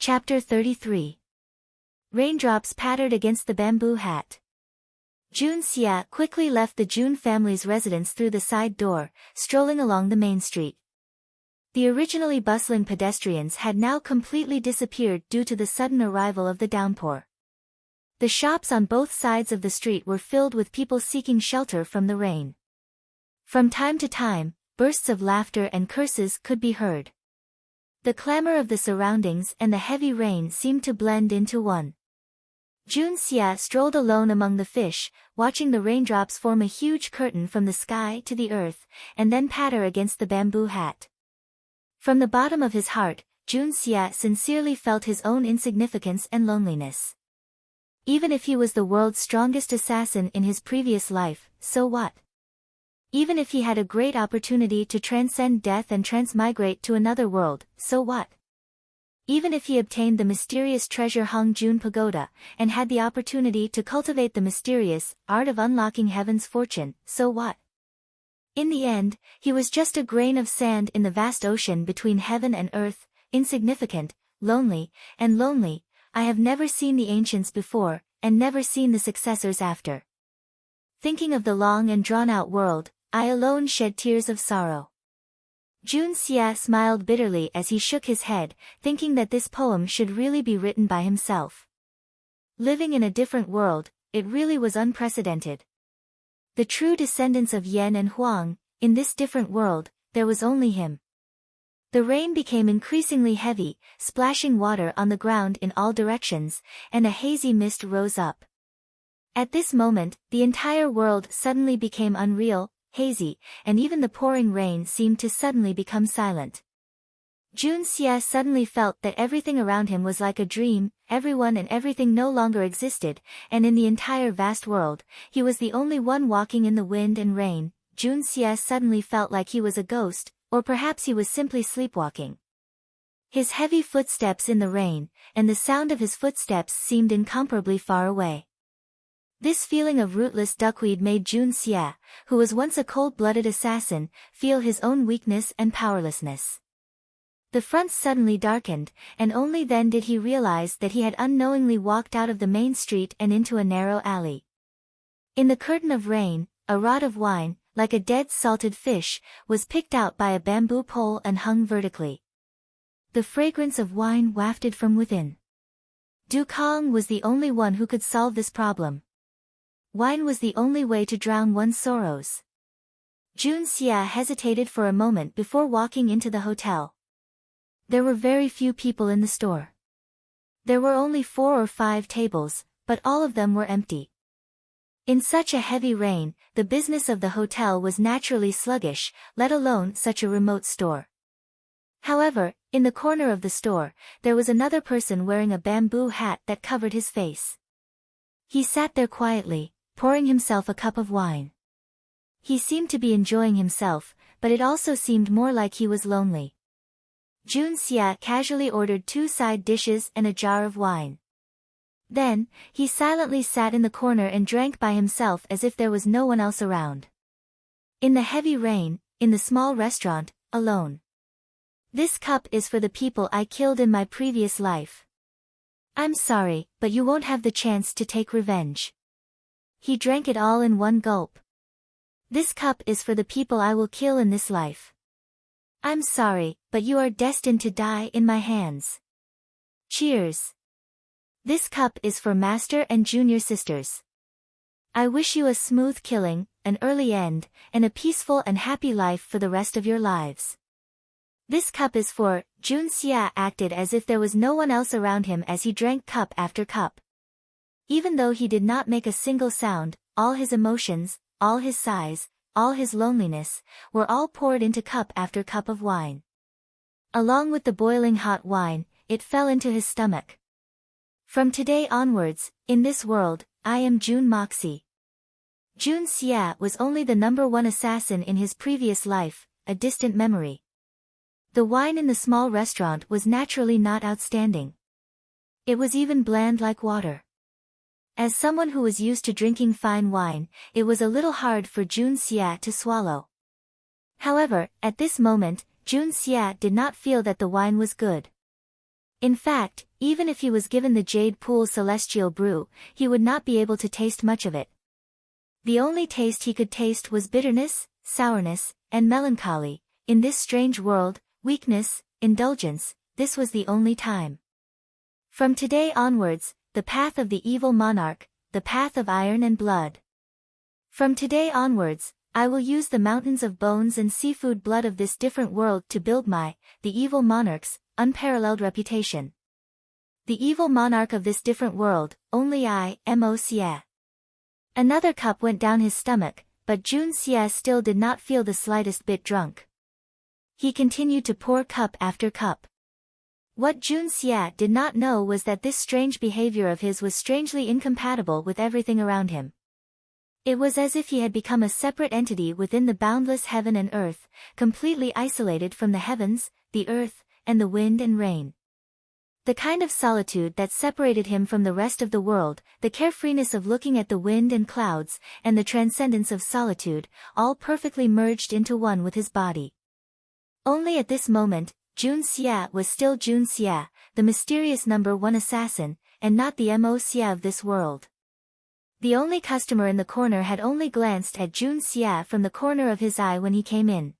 Chapter 33. Raindrops pattered against the bamboo hat. Jun Xia quickly left the Jun family's residence through the side door, strolling along the main street. The originally bustling pedestrians had now completely disappeared due to the sudden arrival of the downpour. The shops on both sides of the street were filled with people seeking shelter from the rain. From time to time, bursts of laughter and curses could be heard. The clamor of the surroundings and the heavy rain seemed to blend into one. Jun Xia strolled alone among the fish, watching the raindrops form a huge curtain from the sky to the earth, and then patter against the bamboo hat. From the bottom of his heart, Jun Xia sincerely felt his own insignificance and loneliness. Even if he was the world's strongest assassin in his previous life, so what? Even if he had a great opportunity to transcend death and transmigrate to another world, so what? Even if he obtained the mysterious treasure Hung Jun Pagoda, and had the opportunity to cultivate the mysterious art of unlocking heaven's fortune, so what? In the end, he was just a grain of sand in the vast ocean between heaven and earth, insignificant, lonely, and lonely. I have never seen the ancients before, and never seen the successors after. Thinking of the long and drawn-out world, I alone shed tears of sorrow. Jun Xia smiled bitterly as he shook his head, thinking that this poem should really be written by himself. Living in a different world, it really was unprecedented. The true descendants of Yan and Huang, in this different world, there was only him. The rain became increasingly heavy, splashing water on the ground in all directions, and a hazy mist rose up. At this moment, the entire world suddenly became unreal, hazy, and even the pouring rain seemed to suddenly become silent. Jun Xia suddenly felt that everything around him was like a dream, everyone and everything no longer existed, and in the entire vast world, he was the only one walking in the wind and rain. Jun Xia suddenly felt like he was a ghost, or perhaps he was simply sleepwalking. His heavy footsteps in the rain, and the sound of his footsteps seemed incomparably far away. This feeling of rootless duckweed made Jun Xia, who was once a cold-blooded assassin, feel his own weakness and powerlessness. The front suddenly darkened, and only then did he realize that he had unknowingly walked out of the main street and into a narrow alley. In the curtain of rain, a rod of wine, like a dead salted fish, was picked out by a bamboo pole and hung vertically. The fragrance of wine wafted from within. Du Kong was the only one who could solve this problem. Wine was the only way to drown one's sorrows. Jun Xia hesitated for a moment before walking into the hotel. There were very few people in the store. There were only 4 or 5 tables, but all of them were empty. In such a heavy rain, the business of the hotel was naturally sluggish, let alone such a remote store. However, in the corner of the store, there was another person wearing a bamboo hat that covered his face. He sat there quietly, pouring himself a cup of wine. He seemed to be enjoying himself, but it also seemed more like he was lonely. Jun Xia casually ordered 2 side dishes and a jar of wine. Then, he silently sat in the corner and drank by himself as if there was no one else around. In the heavy rain, in the small restaurant, alone. This cup is for the people I killed in my previous life. I'm sorry, but you won't have the chance to take revenge. He drank it all in one gulp. This cup is for the people I will kill in this life. I'm sorry, but you are destined to die in my hands. Cheers. This cup is for Master and Junior Sisters. I wish you a smooth killing, an early end, and a peaceful and happy life for the rest of your lives. This cup is for... Jun Xia acted as if there was no one else around him as he drank cup after cup. Even though he did not make a single sound, all his emotions, all his sighs, all his loneliness, were all poured into cup after cup of wine. Along with the boiling hot wine, it fell into his stomach. From today onwards, in this world, I am Jun Moxie. Jun Xia was only the #1 assassin in his previous life, a distant memory. The wine in the small restaurant was naturally not outstanding. It was even bland like water. As someone who was used to drinking fine wine, it was a little hard for Jun Xia to swallow. However, at this moment, Jun Xia did not feel that the wine was good. In fact, even if he was given the Jade Pool's celestial brew, he would not be able to taste much of it. The only taste he could taste was bitterness, sourness, and melancholy. In this strange world, weakness, indulgence, this was the only time. From today onwards, the path of the evil monarch, the path of iron and blood. From today onwards, I will use the mountains of bones and seafood blood of this different world to build the evil monarch's, unparalleled reputation. The evil monarch of this different world, only I, Moca. Another cup went down his stomach, but Junxia still did not feel the slightest bit drunk. He continued to pour cup after cup. What Junxia did not know was that this strange behavior of his was strangely incompatible with everything around him. It was as if he had become a separate entity within the boundless heaven and earth, completely isolated from the heavens, the earth, and the wind and rain. The kind of solitude that separated him from the rest of the world, the carefreeness of looking at the wind and clouds, and the transcendence of solitude, all perfectly merged into one with his body. Only at this moment, Junxia was still Junxia, the mysterious number 1 assassin, and not the Moca of this world. The only customer in the corner had only glanced at Junxia from the corner of his eye when he came in.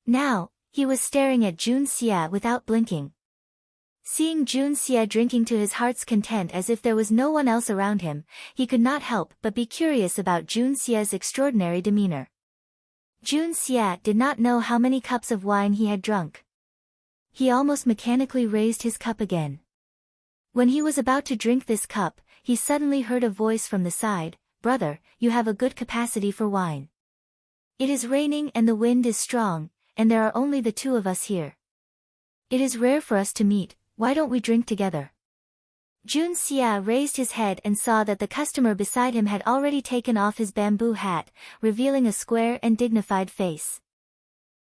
Now, he was staring at Junxia without blinking. Seeing Junxia drinking to his heart's content as if there was no one else around him, he could not help but be curious about Junxia's extraordinary demeanor. Junxia did not know how many cups of wine he had drunk. He almost mechanically raised his cup again. When he was about to drink this cup, he suddenly heard a voice from the side, "Brother, you have a good capacity for wine. It is raining and the wind is strong, and there are only the two of us here. It is rare for us to meet, why don't we drink together?" Junxia raised his head and saw that the customer beside him had already taken off his bamboo hat, revealing a square and dignified face.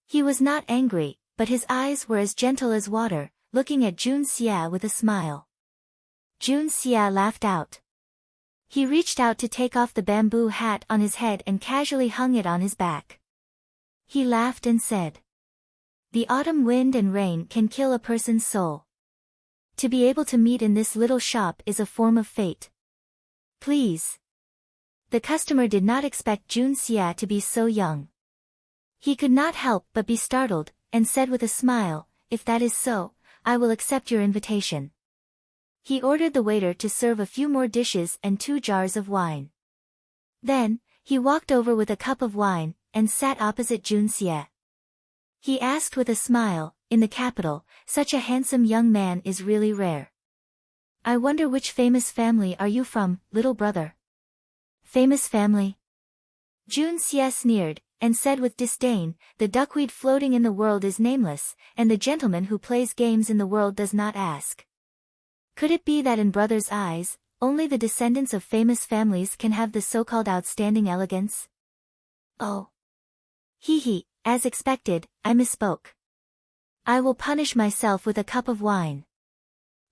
He was not angry, but his eyes were as gentle as water, looking at Junxia with a smile. Junxia laughed out. He reached out to take off the bamboo hat on his head and casually hung it on his back. He laughed and said, "The autumn wind and rain can kill a person's soul. To be able to meet in this little shop is a form of fate. Please." The customer did not expect Junxia to be so young. He could not help but be startled, and said with a smile, "If that is so, I will accept your invitation." He ordered the waiter to serve a few more dishes and 2 jars of wine. Then, he walked over with a cup of wine, and sat opposite Junxia. He asked with a smile, "In the capital, such a handsome young man is really rare. I wonder which famous family are you from, little brother?" "Famous family?" Junxia sneered, and said with disdain, "The duckweed floating in the world is nameless, and the gentleman who plays games in the world does not ask. Could it be that in brother's eyes, only the descendants of famous families can have the so-called outstanding elegance?" "Oh. He, as expected, I misspoke. I will punish myself with a cup of wine."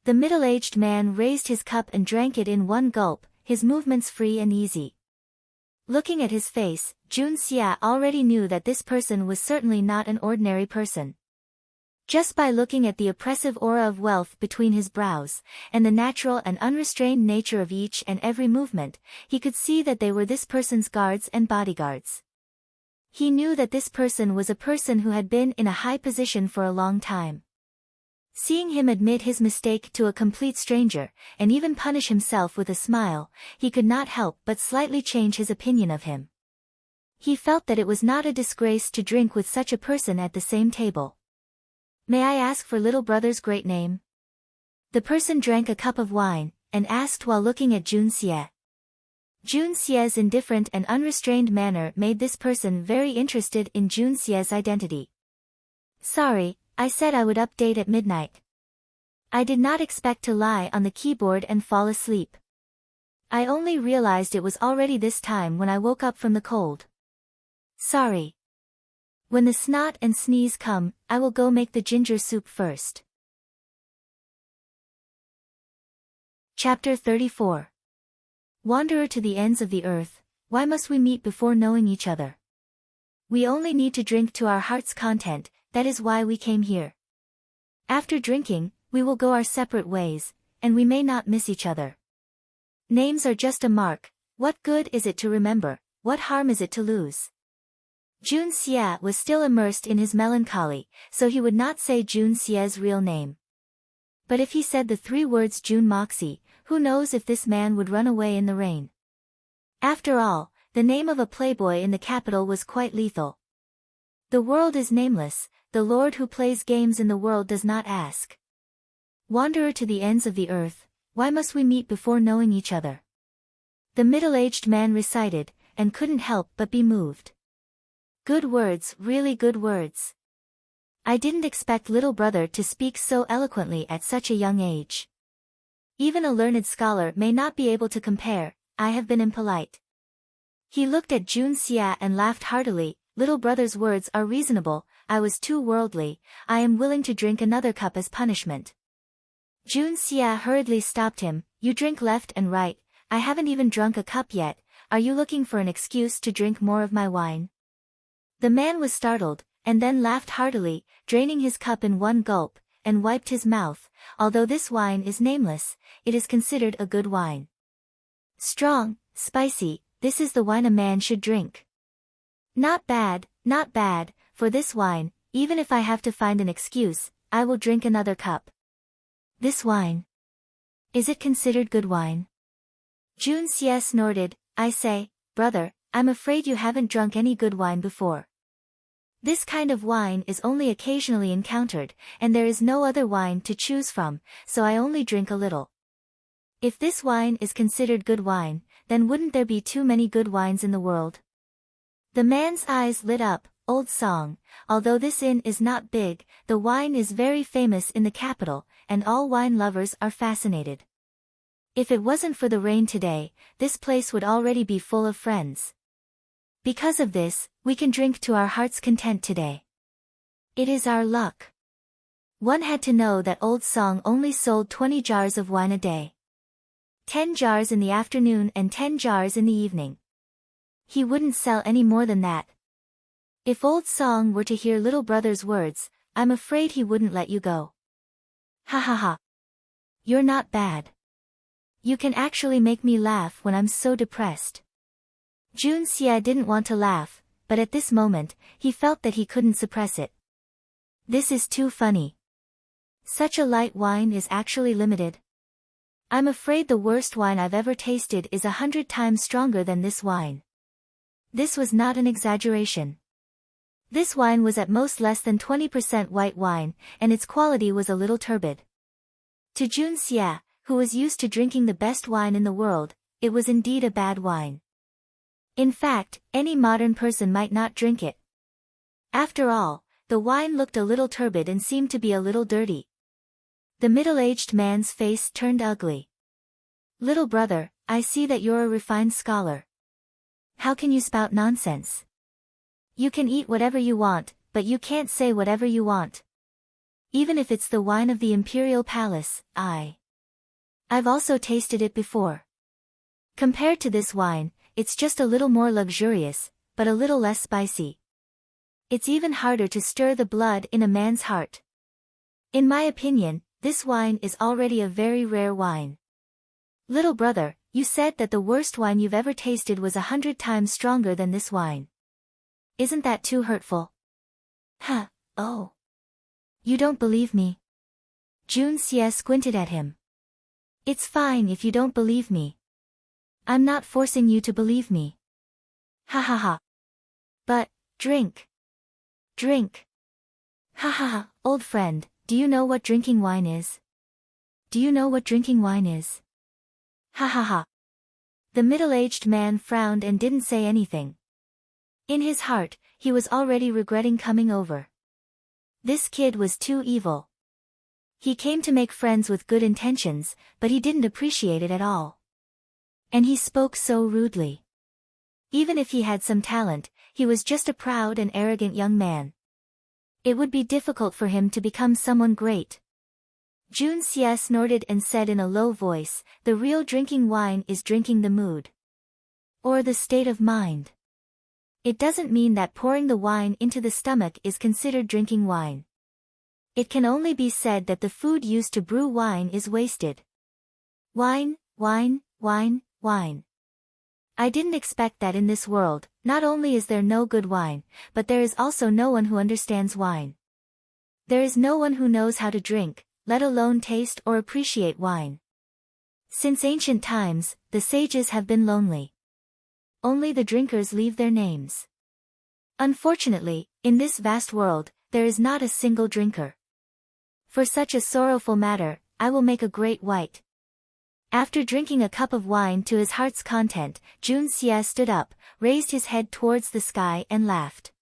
The middle-aged man raised his cup and drank it in one gulp, his movements free and easy. Looking at his face, Junxia already knew that this person was certainly not an ordinary person. Just by looking at the oppressive aura of wealth between his brows, and the natural and unrestrained nature of each and every movement, he could see that they were this person's guards and bodyguards. He knew that this person was a person who had been in a high position for a long time. Seeing him admit his mistake to a complete stranger, and even punish himself with a smile, he could not help but slightly change his opinion of him. He felt that it was not a disgrace to drink with such a person at the same table. "May I ask for little brother's great name?" The person drank a cup of wine, and asked while looking at Junxia. Junxia's indifferent and unrestrained manner made this person very interested in Junxia's identity. "Sorry, I said I would update at midnight. I did not expect to lie on the keyboard and fall asleep. I only realized it was already this time when I woke up from the cold. Sorry. When the snot and sneeze come, I will go make the ginger soup first." Chapter 34. Wanderer to the ends of the earth, why must we meet before knowing each other? We only need to drink to our heart's content, that is why we came here. After drinking, we will go our separate ways, and we may not miss each other. Names are just a mark. What good is it to remember? What harm is it to lose? Jun Xie was still immersed in his melancholy, so he would not say Jun Xie's real name. But if he said the 3 words Jun Moxie, who knows if this man would run away in the rain. After all, the name of a playboy in the capital was quite lethal. The world is nameless, the Lord who plays games in the world does not ask. Wanderer to the ends of the earth, why must we meet before knowing each other? The middle-aged man recited, and couldn't help but be moved. Good words, really good words. I didn't expect little brother to speak so eloquently at such a young age. Even a learned scholar may not be able to compare. I have been impolite. He looked at Jun Xie and laughed heartily. Little brother's words are reasonable. I was too worldly. I am willing to drink another cup as punishment. Jun Xie hurriedly stopped him. You drink left and right. I haven't even drunk a cup yet. Are you looking for an excuse to drink more of my wine? The man was startled, and then laughed heartily, draining his cup in one gulp, and wiped his mouth. Although this wine is nameless, it is considered a good wine. Strong, spicy, this is the wine a man should drink. Not bad, for this wine, even if I have to find an excuse, I will drink another cup. This wine. Is it considered good wine? Jun Xie snorted. I say, brother, I'm afraid you haven't drunk any good wine before. This kind of wine is only occasionally encountered, and there is no other wine to choose from, so I only drink a little. If this wine is considered good wine, then wouldn't there be too many good wines in the world? The man's eyes lit up. Old song, although this inn is not big, the wine is very famous in the capital, and all wine lovers are fascinated. If it wasn't for the rain today, this place would already be full of friends. Because of this, we can drink to our heart's content today. It is our luck. One had to know that Old Song only sold 20 jars of wine a day. 10 jars in the afternoon and 10 jars in the evening. He wouldn't sell any more than that. If Old Song were to hear little brother's words, I'm afraid he wouldn't let you go. Ha ha ha. You're not bad. You can actually make me laugh when I'm so depressed. Jun Xie didn't want to laugh, but at this moment, he felt that he couldn't suppress it. This is too funny. Such a light wine is actually limited. I'm afraid the worst wine I've ever tasted is 100 times stronger than this wine. This was not an exaggeration. This wine was at most less than 20% white wine, and its quality was a little turbid. To Jun Xie, who was used to drinking the best wine in the world, it was indeed a bad wine. In fact, any modern person might not drink it. After all, the wine looked a little turbid and seemed to be a little dirty. The middle-aged man's face turned ugly. Little brother, I see that you're a refined scholar. How can you spout nonsense? You can eat whatever you want, but you can't say whatever you want. Even if it's the wine of the imperial palace, I've also tasted it before. Compared to this wine, it's just a little more luxurious, but a little less spicy. It's even harder to stir the blood in a man's heart. In my opinion, this wine is already a very rare wine. Little brother, you said that the worst wine you've ever tasted was 100 times stronger than this wine. Isn't that too hurtful? Huh, oh. You don't believe me? Jun Xie squinted at him. It's fine if you don't believe me. I'm not forcing you to believe me. Ha ha ha. But, drink. Drink. Ha ha ha, old friend, do you know what drinking wine is? Do you know what drinking wine is? Ha ha ha. The middle-aged man frowned and didn't say anything. In his heart, he was already regretting coming over. This kid was too evil. He came to make friends with good intentions, but he didn't appreciate it at all. And he spoke so rudely. Even if he had some talent, he was just a proud and arrogant young man. It would be difficult for him to become someone great. Jun Xie snorted and said in a low voice, the real drinking wine is drinking the mood. Or the state of mind. It doesn't mean that pouring the wine into the stomach is considered drinking wine. It can only be said that the food used to brew wine is wasted. Wine, wine, wine, wine. I didn't expect that in this world. Not only is there no good wine, but there is also no one who understands wine. There is no one who knows how to drink, let alone taste or appreciate wine. Since ancient times, the sages have been lonely. Only the drinkers leave their names. Unfortunately, in this vast world, there is not a single drinker. For such a sorrowful matter, I will make a great white. After drinking a cup of wine to his heart's content, Junxia stood up, raised his head towards the sky and laughed.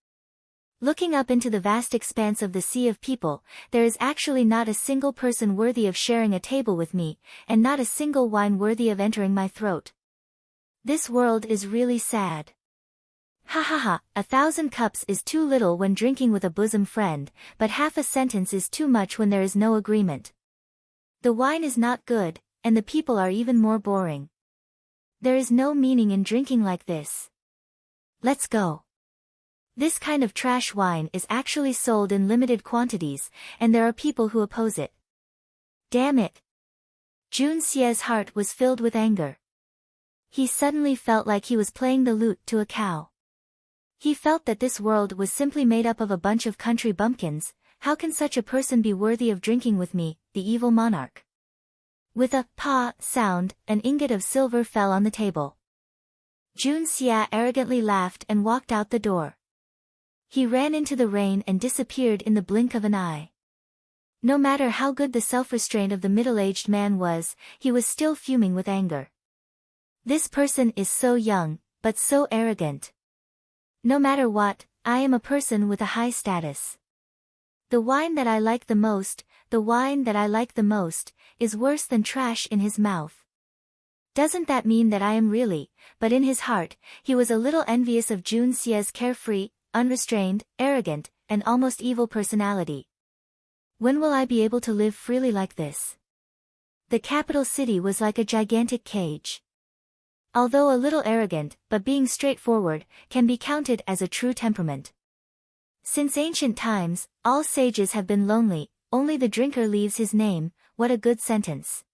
Looking up into the vast expanse of the sea of people, there is actually not a single person worthy of sharing a table with me, and not a single wine worthy of entering my throat. This world is really sad. Ha ha ha, 1,000 cups is too little when drinking with a bosom friend, but half a sentence is too much when there is no agreement. The wine is not good, and the people are even more boring. There is no meaning in drinking like this. Let's go. This kind of trash wine is actually sold in limited quantities, and there are people who oppose it. Damn it. Junxia's heart was filled with anger. He suddenly felt like he was playing the lute to a cow. He felt that this world was simply made up of a bunch of country bumpkins. How can such a person be worthy of drinking with me, the evil monarch? With a pa sound, an ingot of silver fell on the table. Junxia arrogantly laughed and walked out the door. He ran into the rain and disappeared in the blink of an eye. No matter how good the self-restraint of the middle-aged man was, he was still fuming with anger. This person is so young, but so arrogant. No matter what, I am a person with a high status. The wine that I like the most, is worse than trash in his mouth. Doesn't that mean that I am really, but in his heart, he was a little envious of Junxia's carefree, unrestrained, arrogant, and almost evil personality. When will I be able to live freely like this? The capital city was like a gigantic cage. Although a little arrogant, but being straightforward, can be counted as a true temperament. Since ancient times, all sages have been lonely, only the drinker leaves his name. What a good sentence.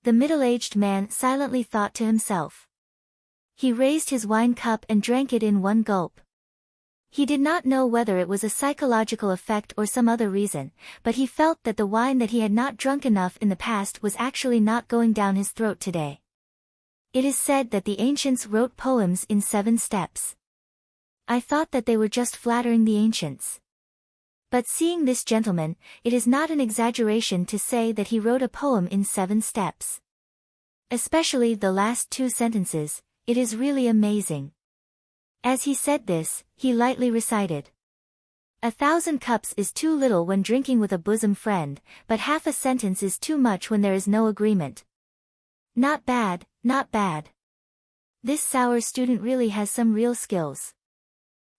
The middle-aged man silently thought to himself. He raised his wine cup and drank it in one gulp. He did not know whether it was a psychological effect or some other reason, but he felt that the wine that he had not drunk enough in the past was actually not going down his throat today. It is said that the ancients wrote poems in 7 steps. I thought that they were just flattering the ancients. But seeing this gentleman, it is not an exaggeration to say that he wrote a poem in 7 steps. Especially the last 2 sentences, it is really amazing. As he said this, he lightly recited. 1,000 cups is too little when drinking with a bosom friend, but half a sentence is too much when there is no agreement. Not bad, not bad. This sour student really has some real skills.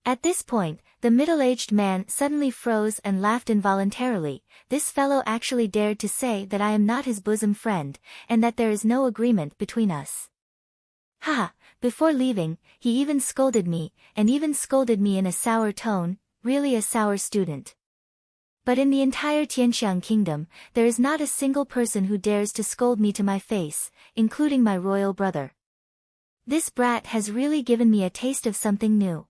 At this point, the middle-aged man suddenly froze and laughed involuntarily. This fellow actually dared to say that I am not his bosom friend, and that there is no agreement between us. Ha! Before leaving, he even scolded me, and even scolded me in a sour tone, really a sour student. But in the entire Tianxiang kingdom, there is not a single person who dares to scold me to my face, including my royal brother. This brat has really given me a taste of something new.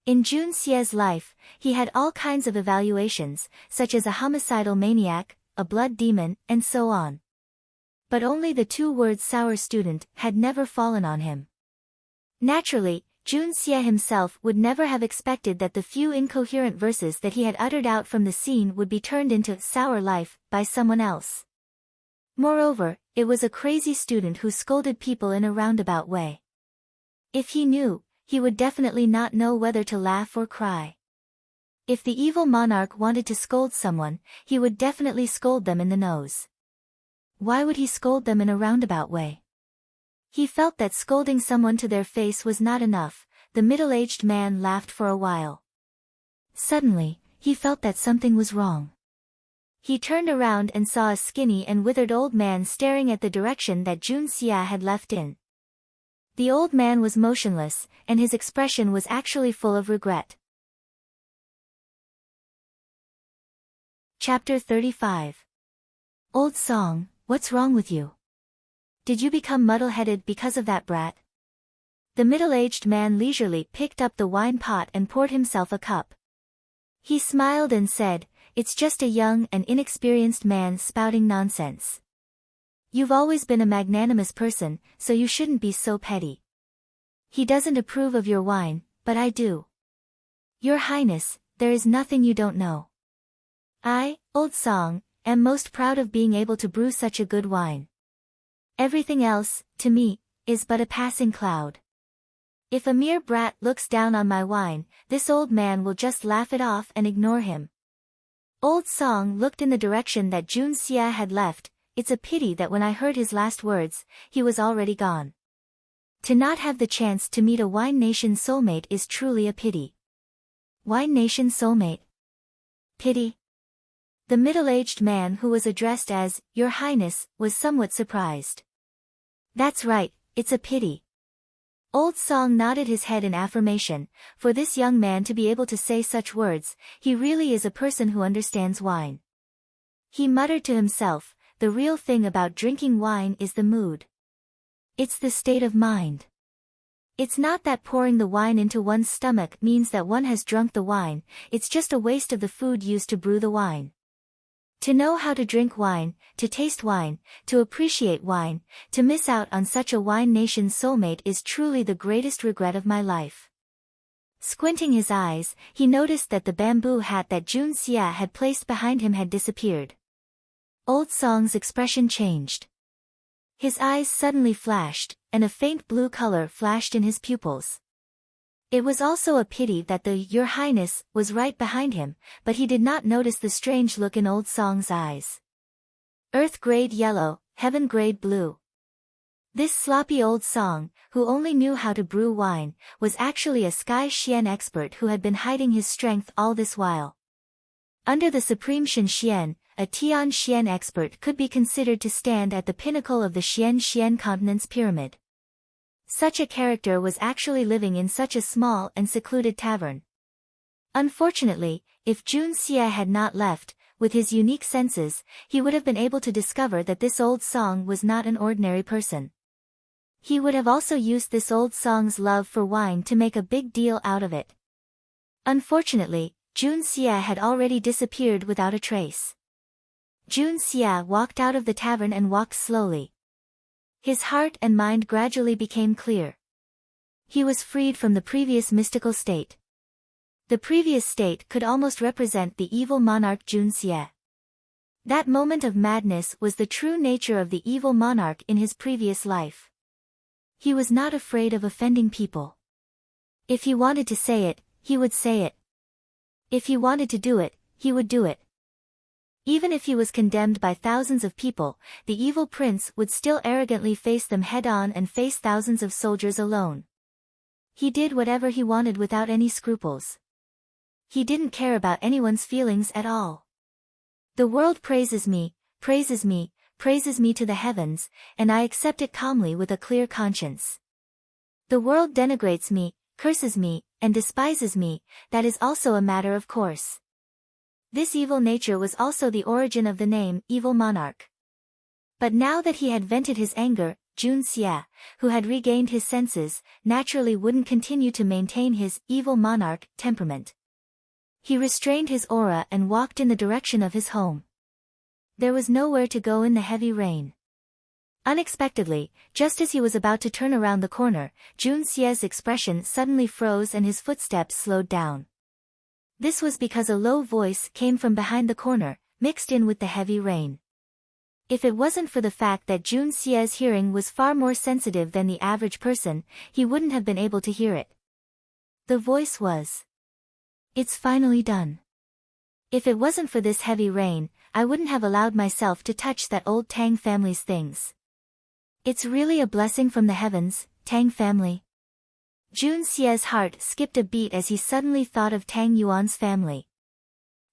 In Junxia's life, he had all kinds of evaluations, such as a homicidal maniac, a blood demon, and so on. But only the 2 words sour student had never fallen on him. Naturally, Junxia himself would never have expected that the few incoherent verses that he had uttered out from the scene would be turned into sour life by someone else. Moreover, it was a crazy student who scolded people in a roundabout way. If he knew, he would definitely not know whether to laugh or cry. If the evil monarch wanted to scold someone, he would definitely scold them in the nose. Why would he scold them in a roundabout way? He felt that scolding someone to their face was not enough. The middle-aged man laughed for a while. Suddenly, he felt that something was wrong. He turned around and saw a skinny and withered old man staring at the direction that Junxia had left in. The old man was motionless, and his expression was actually full of regret. Chapter 35. Old song, what's wrong with you? Did you become muddle-headed because of that brat? The middle-aged man leisurely picked up the wine pot and poured himself a cup. He smiled and said, "It's just a young and inexperienced man spouting nonsense. You've always been a magnanimous person, so you shouldn't be so petty. He doesn't approve of your wine, but I do. Your Highness, there is nothing you don't know. I, Old Song, am most proud of being able to brew such a good wine. Everything else, to me, is but a passing cloud. If a mere brat looks down on my wine, this old man will just laugh it off and ignore him." Old Song looked in the direction that Jun Xia had left. It's a pity that when I heard his last words, he was already gone. To not have the chance to meet a Wine Nation soulmate is truly a pity. Wine Nation soulmate? Pity? The middle-aged man who was addressed as, "Your Highness," was somewhat surprised. "That's right, it's a pity." Old Song nodded his head in affirmation. For this young man to be able to say such words, he really is a person who understands wine. He muttered to himself, "The real thing about drinking wine is the mood. It's the state of mind. It's not that pouring the wine into one's stomach means that one has drunk the wine, it's just a waste of the food used to brew the wine. To know how to drink wine, to taste wine, to appreciate wine, to miss out on such a Wine Nation soulmate is truly the greatest regret of my life." Squinting his eyes, he noticed that the bamboo hat that Jun Xia had placed behind him had disappeared. Old Song's expression changed. His eyes suddenly flashed, and a faint blue color flashed in his pupils. It was also a pity that the "Your Highness" was right behind him, but he did not notice the strange look in Old Song's eyes. Earth-grade yellow, heaven-grade blue. This sloppy Old Song, who only knew how to brew wine, was actually a Sky Xian expert who had been hiding his strength all this while. Under the Supreme Shen Xian, a Tian Xian expert could be considered to stand at the pinnacle of the Xian continent's pyramid. Such a character was actually living in such a small and secluded tavern. Unfortunately, if Jun Xia had not left, with his unique senses, he would have been able to discover that this Old Song was not an ordinary person. He would have also used this Old Song's love for wine to make a big deal out of it. Unfortunately, Jun Xia had already disappeared without a trace. Jun Xia walked out of the tavern and walked slowly. His heart and mind gradually became clear. He was freed from the previous mystical state. The previous state could almost represent the evil monarch Jun Xia. That moment of madness was the true nature of the evil monarch in his previous life. He was not afraid of offending people. If he wanted to say it, he would say it. If he wanted to do it, he would do it. Even if he was condemned by thousands of people, the evil prince would still arrogantly face them head-on and face thousands of soldiers alone. He did whatever he wanted without any scruples. He didn't care about anyone's feelings at all. The world praises me, praises me, praises me to the heavens, and I accept it calmly with a clear conscience. The world denigrates me, curses me, and despises me, that is also a matter of course. This evil nature was also the origin of the name, Evil Monarch. But now that he had vented his anger, Jun Xia, who had regained his senses, naturally wouldn't continue to maintain his Evil Monarch temperament. He restrained his aura and walked in the direction of his home. There was nowhere to go in the heavy rain. Unexpectedly, just as he was about to turn around the corner, Jun Xia's expression suddenly froze and his footsteps slowed down. This was because a low voice came from behind the corner, mixed in with the heavy rain. If it wasn't for the fact that Jun Xia's hearing was far more sensitive than the average person, he wouldn't have been able to hear it. The voice was, "It's finally done. If it wasn't for this heavy rain, I wouldn't have allowed myself to touch that old Tang family's things. It's really a blessing from the heavens, Tang family." Jun Xia's heart skipped a beat as he suddenly thought of Tang Yuan's family.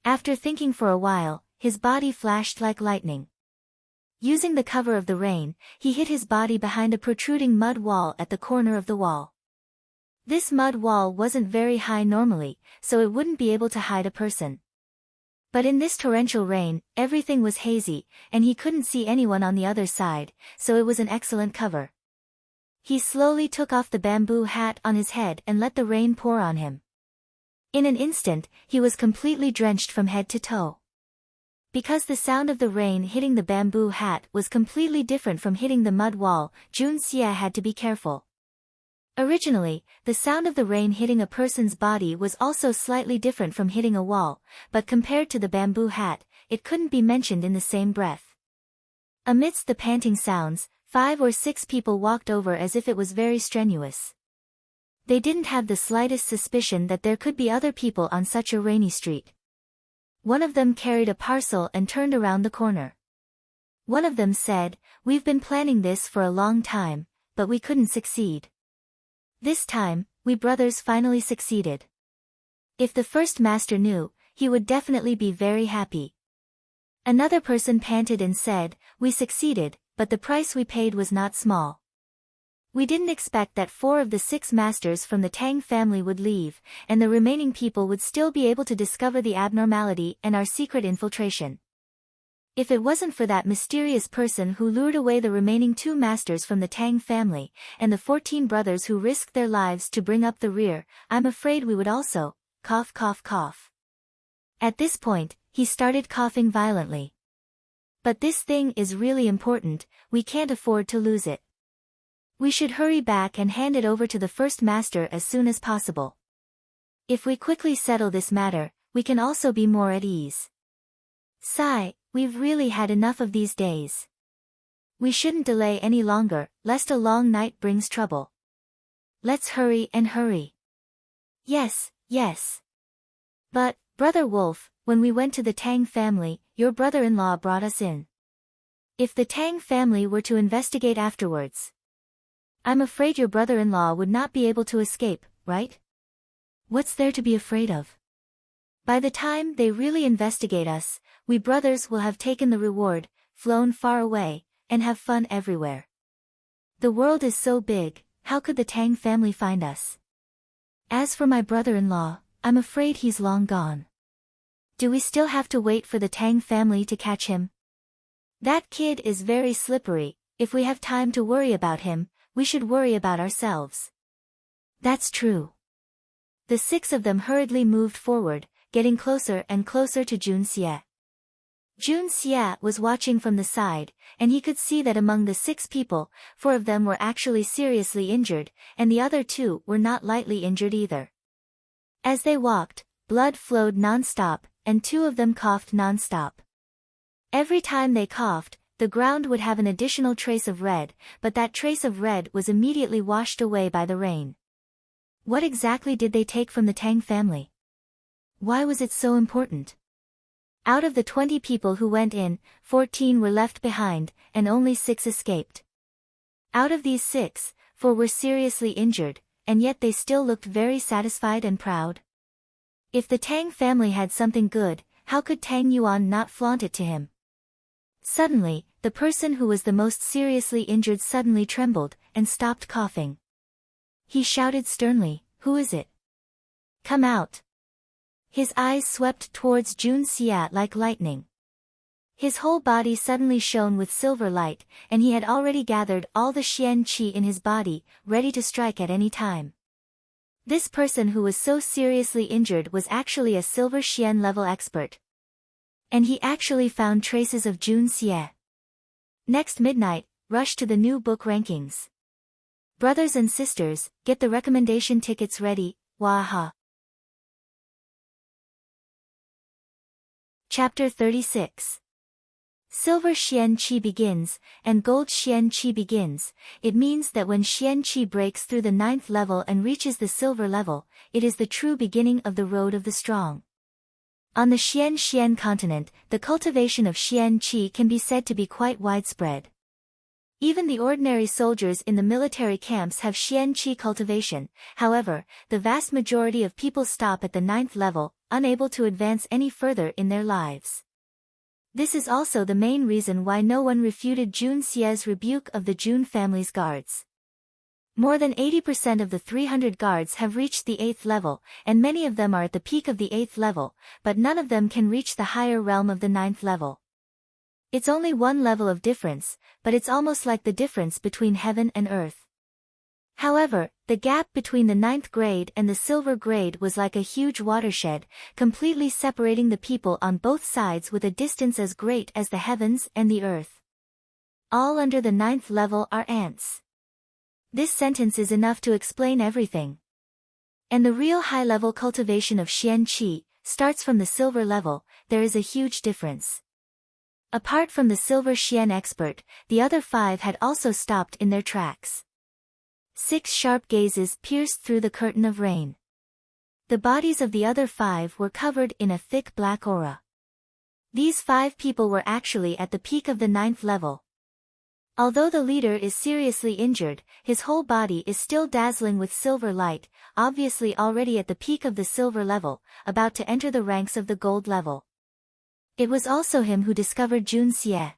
After thinking for a while, his body flashed like lightning. Using the cover of the rain, he hid his body behind a protruding mud wall at the corner of the wall. This mud wall wasn't very high normally, so it wouldn't be able to hide a person. But in this torrential rain, everything was hazy, and he couldn't see anyone on the other side, so it was an excellent cover. He slowly took off the bamboo hat on his head and let the rain pour on him. In an instant, he was completely drenched from head to toe. Because the sound of the rain hitting the bamboo hat was completely different from hitting the mud wall, Junxia had to be careful. Originally, the sound of the rain hitting a person's body was also slightly different from hitting a wall, but compared to the bamboo hat, it couldn't be mentioned in the same breath. Amidst the panting sounds, 5 or 6 people walked over as if it was very strenuous. They didn't have the slightest suspicion that there could be other people on such a rainy street. One of them carried a parcel and turned around the corner. One of them said, "We've been planning this for a long time, but we couldn't succeed. This time, we brothers finally succeeded." If the first master knew, he would definitely be very happy. Another person panted and said, "We succeeded, but the price we paid was not small. We didn't expect that 4 of the 6 masters from the Tang family would leave, and the remaining people would still be able to discover the abnormality and our secret infiltration. If it wasn't for that mysterious person who lured away the remaining 2 masters from the Tang family, and the 14 brothers who risked their lives to bring up the rear, I'm afraid we would also, cough cough cough." At this point, he started coughing violently. "But this thing is really important, we can't afford to lose it. We should hurry back and hand it over to the first master as soon as possible. If we quickly settle this matter, we can also be more at ease. Sigh, we've really had enough of these days. We shouldn't delay any longer, lest a long night brings trouble. Let's hurry and hurry." "Yes, yes. But, Brother Wolf, when we went to the Tang family, your brother-in-law brought us in. If the Tang family were to investigate afterwards, I'm afraid your brother-in-law would not be able to escape, right? What's there to be afraid of? By the time they really investigate us, we brothers will have taken the reward, flown far away, and have fun everywhere. The world is so big, how could the Tang family find us? As for my brother-in-law, I'm afraid he's long gone. Do we still have to wait for the Tang family to catch him? That kid is very slippery, if we have time to worry about him, we should worry about ourselves." "That's true." The 6 of them hurriedly moved forward, getting closer and closer to Junxia. Junxia was watching from the side, and he could see that among the 6 people, 4 of them were actually seriously injured, and the other 2 were not lightly injured either. As they walked, blood flowed non-stop, and 2 of them coughed non-stop. Every time they coughed, the ground would have an additional trace of red, but that trace of red was immediately washed away by the rain. What exactly did they take from the Tang family? Why was it so important? Out of the 20 people who went in, 14 were left behind, and only 6 escaped. Out of these 6, 4 were seriously injured, and yet they still looked very satisfied and proud. If the Tang family had something good, how could Tang Yuan not flaunt it to him? Suddenly, the person who was the most seriously injured suddenly trembled, and stopped coughing. He shouted sternly, "Who is it? Come out." His eyes swept towards Junxia like lightning. His whole body suddenly shone with silver light, and he had already gathered all the Xian qi in his body, ready to strike at any time. This person who was so seriously injured was actually a silver Xian level expert. And he actually found traces of Junxia. Next midnight, rush to the new book rankings. Brothers and sisters, get the recommendation tickets ready, waha. Chapter 36. Silver Xian Qi begins, and Gold Xian Qi begins. It means that when Xian Qi breaks through the 9th level and reaches the silver level, it is the true beginning of the road of the strong. On the Xian continent, the cultivation of Xian Qi can be said to be quite widespread. Even the ordinary soldiers in the military camps have Xian Qi cultivation, however, the vast majority of people stop at the 9th level, unable to advance any further in their lives. This is also the main reason why no one refuted Junxia's rebuke of the Jun family's guards. More than 80% of the 300 guards have reached the 8th level, and many of them are at the peak of the 8th level, but none of them can reach the higher realm of the 9th level. It's only one level of difference, but it's almost like the difference between heaven and earth. However, the gap between the 9th grade and the silver grade was like a huge watershed, completely separating the people on both sides with a distance as great as the heavens and the earth. All under the 9th level are ants. This sentence is enough to explain everything. And the real high-level cultivation of Xian Qi starts from the silver level. There is a huge difference. Apart from the silver Xian expert, the other 5 had also stopped in their tracks. 6 sharp gazes pierced through the curtain of rain. The bodies of the other 5 were covered in a thick black aura. These 5 people were actually at the peak of the 9th level. Although the leader is seriously injured, his whole body is still dazzling with silver light, obviously already at the peak of the silver level, about to enter the ranks of the gold level. It was also him who discovered Jun Xie.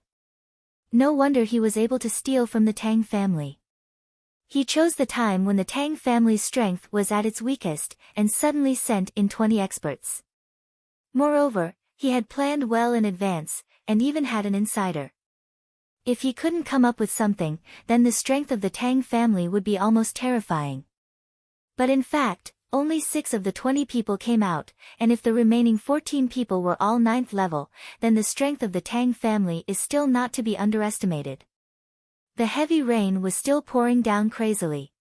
No wonder he was able to steal from the Tang family. He chose the time when the Tang family's strength was at its weakest, and suddenly sent in 20 experts. Moreover, he had planned well in advance, and even had an insider. If he couldn't come up with something, then the strength of the Tang family would be almost terrifying. But in fact, only 6 of the 20 people came out, and if the remaining 14 people were all 9th level, then the strength of the Tang family is still not to be underestimated. The heavy rain was still pouring down crazily.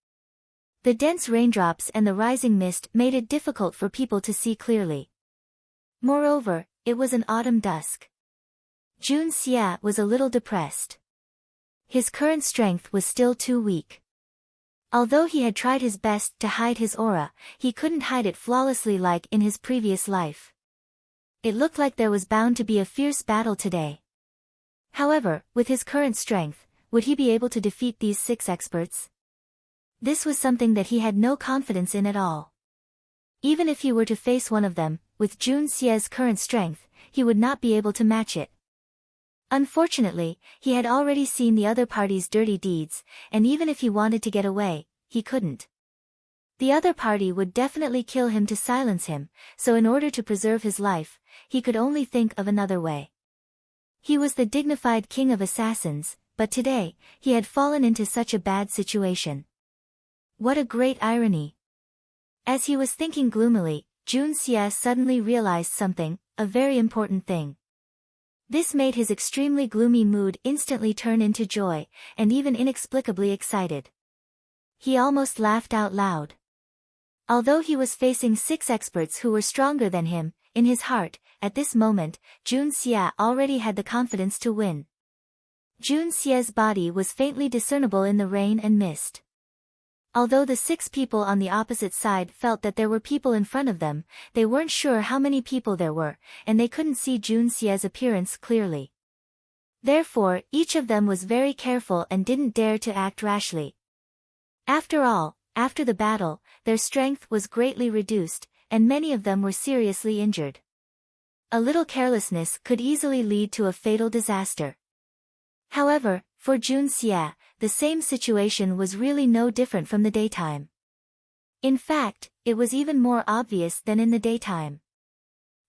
The dense raindrops and the rising mist made it difficult for people to see clearly. Moreover, it was an autumn dusk. Jun Xie was a little depressed. His current strength was still too weak. Although he had tried his best to hide his aura, he couldn't hide it flawlessly like in his previous life. It looked like there was bound to be a fierce battle today. However, with his current strength, would he be able to defeat these 6 experts? This was something that he had no confidence in at all. Even if he were to face one of them, with Jun Xie's current strength, he would not be able to match it. Unfortunately, he had already seen the other party's dirty deeds, and even if he wanted to get away, he couldn't. The other party would definitely kill him to silence him, so in order to preserve his life, he could only think of another way. He was the dignified king of assassins, but today, he had fallen into such a bad situation. What a great irony! As he was thinking gloomily, Jun Xie suddenly realized something, a very important thing. This made his extremely gloomy mood instantly turn into joy, and even inexplicably excited. He almost laughed out loud. Although he was facing 6 experts who were stronger than him, in his heart, at this moment, Jun Xie already had the confidence to win. Jun Xie's body was faintly discernible in the rain and mist. Although the 6 people on the opposite side felt that there were people in front of them, they weren't sure how many people there were, and they couldn't see Jun Xie's appearance clearly. Therefore, each of them was very careful and didn't dare to act rashly. After all, after the battle, their strength was greatly reduced, and many of them were seriously injured. A little carelessness could easily lead to a fatal disaster. However, for Jun Xie, the same situation was really no different from the daytime. In fact, it was even more obvious than in the daytime.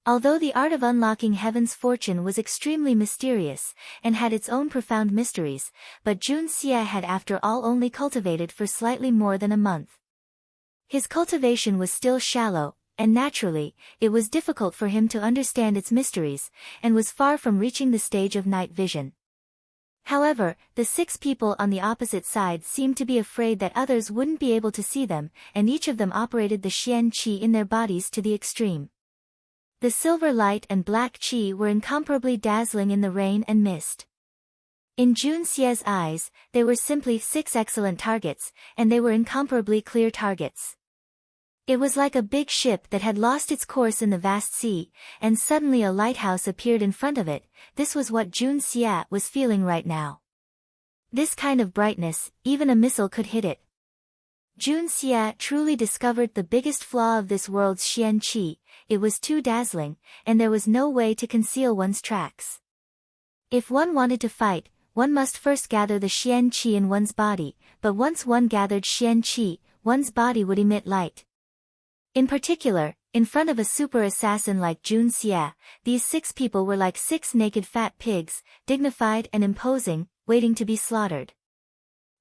Although the art of unlocking heaven's fortune was extremely mysterious, and had its own profound mysteries, but Jun Xie had after all only cultivated for slightly more than a month. His cultivation was still shallow, and naturally, it was difficult for him to understand its mysteries, and was far from reaching the stage of night vision. However, the 6 people on the opposite side seemed to be afraid that others wouldn't be able to see them, and each of them operated the Xian Qi in their bodies to the extreme. The silver light and black Qi were incomparably dazzling in the rain and mist. In Jun Xie's eyes, they were simply 6 excellent targets, and they were incomparably clear targets. It was like a big ship that had lost its course in the vast sea, and suddenly a lighthouse appeared in front of it. This was what Jun Xie was feeling right now. This kind of brightness, even a missile could hit it. Jun Xie truly discovered the biggest flaw of this world's Xian Qi. It was too dazzling, and there was no way to conceal one's tracks. If one wanted to fight, one must first gather the Xian Qi in one's body, but once one gathered Xian Qi, one's body would emit light. In particular, in front of a super assassin like Jun Xia, these 6 people were like 6 naked fat pigs, dignified and imposing, waiting to be slaughtered.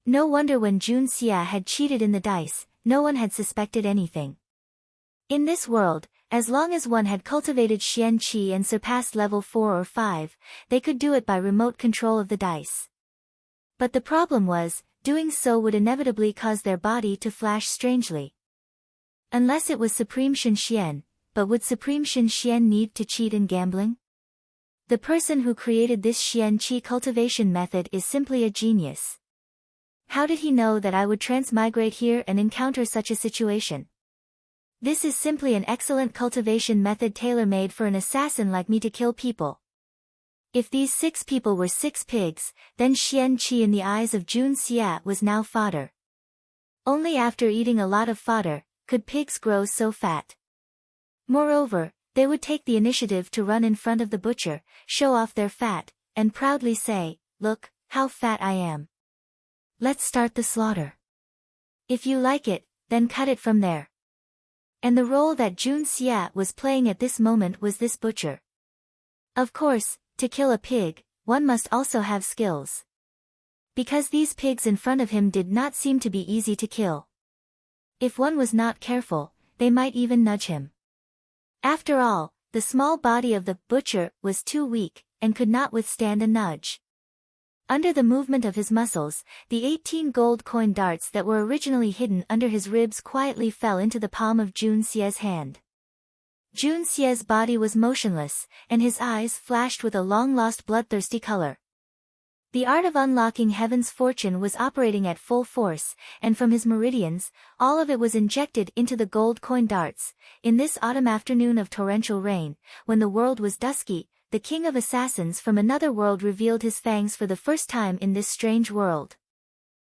No wonder when Jun Xia had cheated in the dice, no one had suspected anything. In this world, as long as one had cultivated Xian Qi and surpassed level 4 or 5, they could do it by remote control of the dice. But the problem was, doing so would inevitably cause their body to flash strangely. Unless it was Supreme Shen Xian, but would Supreme Shen Xian need to cheat in gambling? The person who created this Xian Qi cultivation method is simply a genius. How did he know that I would transmigrate here and encounter such a situation? This is simply an excellent cultivation method tailor-made for an assassin like me to kill people. If these 6 people were 6 pigs, then Xian Qi in the eyes of Jun Xia was now fodder. Only after eating a lot of fodder could pigs grow so fat. Moreover, they would take the initiative to run in front of the butcher, show off their fat, and proudly say, "Look, how fat I am. Let's start the slaughter. If you like it, then cut it from there." And the role that Jun Xia was playing at this moment was this butcher. Of course, to kill a pig, one must also have skills. Because these pigs in front of him did not seem to be easy to kill. If one was not careful, they might even nudge him. After all, the small body of the butcher was too weak, and could not withstand a nudge. Under the movement of his muscles, the 18 gold coin darts that were originally hidden under his ribs quietly fell into the palm of Jun Xia's hand. Jun Xia's body was motionless, and his eyes flashed with a long-lost bloodthirsty color. The art of unlocking heaven's fortune was operating at full force, and from his meridians, all of it was injected into the gold coin darts. In this autumn afternoon of torrential rain, when the world was dusky, the king of assassins from another world revealed his fangs for the first time in this strange world.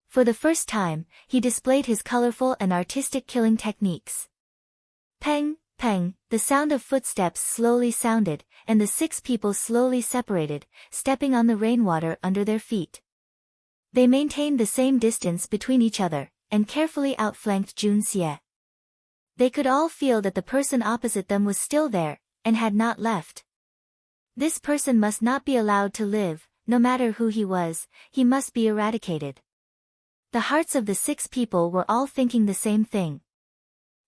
For the first time, he displayed his colorful and artistic killing techniques. Peng, peng, the sound of footsteps slowly sounded, and the 6 people slowly separated, stepping on the rainwater under their feet. They maintained the same distance between each other, and carefully outflanked Jun Xia. They could all feel that the person opposite them was still there, and had not left. This person must not be allowed to live, no matter who he was, he must be eradicated. The hearts of the 6 people were all thinking the same thing.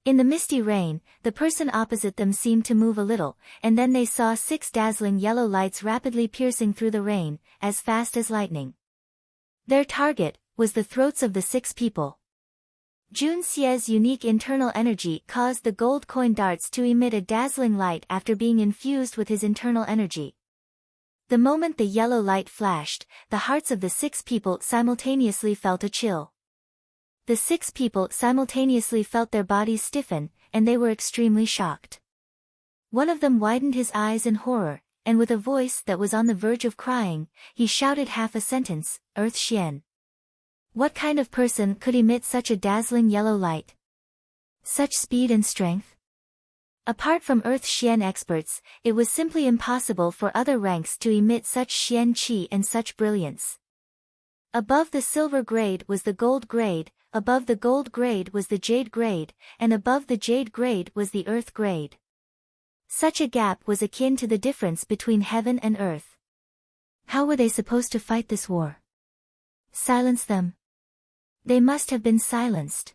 In the misty rain, the person opposite them seemed to move a little, and then they saw 6 dazzling yellow lights rapidly piercing through the rain, as fast as lightning. Their target was the throats of the 6 people. Jun Xia's unique internal energy caused the gold coin darts to emit a dazzling light after being infused with his internal energy. The moment the yellow light flashed, the hearts of the 6 people simultaneously felt a chill. The 6 people simultaneously felt their bodies stiffen, and they were extremely shocked. One of them widened his eyes in horror, and with a voice that was on the verge of crying, he shouted half a sentence, "Earth Xian." What kind of person could emit such a dazzling yellow light? Such speed and strength? Apart from Earth Xian experts, it was simply impossible for other ranks to emit such Xian Qi and such brilliance. Above the silver grade was the gold grade, above the gold grade was the jade grade, and above the jade grade was the earth grade. Such a gap was akin to the difference between heaven and earth. How were they supposed to fight this war? Silence them? They must have been silenced.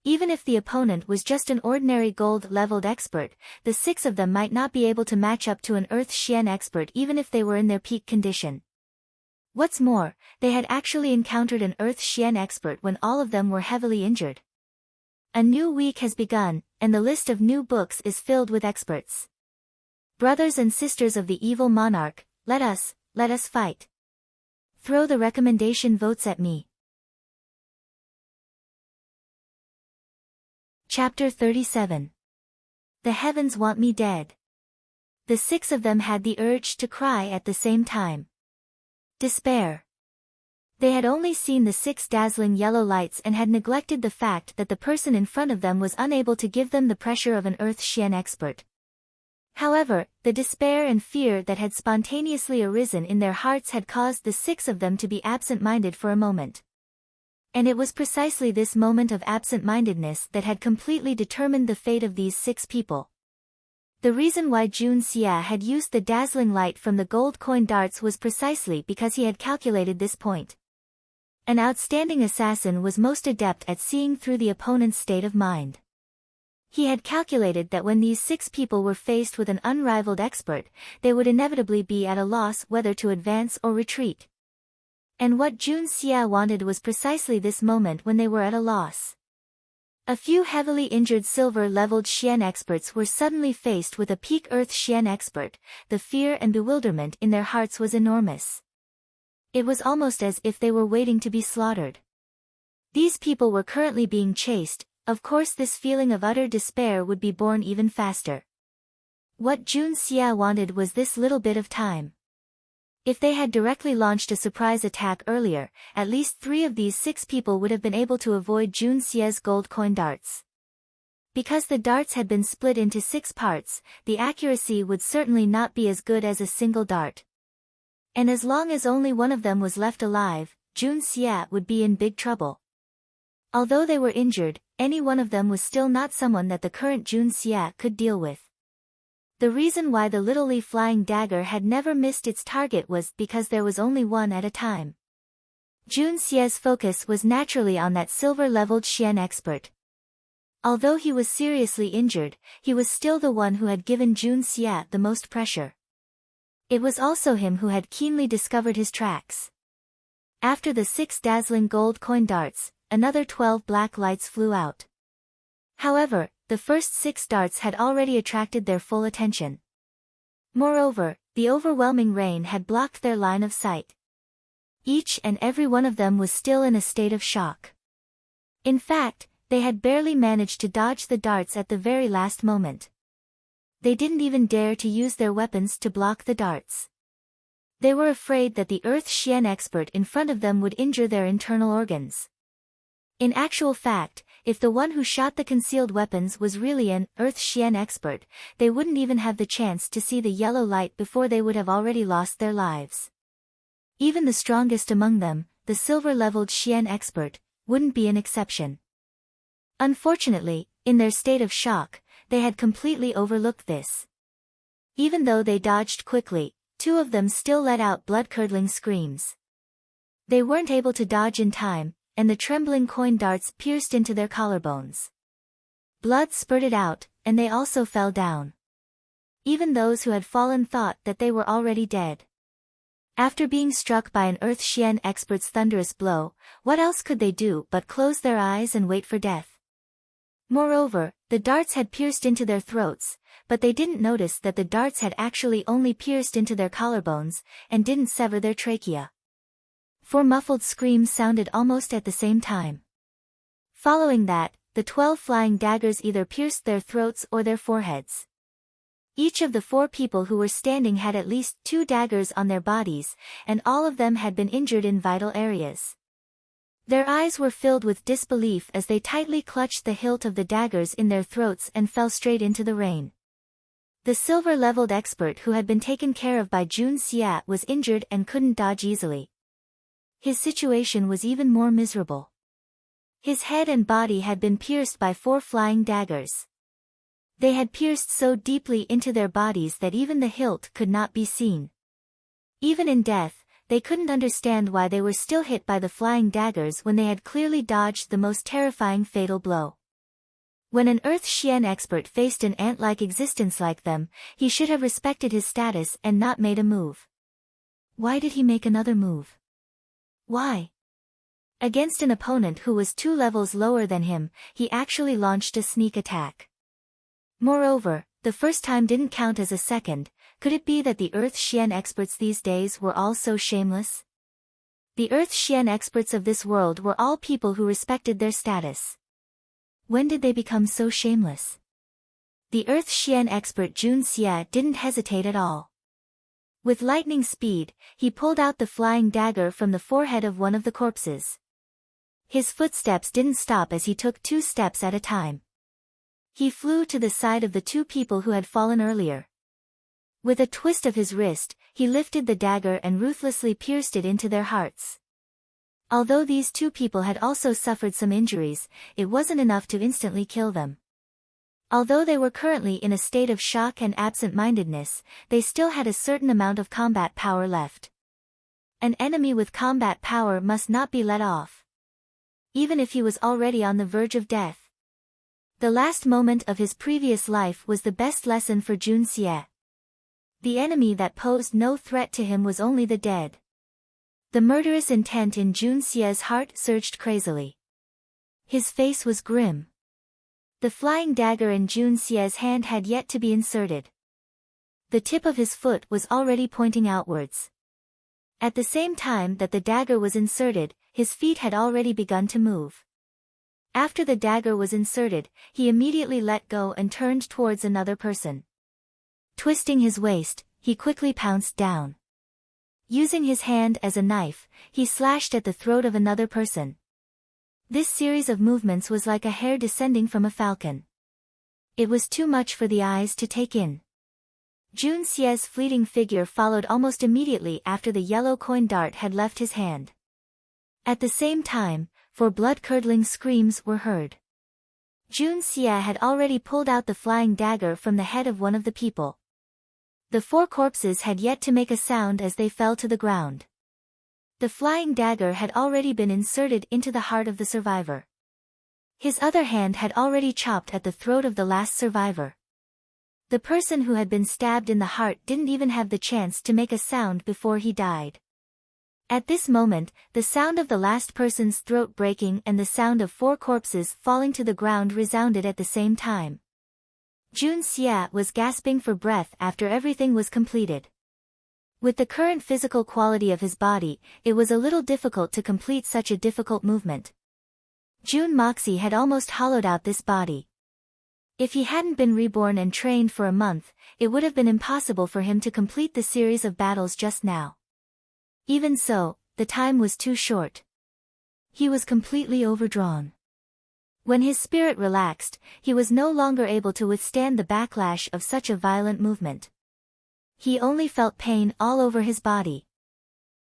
Even if the opponent was just an ordinary gold-leveled expert, the 6 of them might not be able to match up to an Earth Xian expert even if they were in their peak condition. What's more, they had actually encountered an Earth Xian expert when all of them were heavily injured. A new week has begun, and the list of new books is filled with experts. Brothers and sisters of the evil monarch, let us fight. Throw the recommendation votes at me. Chapter 37. The heavens want me dead. The 6 of them had the urge to cry at the same time. Despair. They had only seen the 6 dazzling yellow lights and had neglected the fact that the person in front of them was unable to give them the pressure of an Earth Xian expert. However, the despair and fear that had spontaneously arisen in their hearts had caused the 6 of them to be absent-minded for a moment. And it was precisely this moment of absent-mindedness that had completely determined the fate of these 6 people. The reason why Jun Xia had used the dazzling light from the gold coin darts was precisely because he had calculated this point. An outstanding assassin was most adept at seeing through the opponent's state of mind. He had calculated that when these 6 people were faced with an unrivaled expert, they would inevitably be at a loss whether to advance or retreat. And what Jun Xia wanted was precisely this moment when they were at a loss. A few heavily injured silver-leveled Xian experts were suddenly faced with a peak Earth Xian expert. The fear and bewilderment in their hearts was enormous. It was almost as if they were waiting to be slaughtered. These people were currently being chased. Of course, this feeling of utter despair would be born even faster. What Jun Xia wanted was this little bit of time. If they had directly launched a surprise attack earlier, at least 3 of these 6 people would have been able to avoid Jun Xia's gold coin darts. Because the darts had been split into 6 parts, the accuracy would certainly not be as good as a single dart. And as long as only one of them was left alive, Jun Xia would be in big trouble. Although they were injured, any one of them was still not someone that the current Jun Xia could deal with. The reason why the little Li flying dagger had never missed its target was because there was only one at a time. Jun Xia's focus was naturally on that silver-leveled Xian expert. Although he was seriously injured, he was still the one who had given Jun Xia the most pressure. It was also him who had keenly discovered his tracks. After the 6 dazzling gold coin darts, another 12 black lights flew out. However, the first 6 darts had already attracted their full attention. Moreover, the overwhelming rain had blocked their line of sight. Each and every one of them was still in a state of shock. In fact, they had barely managed to dodge the darts at the very last moment. They didn't even dare to use their weapons to block the darts. They were afraid that the Earth Xian expert in front of them would injure their internal organs. In actual fact, if the one who shot the concealed weapons was really an Earth Xian expert, they wouldn't even have the chance to see the yellow light before they would have already lost their lives. Even the strongest among them, the silver-leveled Xian expert, wouldn't be an exception. Unfortunately, in their state of shock, they had completely overlooked this. Even though they dodged quickly, 2 of them still let out blood-curdling screams. They weren't able to dodge in time, and the trembling coin darts pierced into their collarbones. Blood spurted out, and they also fell down. Even those who had fallen thought that they were already dead. After being struck by an Earth Xian expert's thunderous blow, what else could they do but close their eyes and wait for death? Moreover, the darts had pierced into their throats, but they didn't notice that the darts had actually only pierced into their collarbones, and didn't sever their trachea. 4 muffled screams sounded almost at the same time. Following that, the 12 flying daggers either pierced their throats or their foreheads. Each of the 4 people who were standing had at least 2 daggers on their bodies, and all of them had been injured in vital areas. Their eyes were filled with disbelief as they tightly clutched the hilt of the daggers in their throats and fell straight into the rain. The silver-leveled expert who had been taken care of by Jun Xia was injured and couldn't dodge easily. His situation was even more miserable. His head and body had been pierced by 4 flying daggers. They had pierced so deeply into their bodies that even the hilt could not be seen. Even in death, they couldn't understand why they were still hit by the flying daggers when they had clearly dodged the most terrifying fatal blow. When an Earth Xian expert faced an ant-like existence like them, he should have respected his status and not made a move. Why did he make another move? Why? Against an opponent who was 2 levels lower than him, he actually launched a sneak attack. Moreover, the first time didn't count as a second. Could it be that the Earth Xian experts these days were all so shameless? The Earth Xian experts of this world were all people who respected their status. When did they become so shameless? The Earth Xian expert Jun Xia didn't hesitate at all. With lightning speed, he pulled out the flying dagger from the forehead of one of the corpses. His footsteps didn't stop as he took 2 steps at a time. He flew to the side of the 2 people who had fallen earlier. With a twist of his wrist, he lifted the dagger and ruthlessly pierced it into their hearts. Although these two people had also suffered some injuries, it wasn't enough to instantly kill them. Although they were currently in a state of shock and absent-mindedness, they still had a certain amount of combat power left. An enemy with combat power must not be let off, even if he was already on the verge of death. The last moment of his previous life was the best lesson for Jun Xie. The enemy that posed no threat to him was only the dead. The murderous intent in Jun Xie's heart surged crazily. His face was grim. The flying dagger in Jun Xie's hand had yet to be inserted. The tip of his foot was already pointing outwards. At the same time that the dagger was inserted, his feet had already begun to move. After the dagger was inserted, he immediately let go and turned towards another person. Twisting his waist, he quickly pounced down. Using his hand as a knife, he slashed at the throat of another person. This series of movements was like a hare descending from a falcon. It was too much for the eyes to take in. Jun Xie's fleeting figure followed almost immediately after the yellow coin dart had left his hand. At the same time, four blood-curdling screams were heard. Jun Xie had already pulled out the flying dagger from the head of one of the people. The four corpses had yet to make a sound as they fell to the ground. The flying dagger had already been inserted into the heart of the survivor. His other hand had already chopped at the throat of the last survivor. The person who had been stabbed in the heart didn't even have the chance to make a sound before he died. At this moment, the sound of the last person's throat breaking and the sound of four corpses falling to the ground resounded at the same time. Jun Xie was gasping for breath after everything was completed. With the current physical quality of his body, it was a little difficult to complete such a difficult movement. Jun Moxie had almost hollowed out this body. If he hadn't been reborn and trained for a month, it would have been impossible for him to complete the series of battles just now. Even so, the time was too short. He was completely overdrawn. When his spirit relaxed, he was no longer able to withstand the backlash of such a violent movement. He only felt pain all over his body.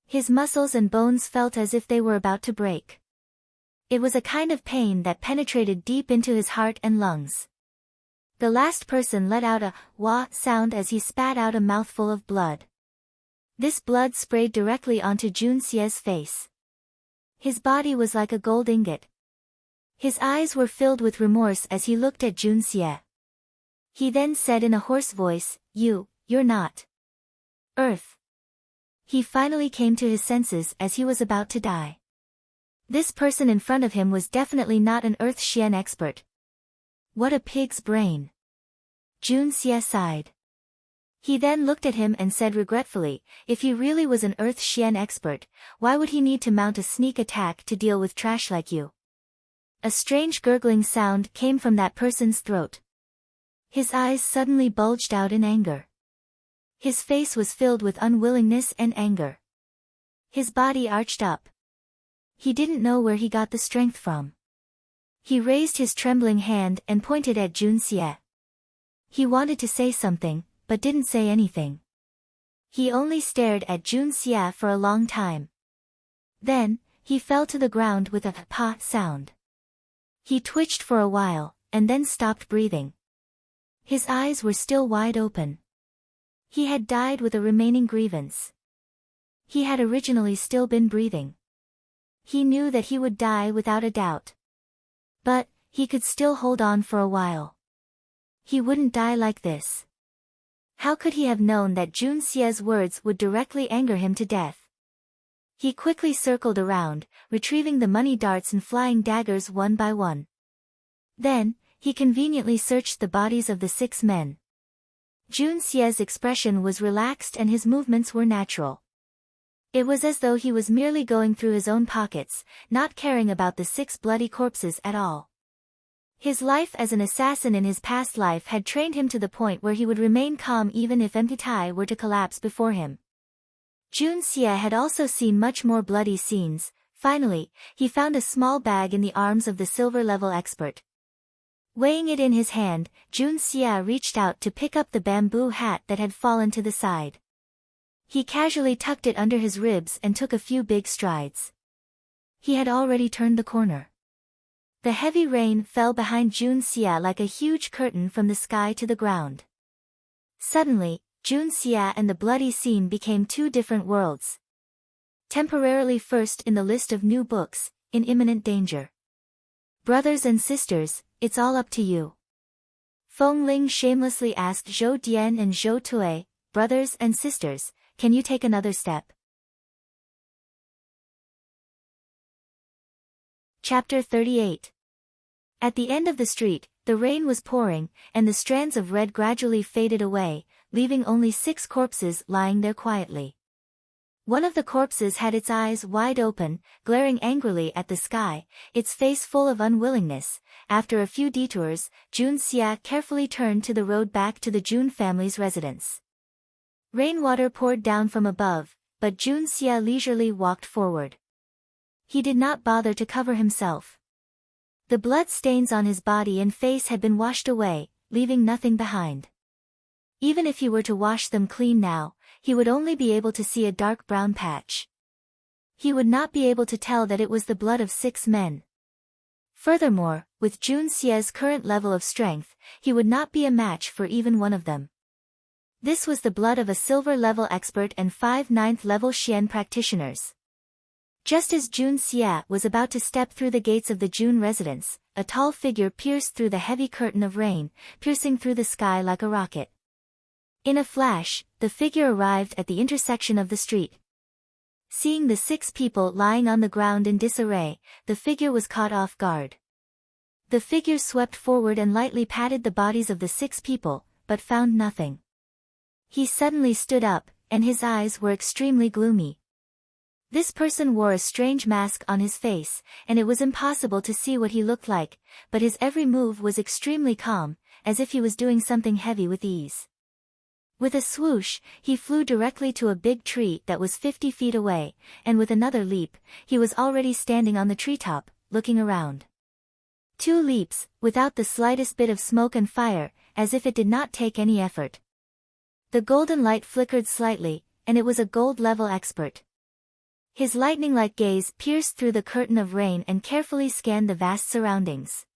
His muscles and bones felt as if they were about to break. It was a kind of pain that penetrated deep into his heart and lungs. The last person let out a wah sound as he spat out a mouthful of blood. This blood sprayed directly onto Jun Xie's face. His body was like a gold ingot. His eyes were filled with remorse as he looked at Jun Xie. He then said in a hoarse voice, You're not Earth. He finally came to his senses as he was about to die. This person in front of him was definitely not an Earth Xian expert. What a pig's brain. Jun Xie sighed. He then looked at him and said regretfully, if he really was an Earth Xian expert, why would he need to mount a sneak attack to deal with trash like you? A strange gurgling sound came from that person's throat. His eyes suddenly bulged out in anger. His face was filled with unwillingness and anger. His body arched up. He didn't know where he got the strength from. He raised his trembling hand and pointed at Jun Xie. He wanted to say something, but didn't say anything. He only stared at Jun Xie for a long time. Then, he fell to the ground with a pa sound. He twitched for a while, and then stopped breathing. His eyes were still wide open. He had died with a remaining grievance. He had originally still been breathing. He knew that he would die without a doubt. But, he could still hold on for a while. He wouldn't die like this. How could he have known that Jun Xie's words would directly anger him to death? He quickly circled around, retrieving the money darts and flying daggers one by one. Then, he conveniently searched the bodies of the 6 men. Jun Xie's expression was relaxed and his movements were natural. It was as though he was merely going through his own pockets, not caring about the 6 bloody corpses at all. His life as an assassin in his past life had trained him to the point where he would remain calm even if Empitai were to collapse before him. Jun Xie had also seen much more bloody scenes. Finally, he found a small bag in the arms of the silver-level expert. Weighing it in his hand, Junxia reached out to pick up the bamboo hat that had fallen to the side. He casually tucked it under his ribs and took a few big strides. He had already turned the corner. The heavy rain fell behind Junxia like a huge curtain from the sky to the ground. Suddenly, Junxia and the bloody scene became two different worlds. Temporarily first in the list of new books, in imminent danger. Brothers and sisters, it's all up to you. Feng Ling shamelessly asked Zhou Dian and Zhou Tui, brothers and sisters, can you take another step? Chapter 38. At the end of the street, the rain was pouring, and the strands of red gradually faded away, leaving only 6 corpses lying there quietly. One of the corpses had its eyes wide open, glaring angrily at the sky, its face full of unwillingness. After a few detours, Junxia carefully turned to the road back to the Jun family's residence. Rainwater poured down from above, but Junxia leisurely walked forward. He did not bother to cover himself. The blood stains on his body and face had been washed away, leaving nothing behind. Even if he were to wash them clean now, he would only be able to see a dark brown patch. He would not be able to tell that it was the blood of 6 men. Furthermore, with Junxia's current level of strength, he would not be a match for even one of them. This was the blood of a silver-level expert and 5 9th-level Xian practitioners. Just as Junxia was about to step through the gates of the Jun residence, a tall figure pierced through the heavy curtain of rain, piercing through the sky like a rocket. In a flash, the figure arrived at the intersection of the street. Seeing the 6 people lying on the ground in disarray, the figure was caught off guard. The figure swept forward and lightly patted the bodies of the 6 people, but found nothing. He suddenly stood up, and his eyes were extremely gloomy. This person wore a strange mask on his face, and it was impossible to see what he looked like, but his every move was extremely calm, as if he was doing something heavy with ease. With a swoosh, he flew directly to a big tree that was 50 feet away, and with another leap, he was already standing on the treetop, looking around. 2 leaps, without the slightest bit of smoke and fire, as if it did not take any effort. The golden light flickered slightly, and it was a gold-level expert. His lightning-like gaze pierced through the curtain of rain and carefully scanned the vast surroundings.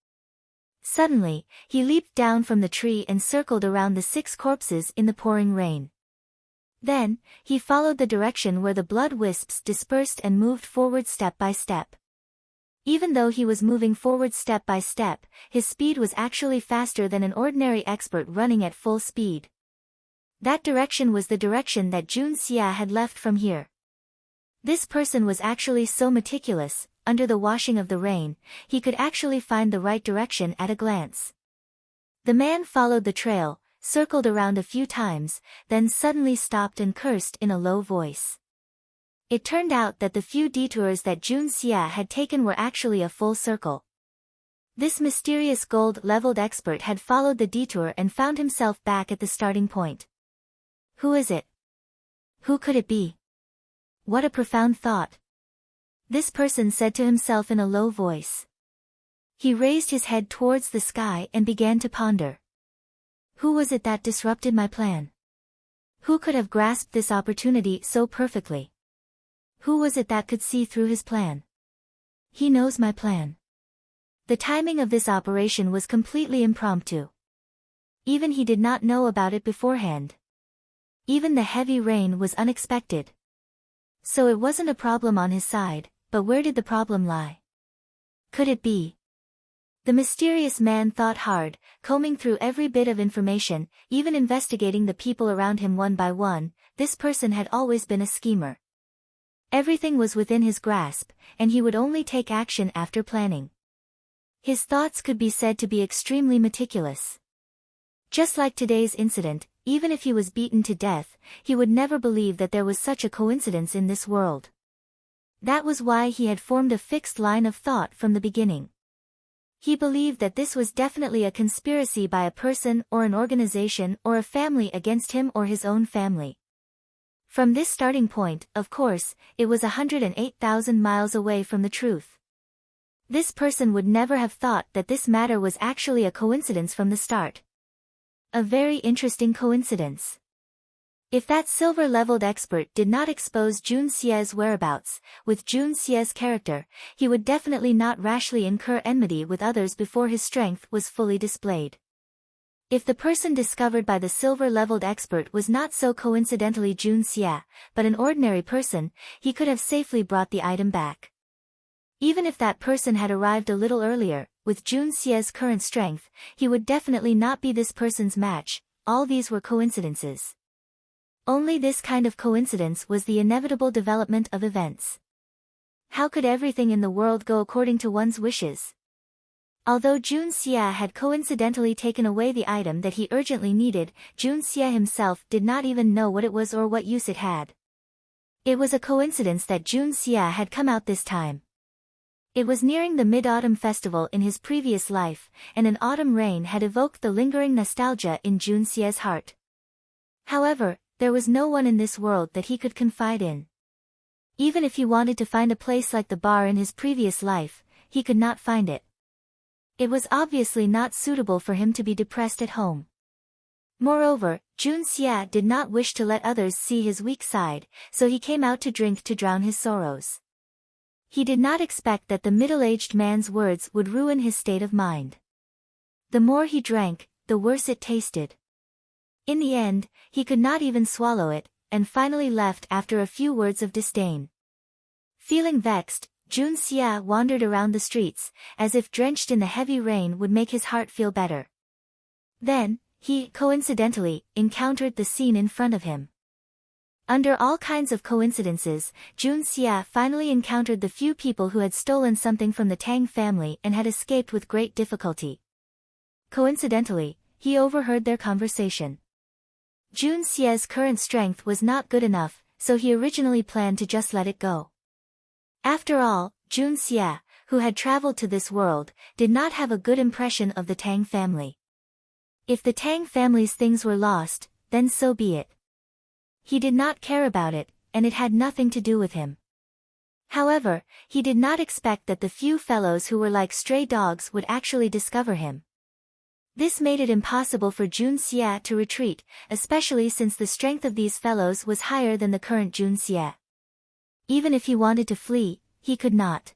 Suddenly, he leaped down from the tree and circled around the 6 corpses in the pouring rain. Then, he followed the direction where the blood wisps dispersed and moved forward step by step. Even though he was moving forward step by step, his speed was actually faster than an ordinary expert running at full speed. That direction was the direction that Junxia had left from here. This person was actually so meticulous. Under the washing of the rain, he could actually find the right direction at a glance. The man followed the trail, circled around a few times, then suddenly stopped and cursed in a low voice. It turned out that the few detours that Junxia had taken were actually a full circle. This mysterious gold-leveled expert had followed the detour and found himself back at the starting point. Who is it? Who could it be? What a profound thought. This person said to himself in a low voice. He raised his head towards the sky and began to ponder. Who was it that disrupted my plan? Who could have grasped this opportunity so perfectly? Who was it that could see through his plan? He knows my plan. The timing of this operation was completely impromptu. Even he did not know about it beforehand. Even the heavy rain was unexpected. So it wasn't a problem on his side. But where did the problem lie? Could it be? The mysterious man thought hard, combing through every bit of information, even investigating the people around him one by one. This person had always been a schemer. Everything was within his grasp, and he would only take action after planning. His thoughts could be said to be extremely meticulous. Just like today's incident, even if he was beaten to death, he would never believe that there was such a coincidence in this world. That was why he had formed a fixed line of thought from the beginning. He believed that this was definitely a conspiracy by a person or an organization or a family against him or his own family. From this starting point, of course, it was 108,000 miles away from the truth. This person would never have thought that this matter was actually a coincidence from the start. A very interesting coincidence. If that silver-leveled expert did not expose Jun Xie's whereabouts, with Jun Xie's character, he would definitely not rashly incur enmity with others before his strength was fully displayed. If the person discovered by the silver-leveled expert was not so coincidentally Jun Xie, but an ordinary person, he could have safely brought the item back. Even if that person had arrived a little earlier, with Jun Xie's current strength, he would definitely not be this person's match. All these were coincidences. Only this kind of coincidence was the inevitable development of events. How could everything in the world go according to one's wishes? Although Jun Xie had coincidentally taken away the item that he urgently needed, Jun Xie himself did not even know what it was or what use it had. It was a coincidence that Jun Xie had come out this time. It was nearing the Mid-Autumn Festival in his previous life, and an autumn rain had evoked the lingering nostalgia in Jun Xie's heart. However, there was no one in this world that he could confide in. Even if he wanted to find a place like the bar in his previous life, he could not find it. It was obviously not suitable for him to be depressed at home. Moreover, Jun Xie did not wish to let others see his weak side, so he came out to drink to drown his sorrows. He did not expect that the middle-aged man's words would ruin his state of mind. The more he drank, the worse it tasted. In the end, he could not even swallow it, and finally left after a few words of disdain. Feeling vexed, Jun Xie wandered around the streets, as if drenched in the heavy rain would make his heart feel better. Then, he, coincidentally, encountered the scene in front of him. Under all kinds of coincidences, Jun Xie finally encountered the few people who had stolen something from the Tang family and had escaped with great difficulty. Coincidentally, he overheard their conversation. Jun Xie's current strength was not good enough, so he originally planned to just let it go. After all, Jun Xie, who had traveled to this world, did not have a good impression of the Tang family. If the Tang family's things were lost, then so be it. He did not care about it, and it had nothing to do with him. However, he did not expect that the few fellows who were like stray dogs would actually discover him. This made it impossible for Jun Xie to retreat, especially since the strength of these fellows was higher than the current Jun Xie. Even if he wanted to flee, he could not.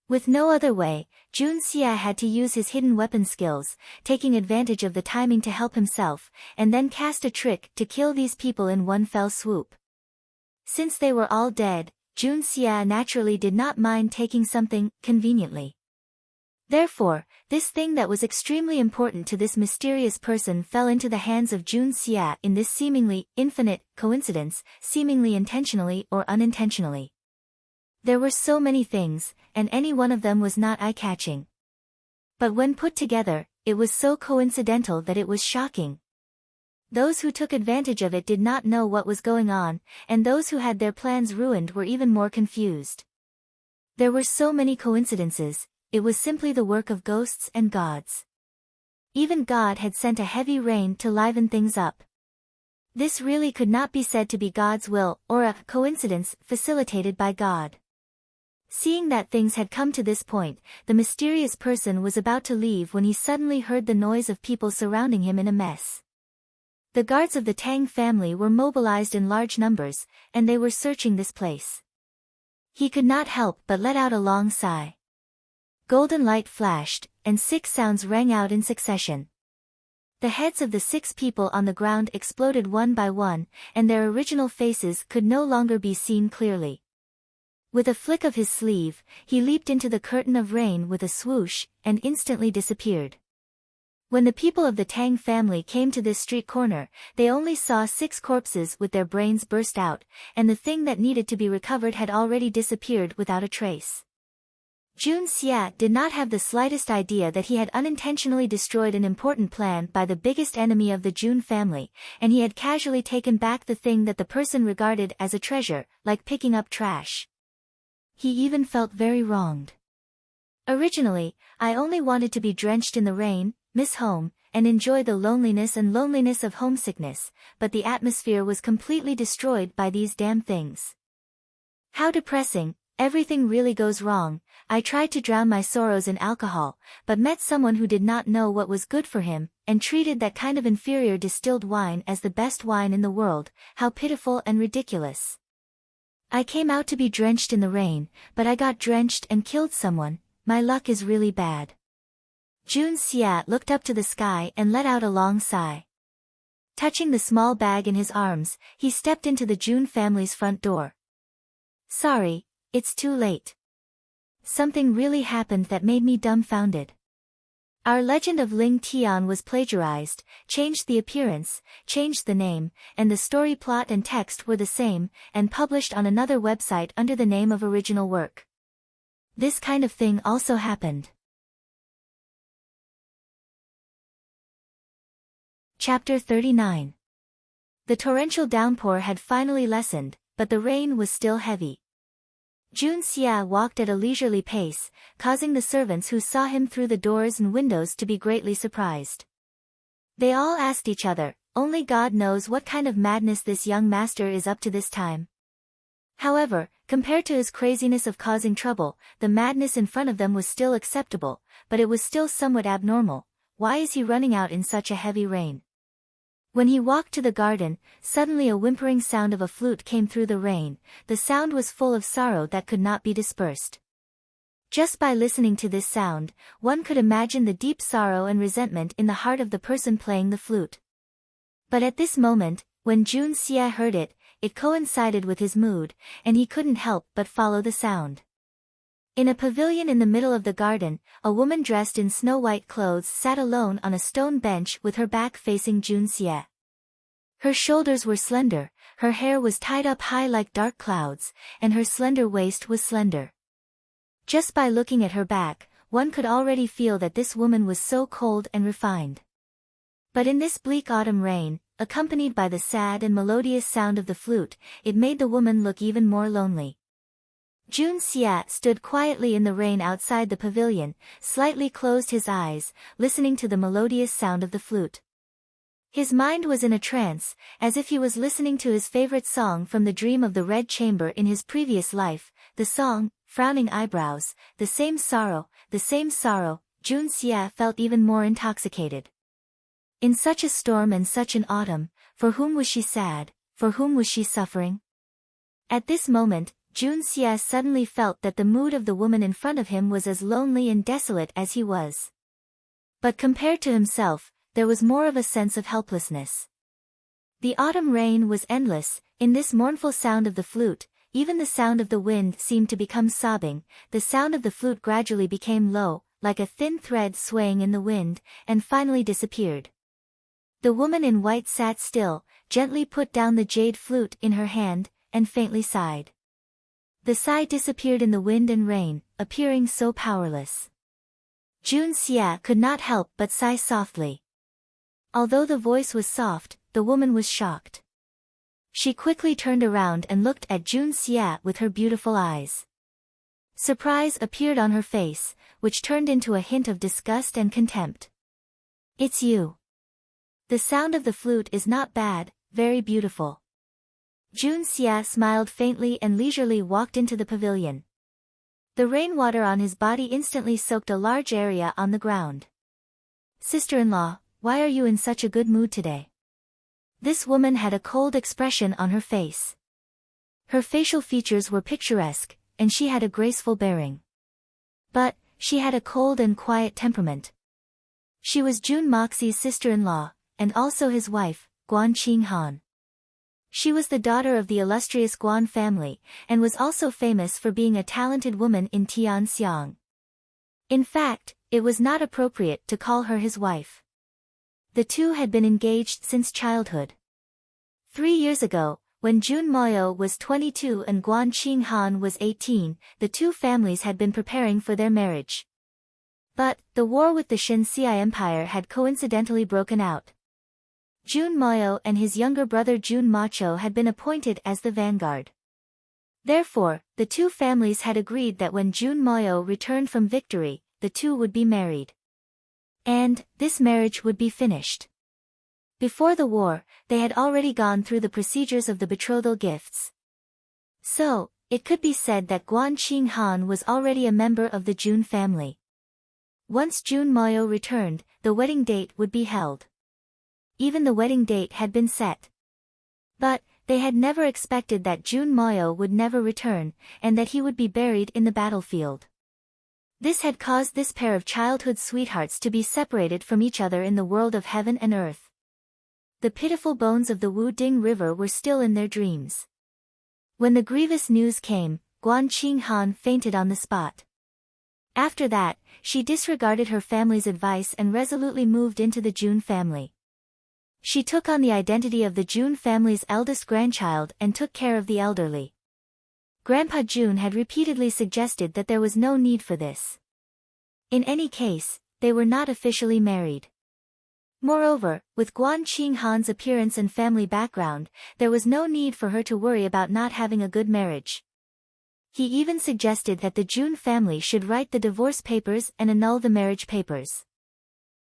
With no other way, Jun Xie had to use his hidden weapon skills, taking advantage of the timing to help himself, and then cast a trick to kill these people in one fell swoop. Since they were all dead, Jun Xie naturally did not mind taking something, conveniently. Therefore, this thing that was extremely important to this mysterious person fell into the hands of Jun Xie in this seemingly infinite coincidence, seemingly intentionally or unintentionally. There were so many things, and any one of them was not eye-catching. But when put together, it was so coincidental that it was shocking. Those who took advantage of it did not know what was going on, and those who had their plans ruined were even more confused. There were so many coincidences. It was simply the work of ghosts and gods. Even God had sent a heavy rain to liven things up. This really could not be said to be God's will, or a coincidence facilitated by God. Seeing that things had come to this point, the mysterious person was about to leave when he suddenly heard the noise of people surrounding him in a mess. The guards of the Tang family were mobilized in large numbers, and they were searching this place. He could not help but let out a long sigh. Golden light flashed, and 6 sounds rang out in succession. The heads of the 6 people on the ground exploded one by one, and their original faces could no longer be seen clearly. With a flick of his sleeve, he leaped into the curtain of rain with a swoosh, and instantly disappeared. When the people of the Tang family came to this street corner, they only saw 6 corpses with their brains burst out, and the thing that needed to be recovered had already disappeared without a trace. Jun Xie did not have the slightest idea that he had unintentionally destroyed an important plan by the biggest enemy of the Jun family, and he had casually taken back the thing that the person regarded as a treasure, like picking up trash. He even felt very wronged. Originally, I only wanted to be drenched in the rain, miss home, and enjoy the loneliness of homesickness, but the atmosphere was completely destroyed by these damn things. How depressing. Everything really goes wrong. I tried to drown my sorrows in alcohol, but met someone who did not know what was good for him, and treated that kind of inferior distilled wine as the best wine in the world. How pitiful and ridiculous. I came out to be drenched in the rain, but I got drenched and killed someone. My luck is really bad. Jun Xia looked up to the sky and let out a long sigh. Touching the small bag in his arms, he stepped into the Jun family's front door. Sorry, it's too late. Something really happened that made me dumbfounded. Our legend of Ling Tian was plagiarized, changed the appearance, changed the name, and the story plot and text were the same, and published on another website under the name of original work. This kind of thing also happened. Chapter 39. The torrential downpour had finally lessened, but the rain was still heavy. Jun Xia walked at a leisurely pace, causing the servants who saw him through the doors and windows to be greatly surprised. They all asked each other, only God knows what kind of madness this young master is up to this time. However, compared to his craziness of causing trouble, the madness in front of them was still acceptable, but it was still somewhat abnormal. Why is he running out in such a heavy rain? When he walked to the garden, suddenly a whimpering sound of a flute came through the rain. The sound was full of sorrow that could not be dispersed. Just by listening to this sound, one could imagine the deep sorrow and resentment in the heart of the person playing the flute. But at this moment, when Jun Xia heard it, it coincided with his mood, and he couldn't help but follow the sound. In a pavilion in the middle of the garden, a woman dressed in snow-white clothes sat alone on a stone bench with her back facing Jun Xia. Her shoulders were slender, her hair was tied up high like dark clouds, and her slender waist was slender. Just by looking at her back, one could already feel that this woman was so cold and refined. But in this bleak autumn rain, accompanied by the sad and melodious sound of the flute, it made the woman look even more lonely. Jun Xia stood quietly in the rain outside the pavilion, slightly closed his eyes, listening to the melodious sound of the flute. His mind was in a trance, as if he was listening to his favorite song from the dream of the Red Chamber in his previous life, the song, Frowning Eyebrows, the same sorrow, Jun Xia felt even more intoxicated. In such a storm and such an autumn, for whom was she sad, for whom was she suffering? At this moment, Jun Xia suddenly felt that the mood of the woman in front of him was as lonely and desolate as he was. But compared to himself, there was more of a sense of helplessness. The autumn rain was endless. In this mournful sound of the flute, even the sound of the wind seemed to become sobbing. The sound of the flute gradually became low, like a thin thread swaying in the wind, and finally disappeared. The woman in white sat still, gently put down the jade flute in her hand, and faintly sighed. The sigh disappeared in the wind and rain, appearing so powerless. Jun Xia could not help but sigh softly. Although the voice was soft, the woman was shocked. She quickly turned around and looked at Jun Xia with her beautiful eyes. Surprise appeared on her face, which turned into a hint of disgust and contempt. It's you. The sound of the flute is not bad, very beautiful. Jun Xia smiled faintly and leisurely walked into the pavilion. The rainwater on his body instantly soaked a large area on the ground. Sister-in-law, why are you in such a good mood today? This woman had a cold expression on her face. Her facial features were picturesque, and she had a graceful bearing. But, she had a cold and quiet temperament. She was Jun Moxie's sister-in-law, and also his wife, Guan Qinghan. She was the daughter of the illustrious Guan family, and was also famous for being a talented woman in Tianxiang. In fact, it was not appropriate to call her his wife. The two had been engaged since childhood. 3 years ago, when Jun Moyo was 22 and Guan Qinghan was 18, the two families had been preparing for their marriage. But, the war with the Shenxia Empire had coincidentally broken out. Jun Moyo and his younger brother Jun Macho had been appointed as the vanguard. Therefore, the two families had agreed that when Jun Moyo returned from victory, the two would be married. And, this marriage would be finished. Before the war, they had already gone through the procedures of the betrothal gifts. So, It could be said that Guan Qinghan was already a member of the Jun family. Once Jun Moyo returned, the wedding date would be held. Even the wedding date had been set. But, they had never expected that Jun Moyo would never return, and that he would be buried in the battlefield. This had caused this pair of childhood sweethearts to be separated from each other in the world of heaven and earth. The pitiful bones of the Wu Ding River were still in their dreams. When the grievous news came, Guan Qinghan fainted on the spot. After that, she disregarded her family's advice and resolutely moved into the Jun family. She took on the identity of the Jun family's eldest grandchild and took care of the elderly. Grandpa Jun had repeatedly suggested that there was no need for this. In any case, they were not officially married. Moreover, with Guan Qinghan's appearance and family background, there was no need for her to worry about not having a good marriage. He even suggested that the Jun family should write the divorce papers and annul the marriage papers.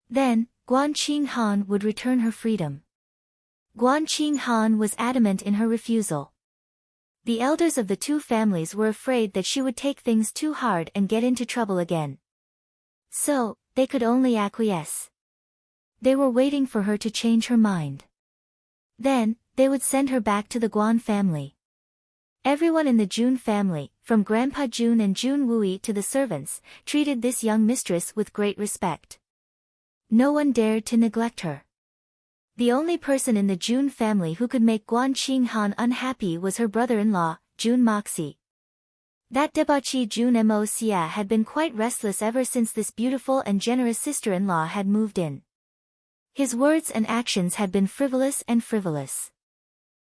Then, Guan Qinghan would return her freedom. Guan Qinghan was adamant in her refusal. The elders of the two families were afraid that she would take things too hard and get into trouble again. So, they could only acquiesce. They were waiting for her to change her mind. Then, they would send her back to the Guan family. Everyone in the Jun family, from Grandpa Jun and Jun Wui to the servants, treated this young mistress with great respect. No one dared to neglect her. The only person in the Jun family who could make Guan Qinghan unhappy was her brother-in-law, Jun Moxie. That debauchee Jun Moxia had been quite restless ever since this beautiful and generous sister-in-law had moved in. His words and actions had been frivolous and frivolous.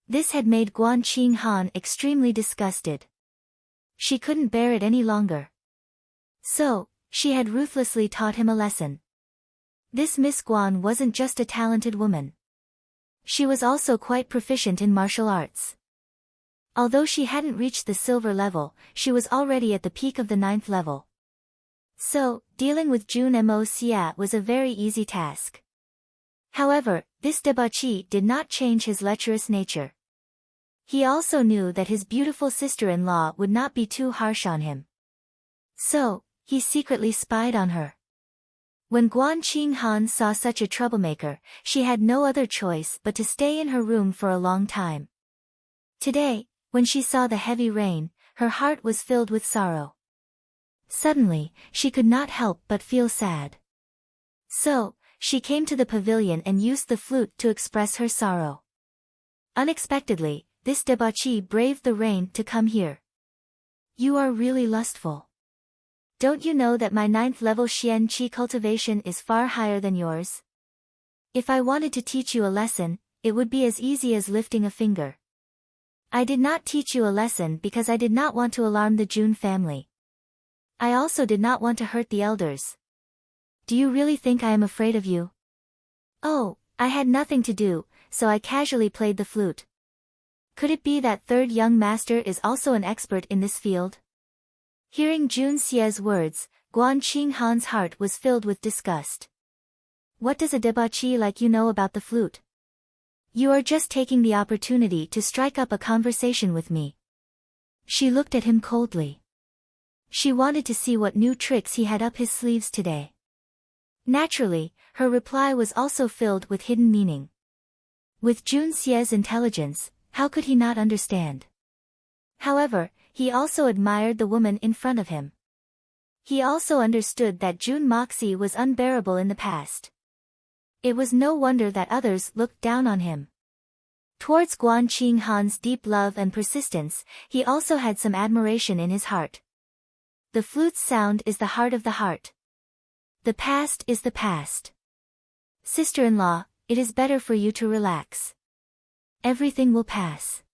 This had made Guan Qinghan extremely disgusted. She couldn't bear it any longer. So, she had ruthlessly taught him a lesson. This Miss Guan wasn't just a talented woman. She was also quite proficient in martial arts. Although she hadn't reached the silver level, she was already at the peak of the 9th level. So, dealing with Jun Moxia was a very easy task. However, this debauchee did not change his lecherous nature. He also knew that his beautiful sister-in-law would not be too harsh on him. So, he secretly spied on her. When Guan Qinghan saw such a troublemaker, she had no other choice but to stay in her room for a long time. Today, when she saw the heavy rain, her heart was filled with sorrow. Suddenly, she could not help but feel sad. So, she came to the pavilion and used the flute to express her sorrow. Unexpectedly, this debauchee braved the rain to come here. You are really lustful. Don't you know that my 9th level Xian Qi cultivation is far higher than yours? If I wanted to teach you a lesson, it would be as easy as lifting a finger. I did not teach you a lesson because I did not want to alarm the Jun family. I also did not want to hurt the elders. Do you really think I am afraid of you? Oh, I had nothing to do, so I casually played the flute. Could it be that third young master is also an expert in this field? Hearing Jun Xie's words, Guan Qinghan's heart was filled with disgust. What does a debauchee like you know about the flute? You are just taking the opportunity to strike up a conversation with me. She looked at him coldly. She wanted to see what new tricks he had up his sleeves today. Naturally, her reply was also filled with hidden meaning. With Jun Xie's intelligence, how could he not understand? However, he also admired the woman in front of him. He also understood that Jun Moxie was unbearable in the past. It was no wonder that others looked down on him. Towards Guan Qinghan's deep love and persistence, he also had some admiration in his heart. The flute's sound is the heart of the heart. The past is the past. Sister-in-law, it is better for you to relax. Everything will pass.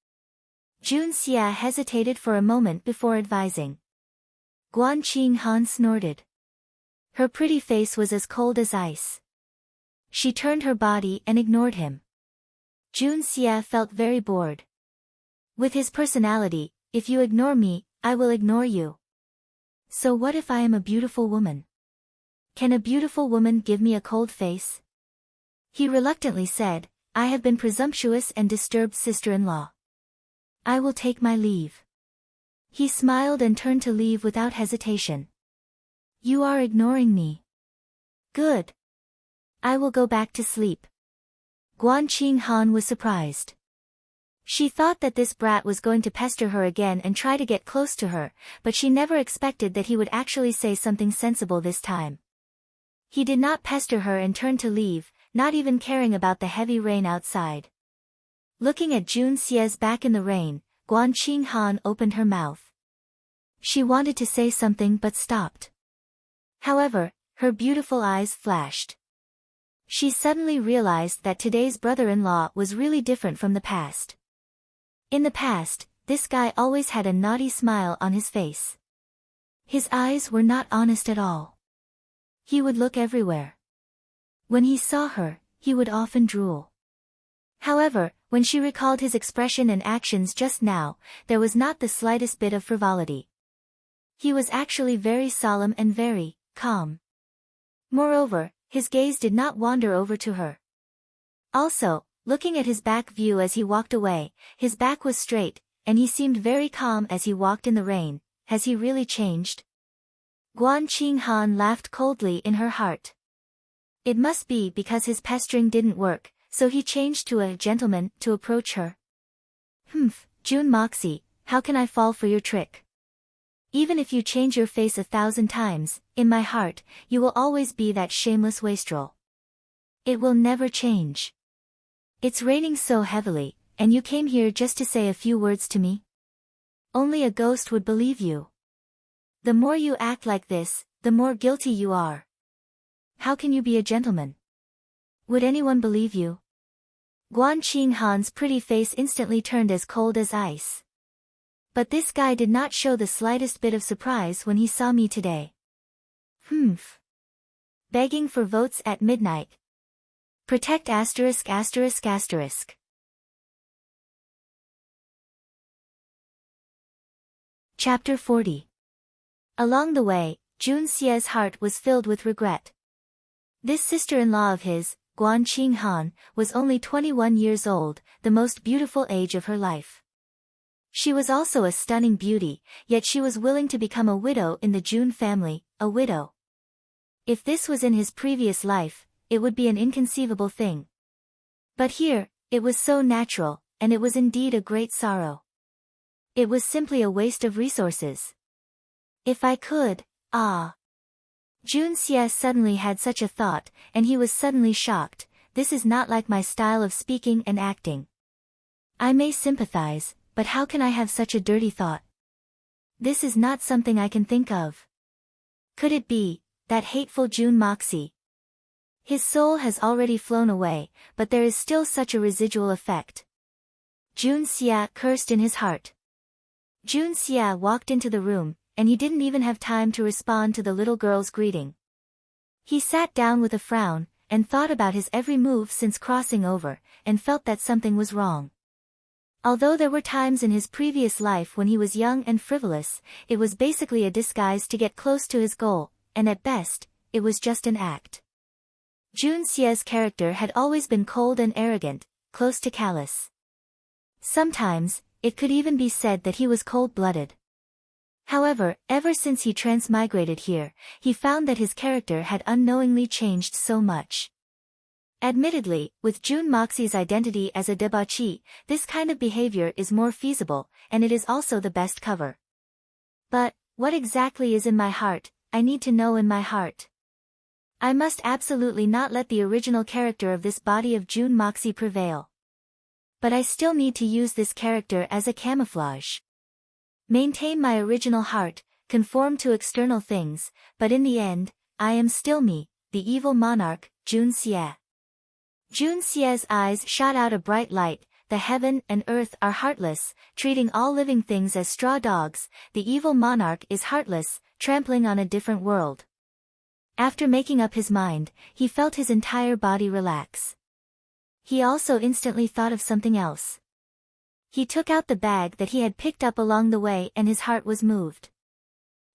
Jun Xia hesitated for a moment before advising. Guan Qinghan snorted. Her pretty face was as cold as ice. She turned her body and ignored him. Jun Xia felt very bored. With his personality, if you ignore me, I will ignore you. So what if I am a beautiful woman? Can a beautiful woman give me a cold face? He reluctantly said, I have been presumptuous and disturbed sister-in-law. I will take my leave. He smiled and turned to leave without hesitation. You are ignoring me. Good. I will go back to sleep. Guan Qinghan was surprised. She thought that this brat was going to pester her again and try to get close to her, but she never expected that he would actually say something sensible this time. He did not pester her and turned to leave, not even caring about the heavy rain outside. Looking at Jun Xie's back in the rain, Guan Qinghan opened her mouth. She wanted to say something but stopped. However, her beautiful eyes flashed. She suddenly realized that today's brother-in-law was really different from the past. In the past, this guy always had a naughty smile on his face. His eyes were not honest at all. He would look everywhere. When he saw her, he would often drool. However, when she recalled his expression and actions just now, there was not the slightest bit of frivolity. He was actually very solemn and very calm. Moreover, his gaze did not wander over to her. Also, looking at his back view as he walked away, his back was straight, and he seemed very calm as he walked in the rain. Has he really changed? Guan Qinghan laughed coldly in her heart. It must be because his pestering didn't work, so he changed to a gentleman to approach her. Jun Moxie, how can I fall for your trick? Even if you change your face 1,000 times, in my heart, you will always be that shameless wastrel. It will never change. It's raining so heavily, and you came here just to say a few words to me? Only a ghost would believe you. The more you act like this, the more guilty you are. How can you be a gentleman? Would anyone believe you? Guan Qinghan's pretty face instantly turned as cold as ice. But this guy did not show the slightest bit of surprise when he saw me today. Begging for votes at midnight. Protect ******. Chapter 40. Along the way, Jun Xie's heart was filled with regret. This sister-in-law of his, Guan Qinghan, was only 21 years old, the most beautiful age of her life. She was also a stunning beauty, yet she was willing to become a widow in the Jun family, a widow. If this was in his previous life, it would be an inconceivable thing. But here, it was so natural, and it was indeed a great sorrow. It was simply a waste of resources. If I could, Jun Xie suddenly had such a thought, and he was suddenly shocked. This is not like my style of speaking and acting. I may sympathize, but how can I have such a dirty thought? This is not something I can think of. Could it be that hateful Jun Moxie? His soul has already flown away, but there is still such a residual effect. Jun Xie cursed in his heart. Jun Xie walked into the room, and he didn't even have time to respond to the little girl's greeting. He sat down with a frown, and thought about his every move since crossing over, and felt that something was wrong. Although there were times in his previous life when he was young and frivolous, it was basically a disguise to get close to his goal, and at best, it was just an act. Jun Xie's character had always been cold and arrogant, close to callous. Sometimes, it could even be said that he was cold-blooded. However, ever since he transmigrated here, he found that his character had unknowingly changed so much. Admittedly, with Jun Moxie's identity as a debauchee, this kind of behavior is more feasible, and it is also the best cover. But, what exactly is in my heart? I need to know in my heart. I must absolutely not let the original character of this body of Jun Moxie prevail. But I still need to use this character as a camouflage. Maintain my original heart, conform to external things, but in the end, I am still me, the evil monarch, Jun Xie. Jun Xie's eyes shot out a bright light. The heaven and earth are heartless, treating all living things as straw dogs. The evil monarch is heartless, trampling on a different world. After making up his mind, he felt his entire body relax. He also instantly thought of something else. He took out the bag that he had picked up along the way and his heart was moved.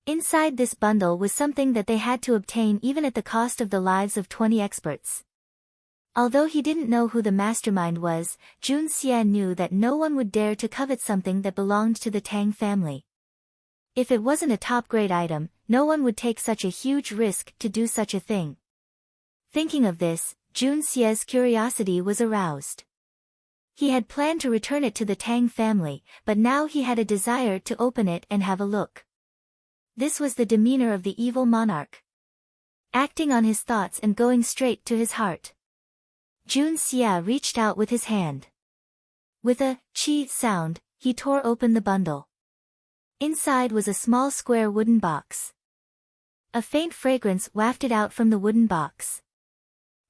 Inside this bundle was something that they had to obtain even at the cost of the lives of 20 experts. Although he didn't know who the mastermind was, Jun Xie knew that no one would dare to covet something that belonged to the Tang family. If it wasn't a top-grade item, no one would take such a huge risk to do such a thing. Thinking of this, Jun Xie's curiosity was aroused. He had planned to return it to the Tang family, but now he had a desire to open it and have a look. This was the demeanor of the evil monarch. Acting on his thoughts and going straight to his heart. Jun Xie reached out with his hand. With a chi sound, he tore open the bundle. Inside was a small square wooden box. A faint fragrance wafted out from the wooden box.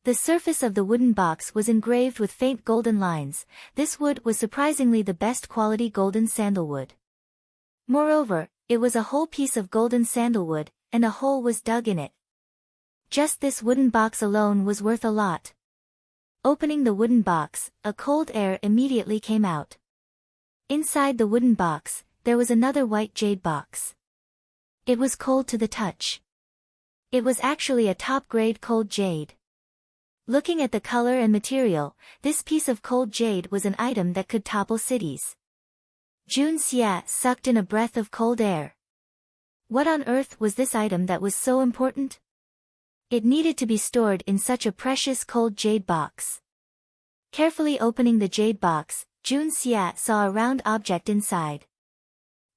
The surface of the wooden box was engraved with faint golden lines. This wood was surprisingly the best quality golden sandalwood. Moreover, it was a whole piece of golden sandalwood, and a hole was dug in it. Just this wooden box alone was worth a lot. Opening the wooden box, a cold air immediately came out. Inside the wooden box, there was another white jade box. It was cold to the touch. It was actually a top-grade cold jade. Looking at the color and material, this piece of cold jade was an item that could topple cities. Jun Xie sucked in a breath of cold air. What on earth was this item that was so important? It needed to be stored in such a precious cold jade box. Carefully opening the jade box, Jun Xie saw a round object inside.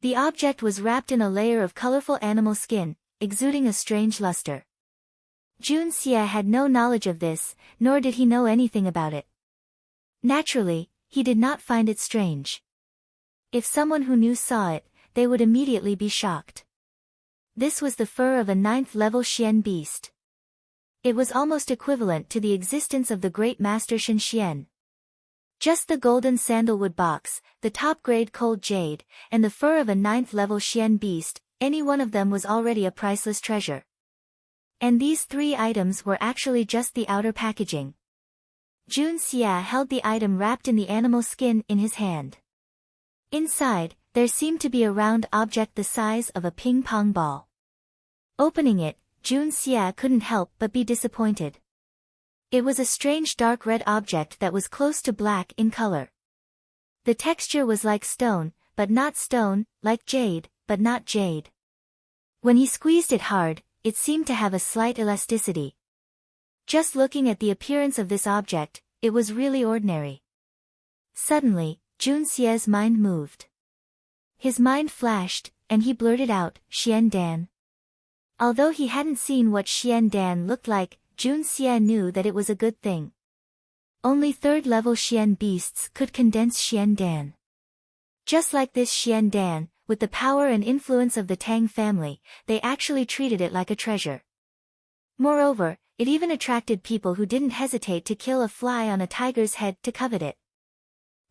The object was wrapped in a layer of colorful animal skin, exuding a strange luster. Jun Xie had no knowledge of this, nor did he know anything about it. Naturally, he did not find it strange. If someone who knew saw it, they would immediately be shocked. This was the fur of a 9th-level Xian beast. It was almost equivalent to the existence of the great master Shen Xian. Just the golden sandalwood box, the top-grade cold jade, and the fur of a 9th-level Xian beast, any one of them was already a priceless treasure. And these three items were actually just the outer packaging. Jun Xie held the item wrapped in the animal skin in his hand. Inside, there seemed to be a round object the size of a ping-pong ball. Opening it, Jun Xie couldn't help but be disappointed. It was a strange dark red object that was close to black in color. The texture was like stone, but not stone, like jade, but not jade. When he squeezed it hard, it seemed to have a slight elasticity. Just looking at the appearance of this object, it was really ordinary. Suddenly, Jun Xie's mind moved. His mind flashed, and he blurted out, Xian Dan. Although he hadn't seen what Xian Dan looked like, Jun Xie knew that it was a good thing. Only 3rd-level Xian beasts could condense Xian Dan. Just like this Xian Dan, with the power and influence of the Tang family, they actually treated it like a treasure. Moreover, it even attracted people who didn't hesitate to kill a fly on a tiger's head to covet it.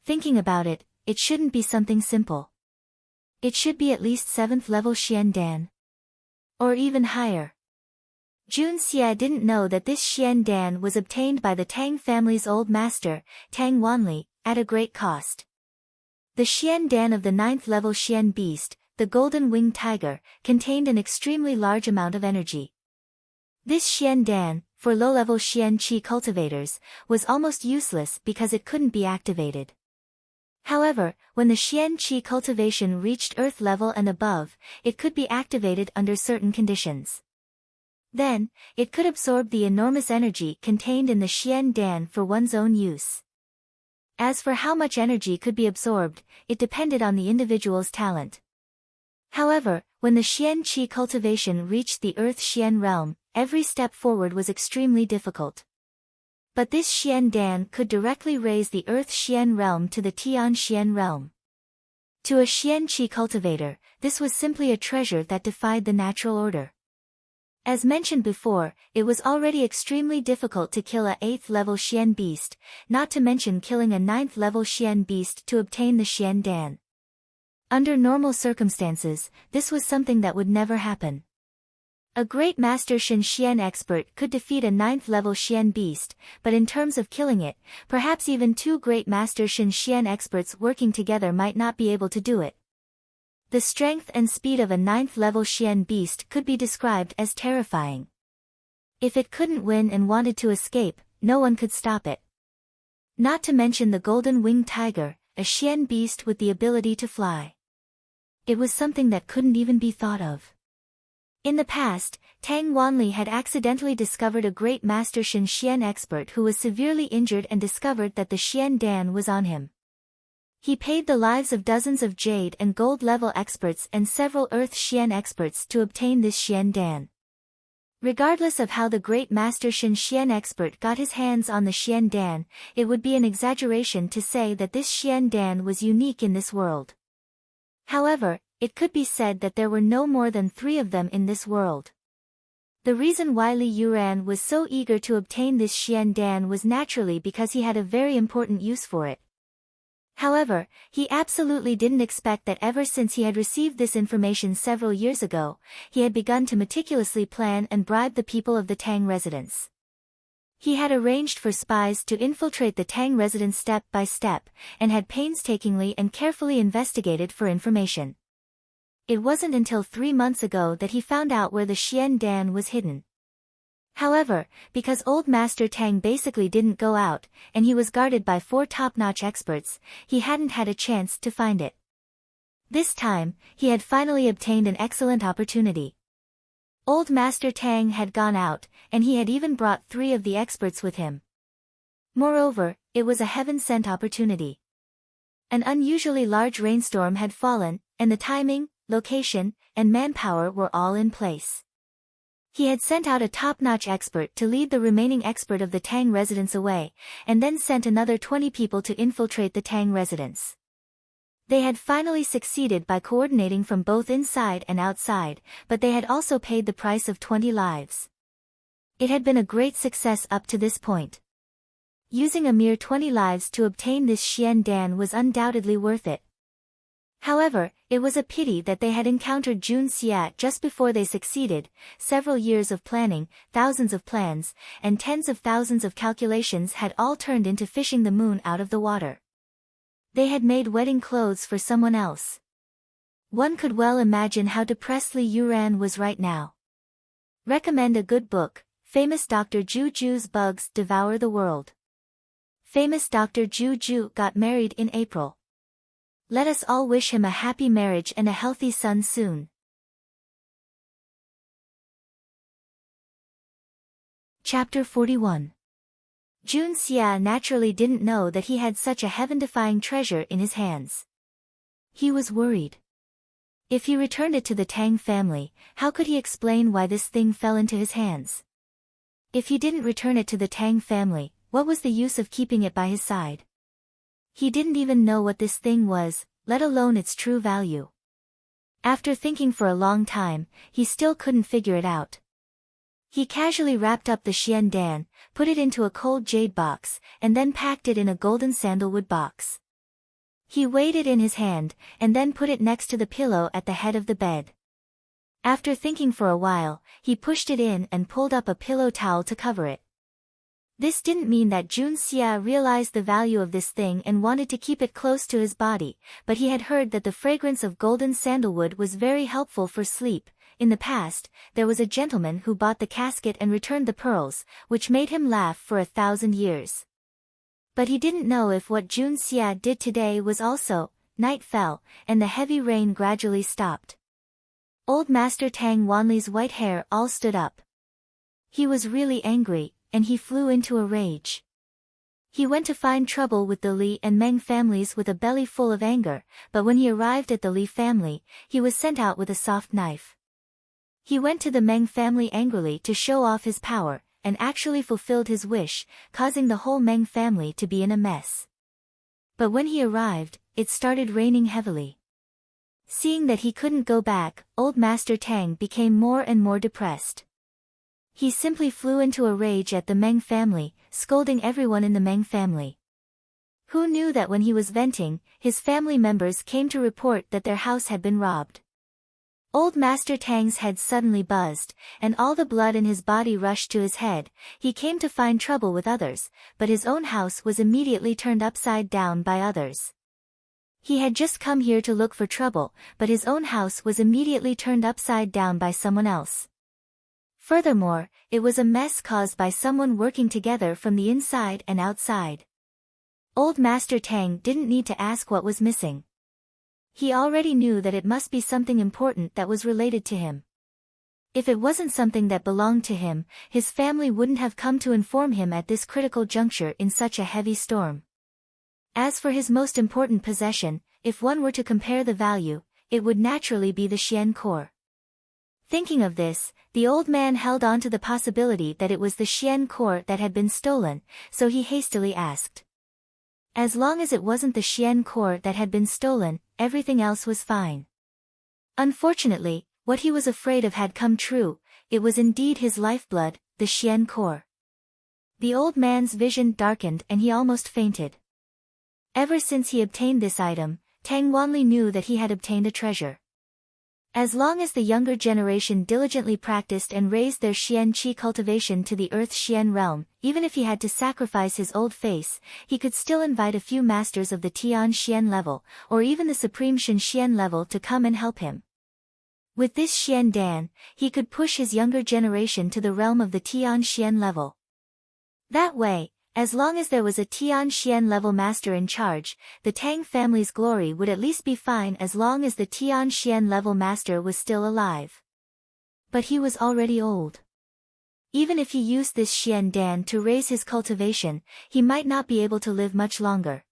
Thinking about it, it shouldn't be something simple. It should be at least 7th-level Xian Dan. Or even higher. Jun Xie didn't know that this Xian Dan was obtained by the Tang family's old master, Tang Wanli, at a great cost. The Xian Dan of the 9th-level Xian beast, the golden winged tiger, contained an extremely large amount of energy. This Xian Dan, for low-level Xian Qi cultivators, was almost useless because it couldn't be activated. However, when the Xian Qi cultivation reached Earth level and above, it could be activated under certain conditions. Then, it could absorb the enormous energy contained in the Xian Dan for one's own use. As for how much energy could be absorbed, it depended on the individual's talent. However, when the Xian Qi cultivation reached the Earth Xian realm, every step forward was extremely difficult. But this Xian Dan could directly raise the Earth Xian realm to the Tian Xian realm. To a Xian Qi cultivator, this was simply a treasure that defied the natural order. As mentioned before, it was already extremely difficult to kill a 8th-level Xian beast, not to mention killing a 9th-level Xian beast to obtain the Xian Dan. Under normal circumstances, this was something that would never happen. A great master Shen Xian expert could defeat a 9th-level Xian beast, but in terms of killing it, perhaps even two great master Shen Xian experts working together might not be able to do it. The strength and speed of a 9th-level Xian beast could be described as terrifying. If it couldn't win and wanted to escape, no one could stop it. Not to mention the golden winged tiger, a Xian beast with the ability to fly. It was something that couldn't even be thought of. In the past, Tang Wanli had accidentally discovered a great master Shen Xian expert who was severely injured and discovered that the Xian Dan was on him. He paid the lives of dozens of jade and gold level experts and several earth Xian experts to obtain this Xian Dan. Regardless of how the great master Shen Xian expert got his hands on the Xian Dan, it would be an exaggeration to say that this Xian Dan was unique in this world. However, it could be said that there were no more than 3 of them in this world. The reason why Li Yuran was so eager to obtain this Xian Dan was naturally because he had a very important use for it. However, he absolutely didn't expect that ever since he had received this information several years ago, he had begun to meticulously plan and bribe the people of the Tang residence. He had arranged for spies to infiltrate the Tang residence step by step, and had painstakingly and carefully investigated for information. It wasn't until 3 months ago that he found out where the Xian Dan was hidden. However, because Old Master Tang basically didn't go out, and he was guarded by 4 top-notch experts, he hadn't had a chance to find it. This time, he had finally obtained an excellent opportunity. Old Master Tang had gone out, and he had even brought 3 of the experts with him. Moreover, it was a heaven-sent opportunity. An unusually large rainstorm had fallen, and the timing, location, and manpower were all in place. He had sent out a top-notch expert to lead the remaining expert of the Tang residence away, and then sent another 20 people to infiltrate the Tang residence. They had finally succeeded by coordinating from both inside and outside, but they had also paid the price of 20 lives. It had been a great success up to this point. Using a mere 20 lives to obtain this Xian Dan was undoubtedly worth it. However, it was a pity that they had encountered Jun Xia just before they succeeded. Several years of planning, thousands of plans, and tens of thousands of calculations had all turned into fishing the moon out of the water. They had made wedding clothes for someone else. One could well imagine how depressed Li Yuran was right now. Recommend a good book. Famous Dr. Juju's Bugs Devour the World. Famous Dr. Juju got married in April. Let us all wish him a happy marriage and a healthy son soon. Chapter 41. Jun Xia naturally didn't know that he had such a heaven-defying treasure in his hands. He was worried. If he returned it to the Tang family, how could he explain why this thing fell into his hands? If he didn't return it to the Tang family, what was the use of keeping it by his side? He didn't even know what this thing was, let alone its true value. After thinking for a long time, he still couldn't figure it out. He casually wrapped up the Xian Dan, put it into a cold jade box, and then packed it in a golden sandalwood box. He weighed it in his hand, and then put it next to the pillow at the head of the bed. After thinking for a while, he pushed it in and pulled up a pillow towel to cover it. This didn't mean that Jun Xia realized the value of this thing and wanted to keep it close to his body, but he had heard that the fragrance of golden sandalwood was very helpful for sleep. In the past, there was a gentleman who bought the casket and returned the pearls, which made him laugh for 1,000 years. But he didn't know if what Jun Xia did today was also. Night fell, and the heavy rain gradually stopped. Old Master Tang Wanli's white hair all stood up. He was really angry, and he flew into a rage. He went to find trouble with the Li and Meng families with a belly full of anger, but when he arrived at the Li family, he was sent out with a soft knife. He went to the Meng family angrily to show off his power, and actually fulfilled his wish, causing the whole Meng family to be in a mess. But when he arrived, it started raining heavily. Seeing that he couldn't go back, Old Master Tang became more and more depressed. He simply flew into a rage at the Meng family, scolding everyone in the Meng family. Who knew that when he was venting, his family members came to report that their house had been robbed. Old Master Tang's head suddenly buzzed, and all the blood in his body rushed to his head. He came to find trouble with others, but his own house was immediately turned upside down by others. He had just come here to look for trouble, but his own house was immediately turned upside down by someone else. Furthermore, it was a mess caused by someone working together from the inside and outside. Old Master Tang didn't need to ask what was missing. He already knew that it must be something important that was related to him. If it wasn't something that belonged to him, his family wouldn't have come to inform him at this critical juncture in such a heavy storm. As for his most important possession, if one were to compare the value, it would naturally be the Xian core. Thinking of this, the old man held on to the possibility that it was the Xian core that had been stolen, so he hastily asked. As long as it wasn't the Xian core that had been stolen, everything else was fine. Unfortunately, what he was afraid of had come true. It was indeed his lifeblood, the Xian core. The old man's vision darkened and he almost fainted. Ever since he obtained this item, Tang Wanli knew that he had obtained a treasure. As long as the younger generation diligently practiced and raised their Xian Qi cultivation to the Earth Xian realm, even if he had to sacrifice his old face, he could still invite a few masters of the Tian Xian level, or even the Supreme Shen Xian level to come and help him. With this Xian Dan, he could push his younger generation to the realm of the Tian Xian level. That way, as long as there was a Tian Xian level master in charge, the Tang family's glory would at least be fine as long as the Tian Xian level master was still alive. But he was already old. Even if he used this Xian Dan to raise his cultivation, he might not be able to live much longer.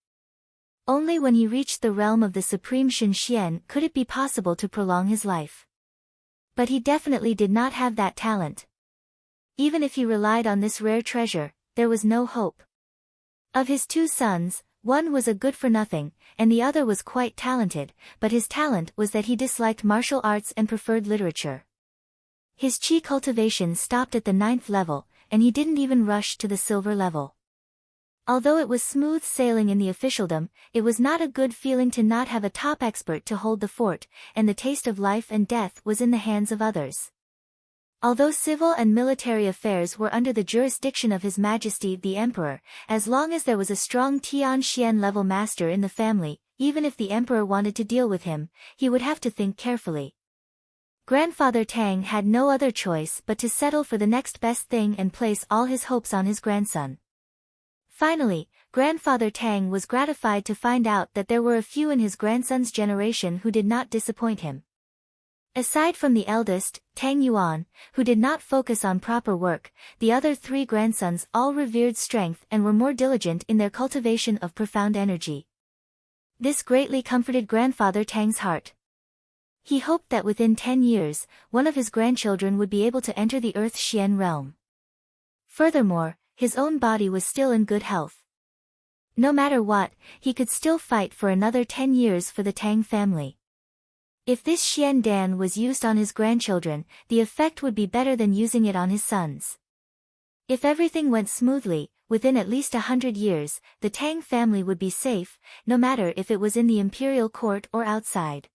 Only when he reached the realm of the Supreme Shen Xian could it be possible to prolong his life. But he definitely did not have that talent. Even if he relied on this rare treasure, there was no hope. Of his two sons, one was a good-for-nothing, and the other was quite talented, but his talent was that he disliked martial arts and preferred literature. His qi cultivation stopped at the 9th level, and he didn't even rush to the silver level. Although it was smooth sailing in the officialdom, it was not a good feeling to not have a top expert to hold the fort, and the taste of life and death was in the hands of others. Although civil and military affairs were under the jurisdiction of His Majesty the Emperor, as long as there was a strong Tian Xian level master in the family, even if the Emperor wanted to deal with him, he would have to think carefully. Grandfather Tang had no other choice but to settle for the next best thing and place all his hopes on his grandson. Finally, Grandfather Tang was gratified to find out that there were a few in his grandson's generation who did not disappoint him. Aside from the eldest, Tang Yuan, who did not focus on proper work, the other 3 grandsons all revered strength and were more diligent in their cultivation of profound energy. This greatly comforted Grandfather Tang's heart. He hoped that within 10 years, one of his grandchildren would be able to enter the Earth Xian realm. Furthermore, his own body was still in good health. No matter what, he could still fight for another 10 years for the Tang family. If this Xian Dan was used on his grandchildren, the effect would be better than using it on his sons. If everything went smoothly, within at least 100 years, the Tang family would be safe, no matter if it was in the imperial court or outside.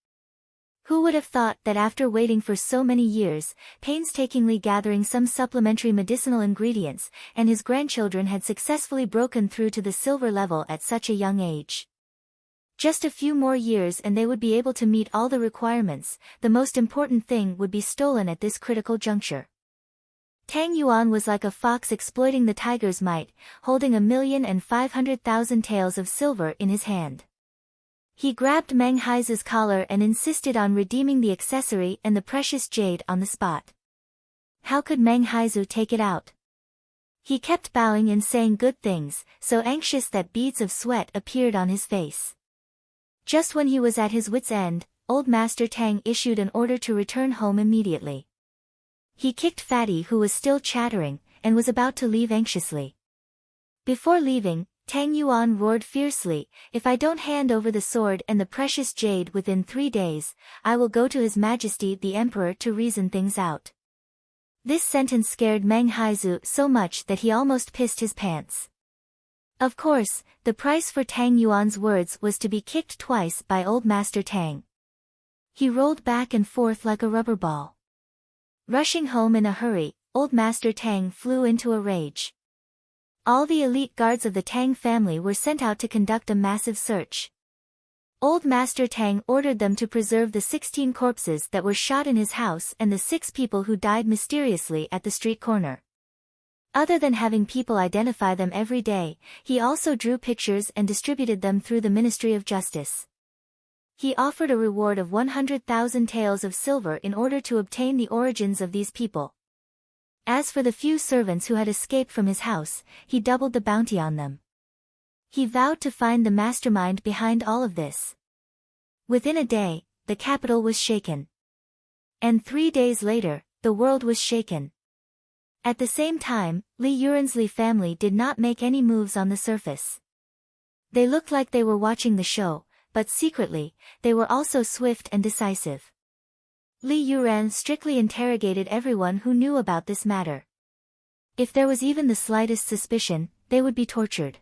Who would have thought that after waiting for so many years, painstakingly gathering some supplementary medicinal ingredients, and his grandchildren had successfully broken through to the silver level at such a young age? Just a few more years and they would be able to meet all the requirements. The most important thing would be stolen at this critical juncture. Tang Yuan was like a fox exploiting the tiger's might, holding 1,500,000 taels of silver in his hand. He grabbed Meng Haizu's collar and insisted on redeeming the accessory and the precious jade on the spot. How could Meng Haizu take it out? He kept bowing and saying good things, so anxious that beads of sweat appeared on his face. Just when he was at his wit's end, old Master Tang issued an order to return home immediately. He kicked Fatty, who was still chattering, and was about to leave anxiously. Before leaving, Tang Yuan roared fiercely, "If I don't hand over the sword and the precious jade within 3 days, I will go to His Majesty the Emperor to reason things out." This sentence scared Meng Haizu so much that he almost pissed his pants. Of course, the price for Tang Yuan's words was to be kicked twice by old Master Tang. He rolled back and forth like a rubber ball. Rushing home in a hurry, old Master Tang flew into a rage. All the elite guards of the Tang family were sent out to conduct a massive search. Old Master Tang ordered them to preserve the 16 corpses that were shot in his house and the 6 people who died mysteriously at the street corner. Other than having people identify them every day, he also drew pictures and distributed them through the Ministry of Justice. He offered a reward of 100,000 taels of silver in order to obtain the origins of these people. As for the few servants who had escaped from his house, he doubled the bounty on them. He vowed to find the mastermind behind all of this. Within a day, the capital was shaken. And 3 days later, the world was shaken. At the same time, Li Yuran's Li family did not make any moves on the surface. They looked like they were watching the show, but secretly, they were also swift and decisive. Li Yuran strictly interrogated everyone who knew about this matter. If there was even the slightest suspicion, they would be tortured.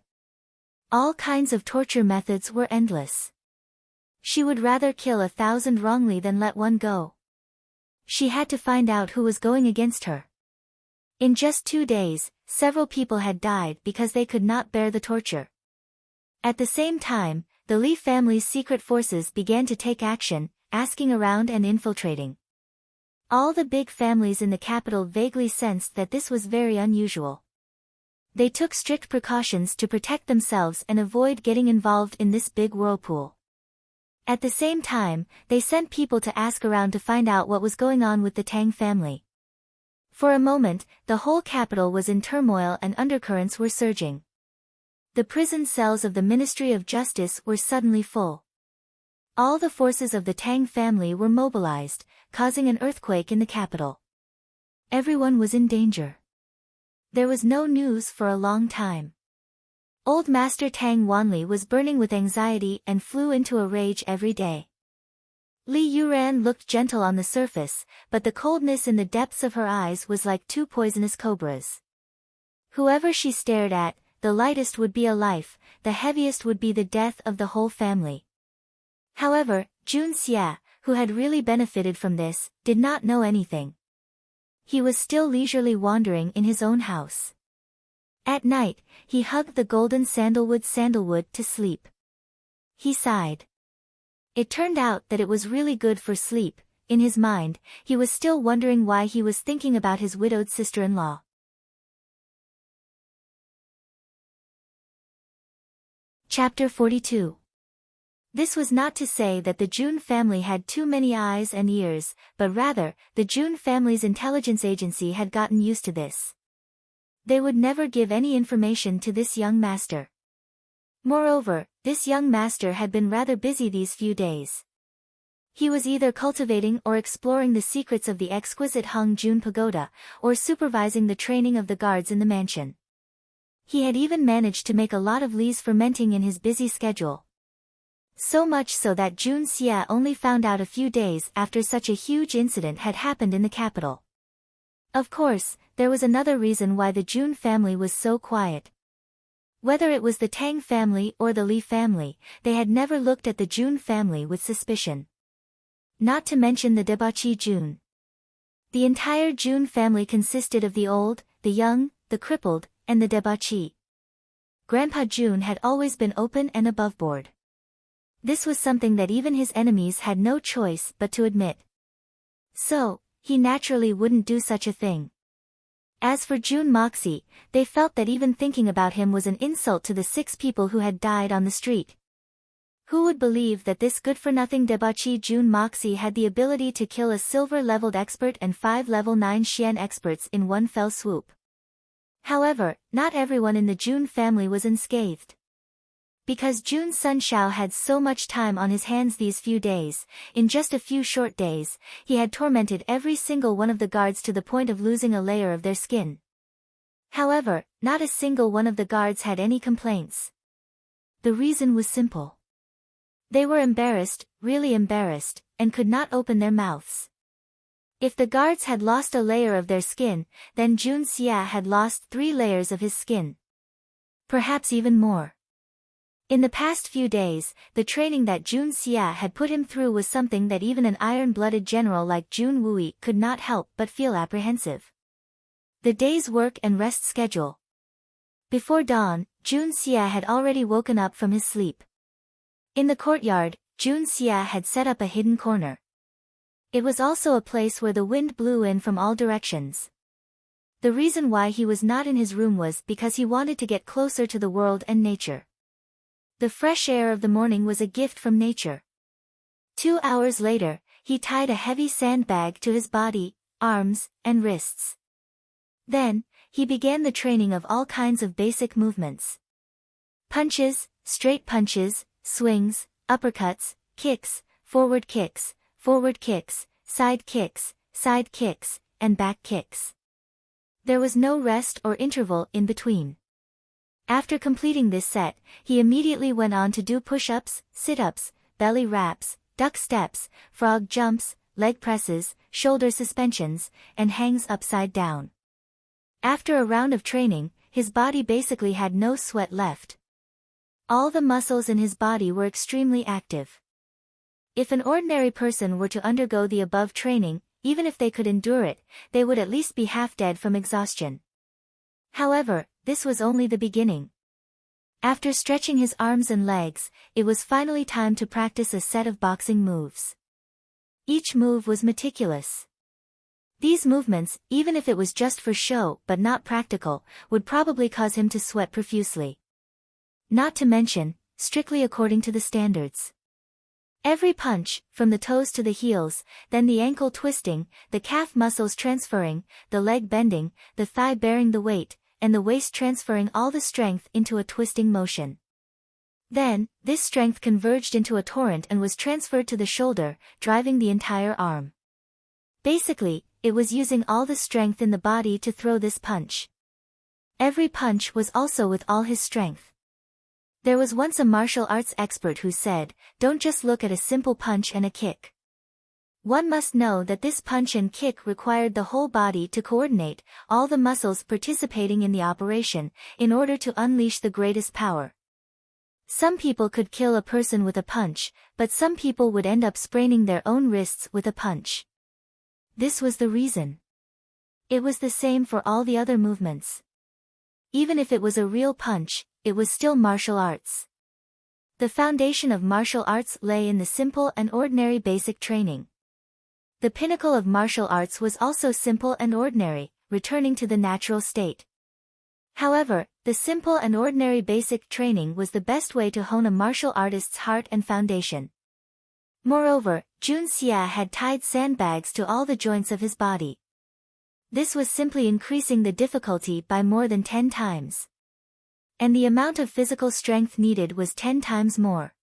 All kinds of torture methods were endless. She would rather kill 1,000 wrongly than let one go. She had to find out who was going against her. In just 2 days, several people had died because they could not bear the torture. At the same time, the Li family's secret forces began to take action, asking around and infiltrating. All the big families in the capital vaguely sensed that this was very unusual. They took strict precautions to protect themselves and avoid getting involved in this big whirlpool. At the same time, they sent people to ask around to find out what was going on with the Tang family. For a moment, the whole capital was in turmoil and undercurrents were surging. The prison cells of the Ministry of Justice were suddenly full. All the forces of the Tang family were mobilized, causing an earthquake in the capital. Everyone was in danger. There was no news for a long time. Old Master Tang Wanli was burning with anxiety and flew into a rage every day. Li Yuran looked gentle on the surface, but the coldness in the depths of her eyes was like 2 poisonous cobras. Whoever she stared at, the lightest would be a life, the heaviest would be the death of the whole family. However, Jun Xia, who had really benefited from this, did not know anything. He was still leisurely wandering in his own house. At night, he hugged the golden sandalwood to sleep. He sighed. It turned out that it was really good for sleep. In his mind, he was still wondering why he was thinking about his widowed sister-in-law. Chapter 42. This was not to say that the Jun family had too many eyes and ears, but rather, the Jun family's intelligence agency had gotten used to this. They would never give any information to this young master. Moreover, this young master had been rather busy these few days. He was either cultivating or exploring the secrets of the exquisite Hung Jun Pagoda, or supervising the training of the guards in the mansion. He had even managed to make a lot of lees fermenting in his busy schedule. So much so that Jun Xia only found out a few days after such a huge incident had happened in the capital. Of course, there was another reason why the Jun family was so quiet. Whether it was the Tang family or the Li family, they had never looked at the Jun family with suspicion. Not to mention the debauchee Jun. The entire Jun family consisted of the old, the young, the crippled, and the debauchee. Grandpa Jun had always been open and aboveboard. This was something that even his enemies had no choice but to admit. So, he naturally wouldn't do such a thing. As for Jun Moxie, they felt that even thinking about him was an insult to the 6 people who had died on the street. Who would believe that this good-for-nothing debauchee Jun Moxie had the ability to kill a silver-leveled expert and 5 level 9 Xian experts in one fell swoop? However, not everyone in the Jun family was unscathed. Because Jun Sunshao had so much time on his hands these few days, in just a few short days, he had tormented every single one of the guards to the point of losing a layer of their skin. However, not a single one of the guards had any complaints. The reason was simple. They were embarrassed, really embarrassed, and could not open their mouths. If the guards had lost a layer of their skin, then Jun Xia had lost 3 layers of his skin. Perhaps even more. In the past few days, the training that Jun Xia had put him through was something that even an iron-blooded general like Jun Wui could not help but feel apprehensive. The day's work and rest schedule. Before dawn, Jun Xia had already woken up from his sleep. In the courtyard, Jun Xia had set up a hidden corner. It was also a place where the wind blew in from all directions. The reason why he was not in his room was because he wanted to get closer to the world and nature. The fresh air of the morning was a gift from nature. 2 hours later, he tied a heavy sandbag to his body, arms, and wrists. Then, he began the training of all kinds of basic movements. Punches, straight punches, swings, uppercuts, kicks, forward kicks, side kicks, and back kicks. There was no rest or interval in between. After completing this set, he immediately went on to do push-ups, sit-ups, belly wraps, duck steps, frog jumps, leg presses, shoulder suspensions, and hangs upside down. After a round of training, his body basically had no sweat left. All the muscles in his body were extremely active. If an ordinary person were to undergo the above training, even if they could endure it, they would at least be half dead from exhaustion. However, this was only the beginning. After stretching his arms and legs, it was finally time to practice a set of boxing moves. Each move was meticulous. These movements, even if it was just for show but not practical, would probably cause him to sweat profusely. Not to mention, strictly according to the standards. Every punch, from the toes to the heels, then the ankle twisting, the calf muscles transferring, the leg bending, the thigh bearing the weight, and the waist transferring all the strength into a twisting motion. Then, this strength converged into a torrent and was transferred to the shoulder, driving the entire arm. Basically, it was using all the strength in the body to throw this punch. Every punch was also with all his strength. There was once a martial arts expert who said, "Don't just look at a simple punch and a kick. One must know that this punch and kick required the whole body to coordinate, all the muscles participating in the operation, in order to unleash the greatest power." Some people could kill a person with a punch, but some people would end up spraining their own wrists with a punch. This was the reason. It was the same for all the other movements. Even if it was a real punch, it was still martial arts. The foundation of martial arts lay in the simple and ordinary basic training. The pinnacle of martial arts was also simple and ordinary, returning to the natural state. However, the simple and ordinary basic training was the best way to hone a martial artist's heart and foundation. Moreover, Jun Xia had tied sandbags to all the joints of his body. This was simply increasing the difficulty by more than 10 times. And the amount of physical strength needed was 10 times more.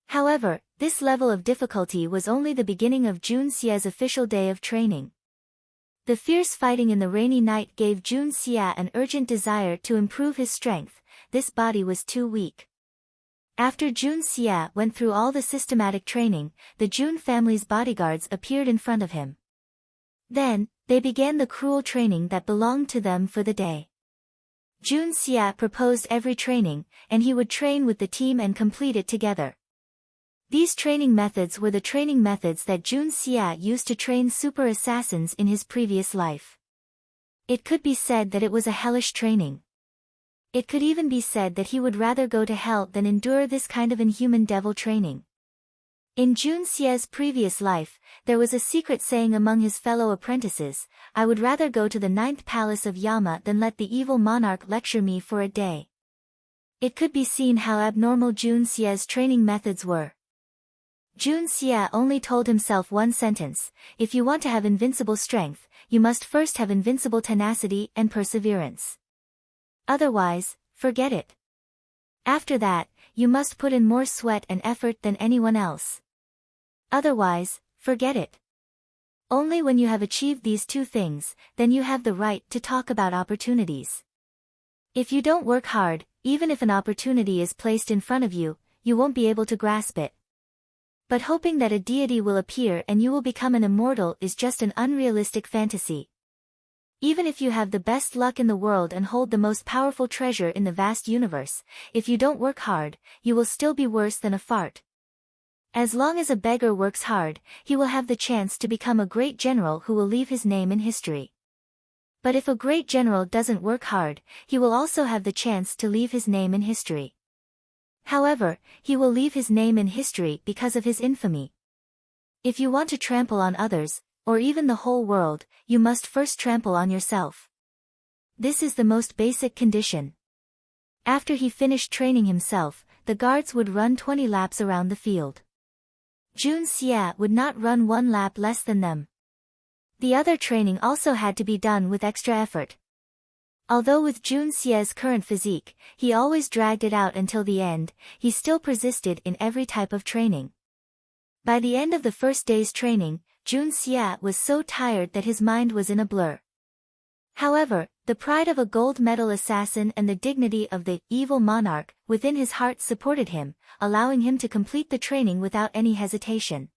However, this level of difficulty was only the beginning of Jun Xia's official day of training. The fierce fighting in the rainy night gave Jun Xia an urgent desire to improve his strength. This body was too weak. After Jun Xia went through all the systematic training, the Jun family's bodyguards appeared in front of him. Then, they began the cruel training that belonged to them for the day. Jun Xia proposed every training, and he would train with the team and complete it together. These training methods were the training methods that Jun Xia used to train super assassins in his previous life. It could be said that it was a hellish training. It could even be said that he would rather go to hell than endure this kind of inhuman devil training. In Jun Xia's previous life, there was a secret saying among his fellow apprentices, "I would rather go to the 9th palace of Yama than let the evil monarch lecture me for a day." It could be seen how abnormal Jun Xia's training methods were. Jun Xia only told himself one sentence: if you want to have invincible strength, you must first have invincible tenacity and perseverance. Otherwise, forget it. After that, you must put in more sweat and effort than anyone else. Otherwise, forget it. Only when you have achieved these two things, then you have the right to talk about opportunities. If you don't work hard, even if an opportunity is placed in front of you, you won't be able to grasp it. But hoping that a deity will appear and you will become an immortal is just an unrealistic fantasy. Even if you have the best luck in the world and hold the most powerful treasure in the vast universe, if you don't work hard, you will still be worse than a fart. As long as a beggar works hard, he will have the chance to become a great general who will leave his name in history. But if a great general doesn't work hard, he will also have the chance to leave his name in history. However, he will leave his name in history because of his infamy. If you want to trample on others, or even the whole world, you must first trample on yourself. This is the most basic condition. After he finished training himself, the guards would run 20 laps around the field. Jun Xia would not run one lap less than them. The other training also had to be done with extra effort. Although with Jun Xia's current physique, he always dragged it out until the end, he still persisted in every type of training. By the end of the first day's training, Jun Xia was so tired that his mind was in a blur. However, the pride of a gold medal assassin and the dignity of the evil monarch within his heart supported him, allowing him to complete the training without any hesitation.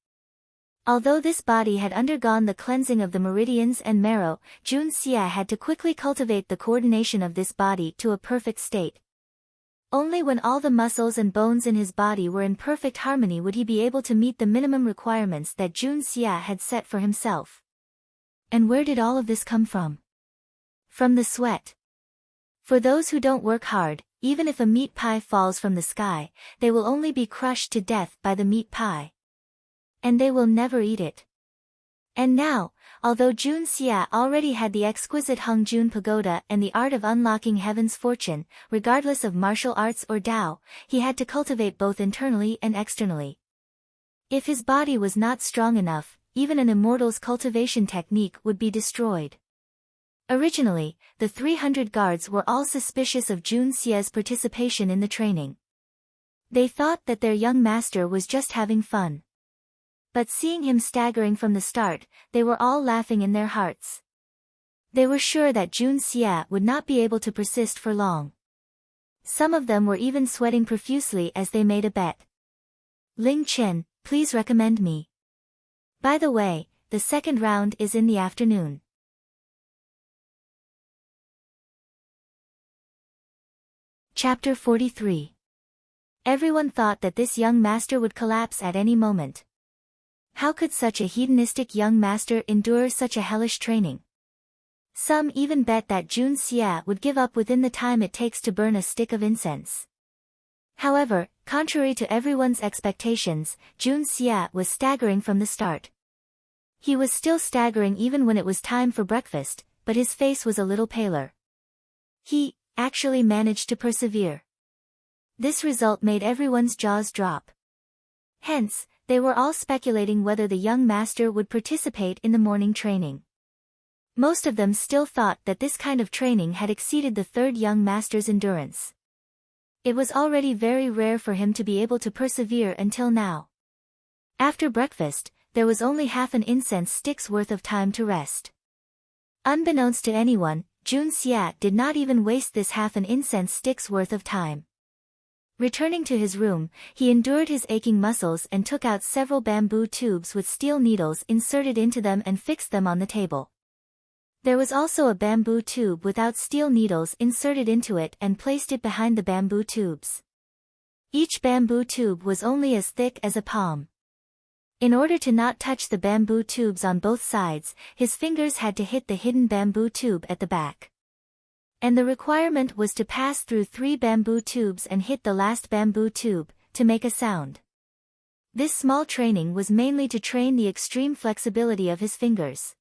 Although this body had undergone the cleansing of the meridians and marrow, Jun Xia had to quickly cultivate the coordination of this body to a perfect state. Only when all the muscles and bones in his body were in perfect harmony would he be able to meet the minimum requirements that Jun Xia had set for himself. And where did all of this come from? From the sweat. For those who don't work hard, even if a meat pie falls from the sky, they will only be crushed to death by the meat pie. And they will never eat it. And now, although Jun Xia already had the exquisite Hongjun Pagoda and the art of unlocking heaven's fortune, regardless of martial arts or Tao, he had to cultivate both internally and externally. If his body was not strong enough, even an immortal's cultivation technique would be destroyed. Originally, the 300 guards were all suspicious of Jun Xia's participation in the training. They thought that their young master was just having fun. But seeing him staggering from the start, they were all laughing in their hearts. They were sure that Jun Xia would not be able to persist for long. Some of them were even sweating profusely as they made a bet. Ling Chen, please recommend me. By the way, the second round is in the afternoon. Chapter 43. Everyone thought that this young master would collapse at any moment. How could such a hedonistic young master endure such a hellish training? Some even bet that Jun Xia would give up within the time it takes to burn a stick of incense. However, contrary to everyone's expectations, Jun Xia was staggering from the start. He was still staggering even when it was time for breakfast, but his face was a little paler. He actually managed to persevere. This result made everyone's jaws drop. Hence, they were all speculating whether the young master would participate in the morning training. Most of them still thought that this kind of training had exceeded the third young master's endurance. It was already very rare for him to be able to persevere until now. After breakfast, there was only half an incense stick's worth of time to rest. Unbeknownst to anyone, Jun Xia did not even waste this half an incense stick's worth of time. Returning to his room, he endured his aching muscles and took out several bamboo tubes with steel needles inserted into them and fixed them on the table. There was also a bamboo tube without steel needles inserted into it and placed it behind the bamboo tubes. Each bamboo tube was only as thick as a palm. In order to not touch the bamboo tubes on both sides, his fingers had to hit the hidden bamboo tube at the back. And the requirement was to pass through 3 bamboo tubes and hit the last bamboo tube, to make a sound. This small training was mainly to train the extreme flexibility of his fingers.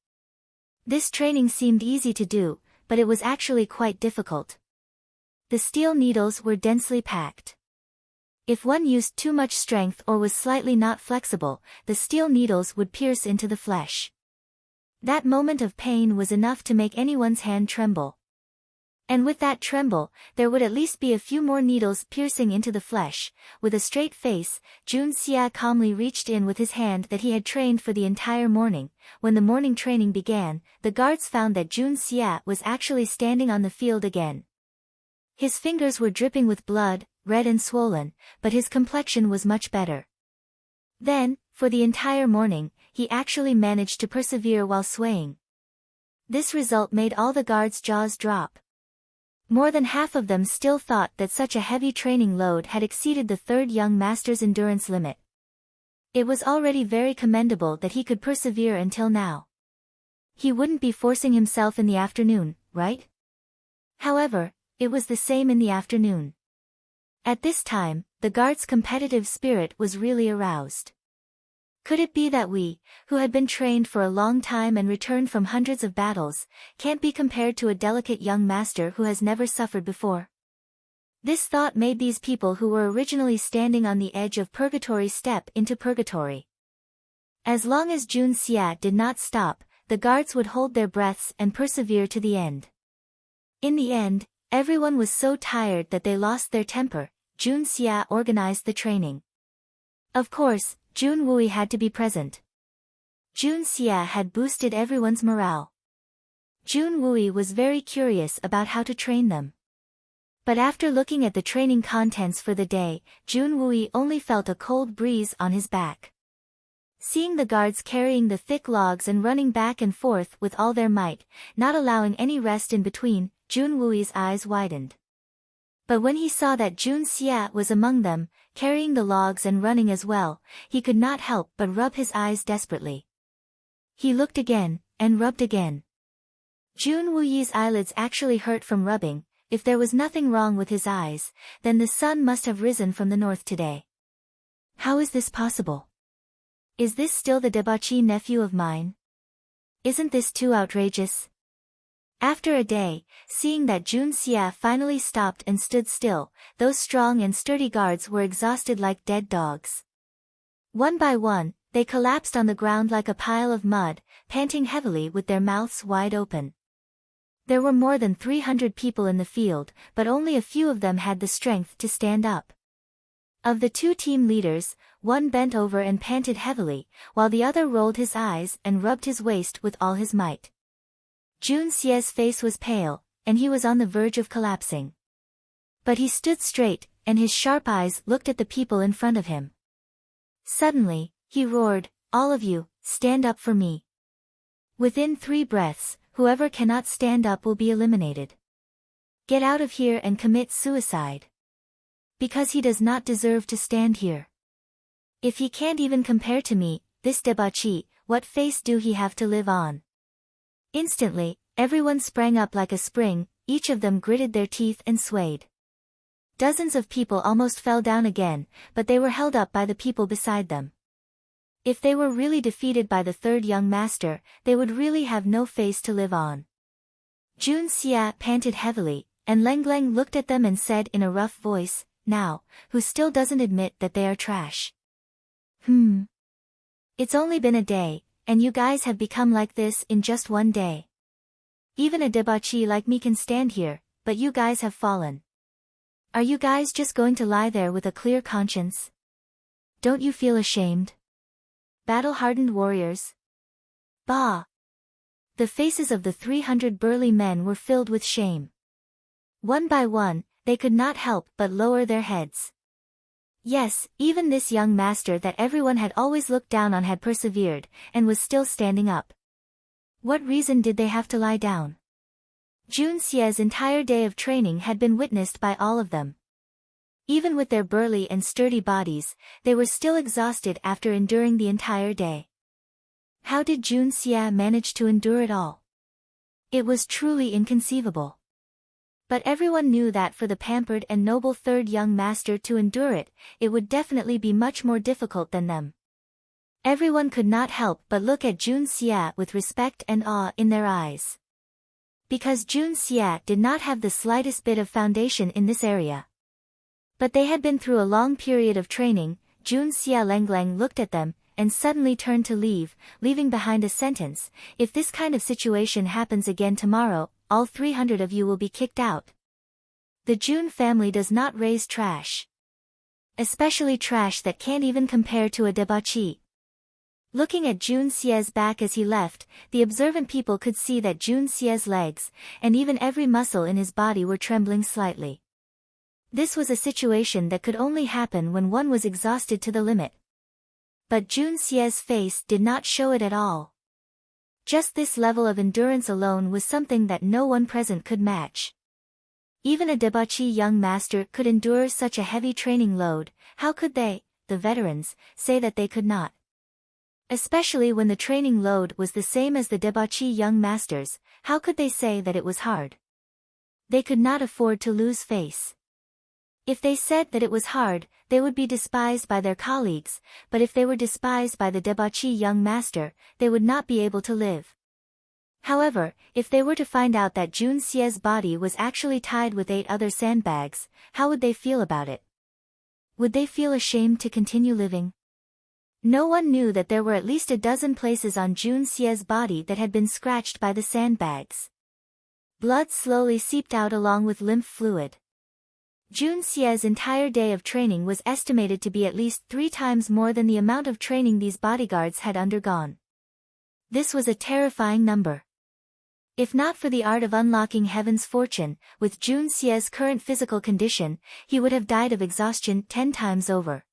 This training seemed easy to do, but it was actually quite difficult. The steel needles were densely packed. If one used too much strength or was slightly not flexible, the steel needles would pierce into the flesh. That moment of pain was enough to make anyone's hand tremble. And with that tremble, there would at least be a few more needles piercing into the flesh. With a straight face, Jun Xia calmly reached in with his hand that he had trained for the entire morning. When the morning training began, the guards found that Jun Xia was actually standing on the field again. His fingers were dripping with blood, red and swollen, but his complexion was much better. Then, for the entire morning, he actually managed to persevere while swaying. This result made all the guards' jaws drop. More than half of them still thought that such a heavy training load had exceeded the third young master's endurance limit. It was already very commendable that he could persevere until now. He wouldn't be forcing himself in the afternoon, right? However, it was the same in the afternoon. At this time, the guards' competitive spirit was really aroused. Could it be that we, who had been trained for a long time and returned from hundreds of battles, can't be compared to a delicate young master who has never suffered before? This thought made these people who were originally standing on the edge of purgatory step into purgatory. As long as Jun Xia did not stop, the guards would hold their breaths and persevere to the end. In the end, everyone was so tired that they lost their temper. Jun Xia organized the training. Of course, Jun Wui had to be present. Jun Xia had boosted everyone's morale. Jun Wui was very curious about how to train them. But after looking at the training contents for the day, Jun Wui only felt a cold breeze on his back. Seeing the guards carrying the thick logs and running back and forth with all their might, not allowing any rest in between, Jun Wui's eyes widened. But when he saw that Jun Xia was among them, carrying the logs and running as well, he could not help but rub his eyes desperately. He looked again, and rubbed again. Jun Wuyi's eyelids actually hurt from rubbing. If there was nothing wrong with his eyes, then the sun must have risen from the north today. How is this possible? Is this still the debauchee nephew of mine? Isn't this too outrageous? After a day, seeing that Jun Xia finally stopped and stood still, those strong and sturdy guards were exhausted like dead dogs. One by one, they collapsed on the ground like a pile of mud, panting heavily with their mouths wide open. There were more than 300 people in the field, but only a few of them had the strength to stand up. Of the two team leaders, one bent over and panted heavily, while the other rolled his eyes and rubbed his waist with all his might. Jun Xia's face was pale, and he was on the verge of collapsing. But he stood straight, and his sharp eyes looked at the people in front of him. Suddenly, he roared, "All of you, stand up for me." Within 3 breaths, whoever cannot stand up will be eliminated. Get out of here and commit suicide. Because he does not deserve to stand here. If he can't even compare to me, this debauchee, what face do he have to live on? Instantly, everyone sprang up like a spring, each of them gritted their teeth and swayed. Dozens of people almost fell down again, but they were held up by the people beside them. If they were really defeated by the third young master, they would really have no face to live on. Jun Xia panted heavily, and Lengleng looked at them and said in a rough voice, "Now, who still doesn't admit that they are trash?" It's only been a day, and you guys have become like this in just one day. Even a debauchee like me can stand here, but you guys have fallen. Are you guys just going to lie there with a clear conscience? Don't you feel ashamed? Battle-hardened warriors? Bah! The faces of the 300 burly men were filled with shame. One by one, they could not help but lower their heads. Yes, even this young master that everyone had always looked down on had persevered, and was still standing up. What reason did they have to lie down? Jun Xia's entire day of training had been witnessed by all of them. Even with their burly and sturdy bodies, they were still exhausted after enduring the entire day. How did Jun Xia manage to endure it all? It was truly inconceivable. But everyone knew that for the pampered and noble third young master to endure it, it would definitely be much more difficult than them. Everyone could not help but look at Jun Xia with respect and awe in their eyes. Because Jun Xia did not have the slightest bit of foundation in this area. But they had been through a long period of training. Jun Xia Lengleng looked at them, and suddenly turned to leave, leaving behind a sentence, "If this kind of situation happens again tomorrow, all 300 of you will be kicked out." The Jun family does not raise trash. Especially trash that can't even compare to a debauchee. Looking at Jun Xia's back as he left, the observant people could see that Jun Xia's legs, and even every muscle in his body were trembling slightly. This was a situation that could only happen when one was exhausted to the limit. But Jun Xia's face did not show it at all. Just this level of endurance alone was something that no one present could match. Even a debauchee young master could endure such a heavy training load. How could they, the veterans, say that they could not? Especially when the training load was the same as the debauchee young masters, how could they say that it was hard? They could not afford to lose face. If they said that it was hard, they would be despised by their colleagues, but if they were despised by the debauchee young master, they would not be able to live. However, if they were to find out that Jun Xia's body was actually tied with 8 other sandbags, how would they feel about it? Would they feel ashamed to continue living? No one knew that there were at least a dozen places on Jun Xie's body that had been scratched by the sandbags. Blood slowly seeped out along with lymph fluid. Jun Xie's entire day of training was estimated to be at least 3 times more than the amount of training these bodyguards had undergone. This was a terrifying number. If not for the art of unlocking heaven's fortune, with Jun Xie's current physical condition, he would have died of exhaustion 10 times over.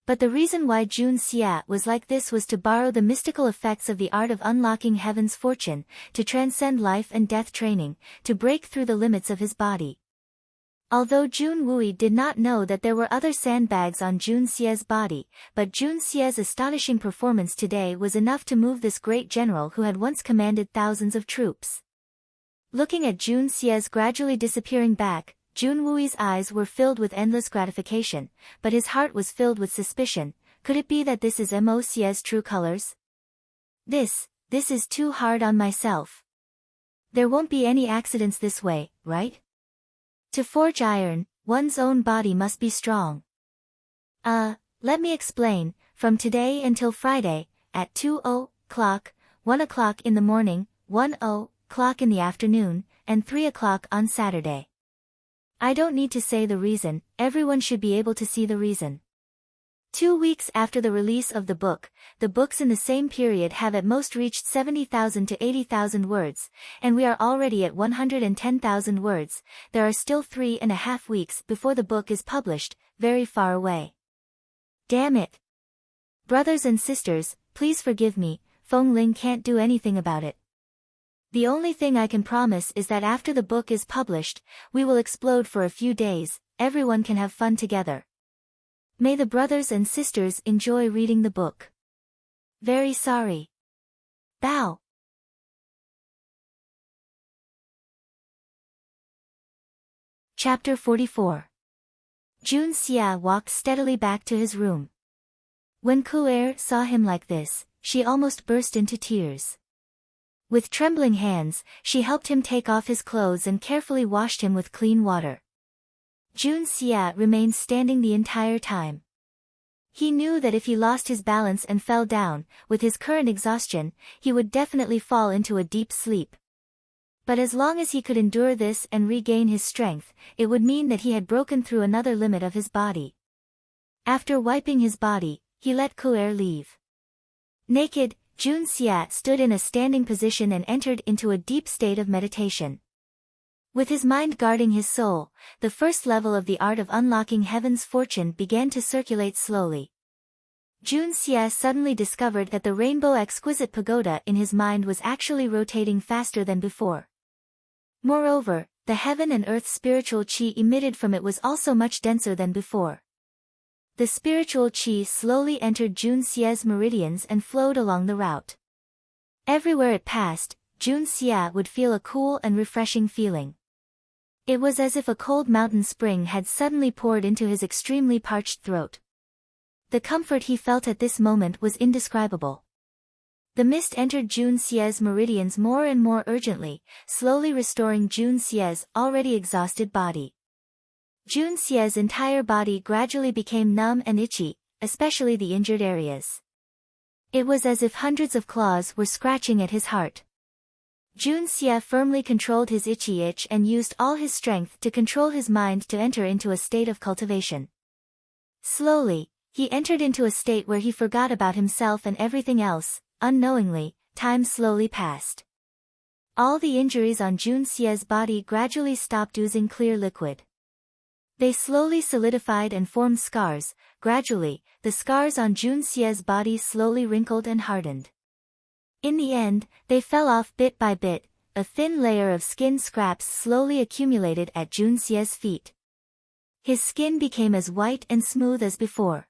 But the reason why Jun Xie was like this was to borrow the mystical effects of the art of unlocking heaven's fortune, to transcend life and death training, to break through the limits of his body. Although Jun Wui did not know that there were other sandbags on Jun Xie's body, but Jun Xie's astonishing performance today was enough to move this great general who had once commanded thousands of troops. Looking at Jun Xie's gradually disappearing back, Jun Wui's eyes were filled with endless gratification, but his heart was filled with suspicion. Could it be that this is Mo Xie's true colors? This is too hard on myself. There won't be any accidents this way, right? To forge iron, one's own body must be strong. Let me explain. From today until Friday, at 2:00, 1:00 in the morning, 1:00 in the afternoon, and 3:00 on Saturday. I don't need to say the reason, everyone should be able to see the reason. 2 weeks after the release of the book, the books in the same period have at most reached 70,000 to 80,000 words, and we are already at 110,000 words. There are still 3.5 weeks before the book is published, very far away. Damn it. Brothers and sisters, please forgive me, Feng Ling can't do anything about it. The only thing I can promise is that after the book is published, we will explode for a few days, everyone can have fun together. May the brothers and sisters enjoy reading the book. Very sorry. Bow. Chapter 44. Jun Xie walked steadily back to his room. When Ku'er saw him like this, she almost burst into tears. With trembling hands, she helped him take off his clothes and carefully washed him with clean water. Jun Xie remained standing the entire time. He knew that if he lost his balance and fell down, with his current exhaustion, he would definitely fall into a deep sleep. But as long as he could endure this and regain his strength, it would mean that he had broken through another limit of his body. After wiping his body, he let Ku'er leave. Naked, Jun Xie stood in a standing position and entered into a deep state of meditation. With his mind guarding his soul, the first level of the art of unlocking heaven's fortune began to circulate slowly. Jun Xie suddenly discovered that the rainbow exquisite pagoda in his mind was actually rotating faster than before. Moreover, the heaven and earth spiritual qi emitted from it was also much denser than before. The spiritual qi slowly entered Jun Xie's meridians and flowed along the route. Everywhere it passed, Jun Xie would feel a cool and refreshing feeling. It was as if a cold mountain spring had suddenly poured into his extremely parched throat. The comfort he felt at this moment was indescribable. The mist entered Jun Xie's meridians more and more urgently, slowly restoring Jun Xie's already exhausted body. Jun Xie's entire body gradually became numb and itchy, especially the injured areas. It was as if hundreds of claws were scratching at his heart. Jun Xie firmly controlled his itchy itch and used all his strength to control his mind to enter into a state of cultivation. Slowly, he entered into a state where he forgot about himself and everything else. Unknowingly, time slowly passed. All the injuries on Jun Xie's body gradually stopped oozing clear liquid. They slowly solidified and formed scars. Gradually, the scars on Jun Xie's body slowly wrinkled and hardened. In the end, they fell off bit by bit. A thin layer of skin scraps slowly accumulated at Jun Xie's feet. His skin became as white and smooth as before.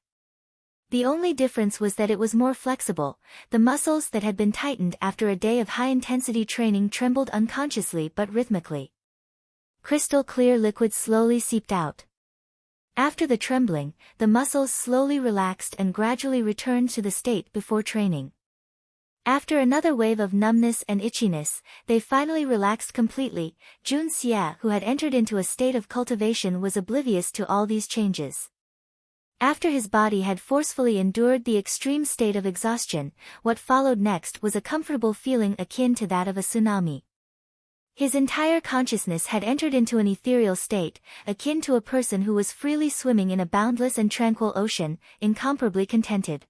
The only difference was that it was more flexible. The muscles that had been tightened after a day of high-intensity training trembled unconsciously but rhythmically. Crystal clear liquid slowly seeped out. After the trembling, the muscles slowly relaxed and gradually returned to the state before training. After another wave of numbness and itchiness, they finally relaxed completely. Jun Xie, who had entered into a state of cultivation, was oblivious to all these changes. After his body had forcefully endured the extreme state of exhaustion, what followed next was a comfortable feeling akin to that of a tsunami. His entire consciousness had entered into an ethereal state, akin to a person who was freely swimming in a boundless and tranquil ocean, incomparably contented.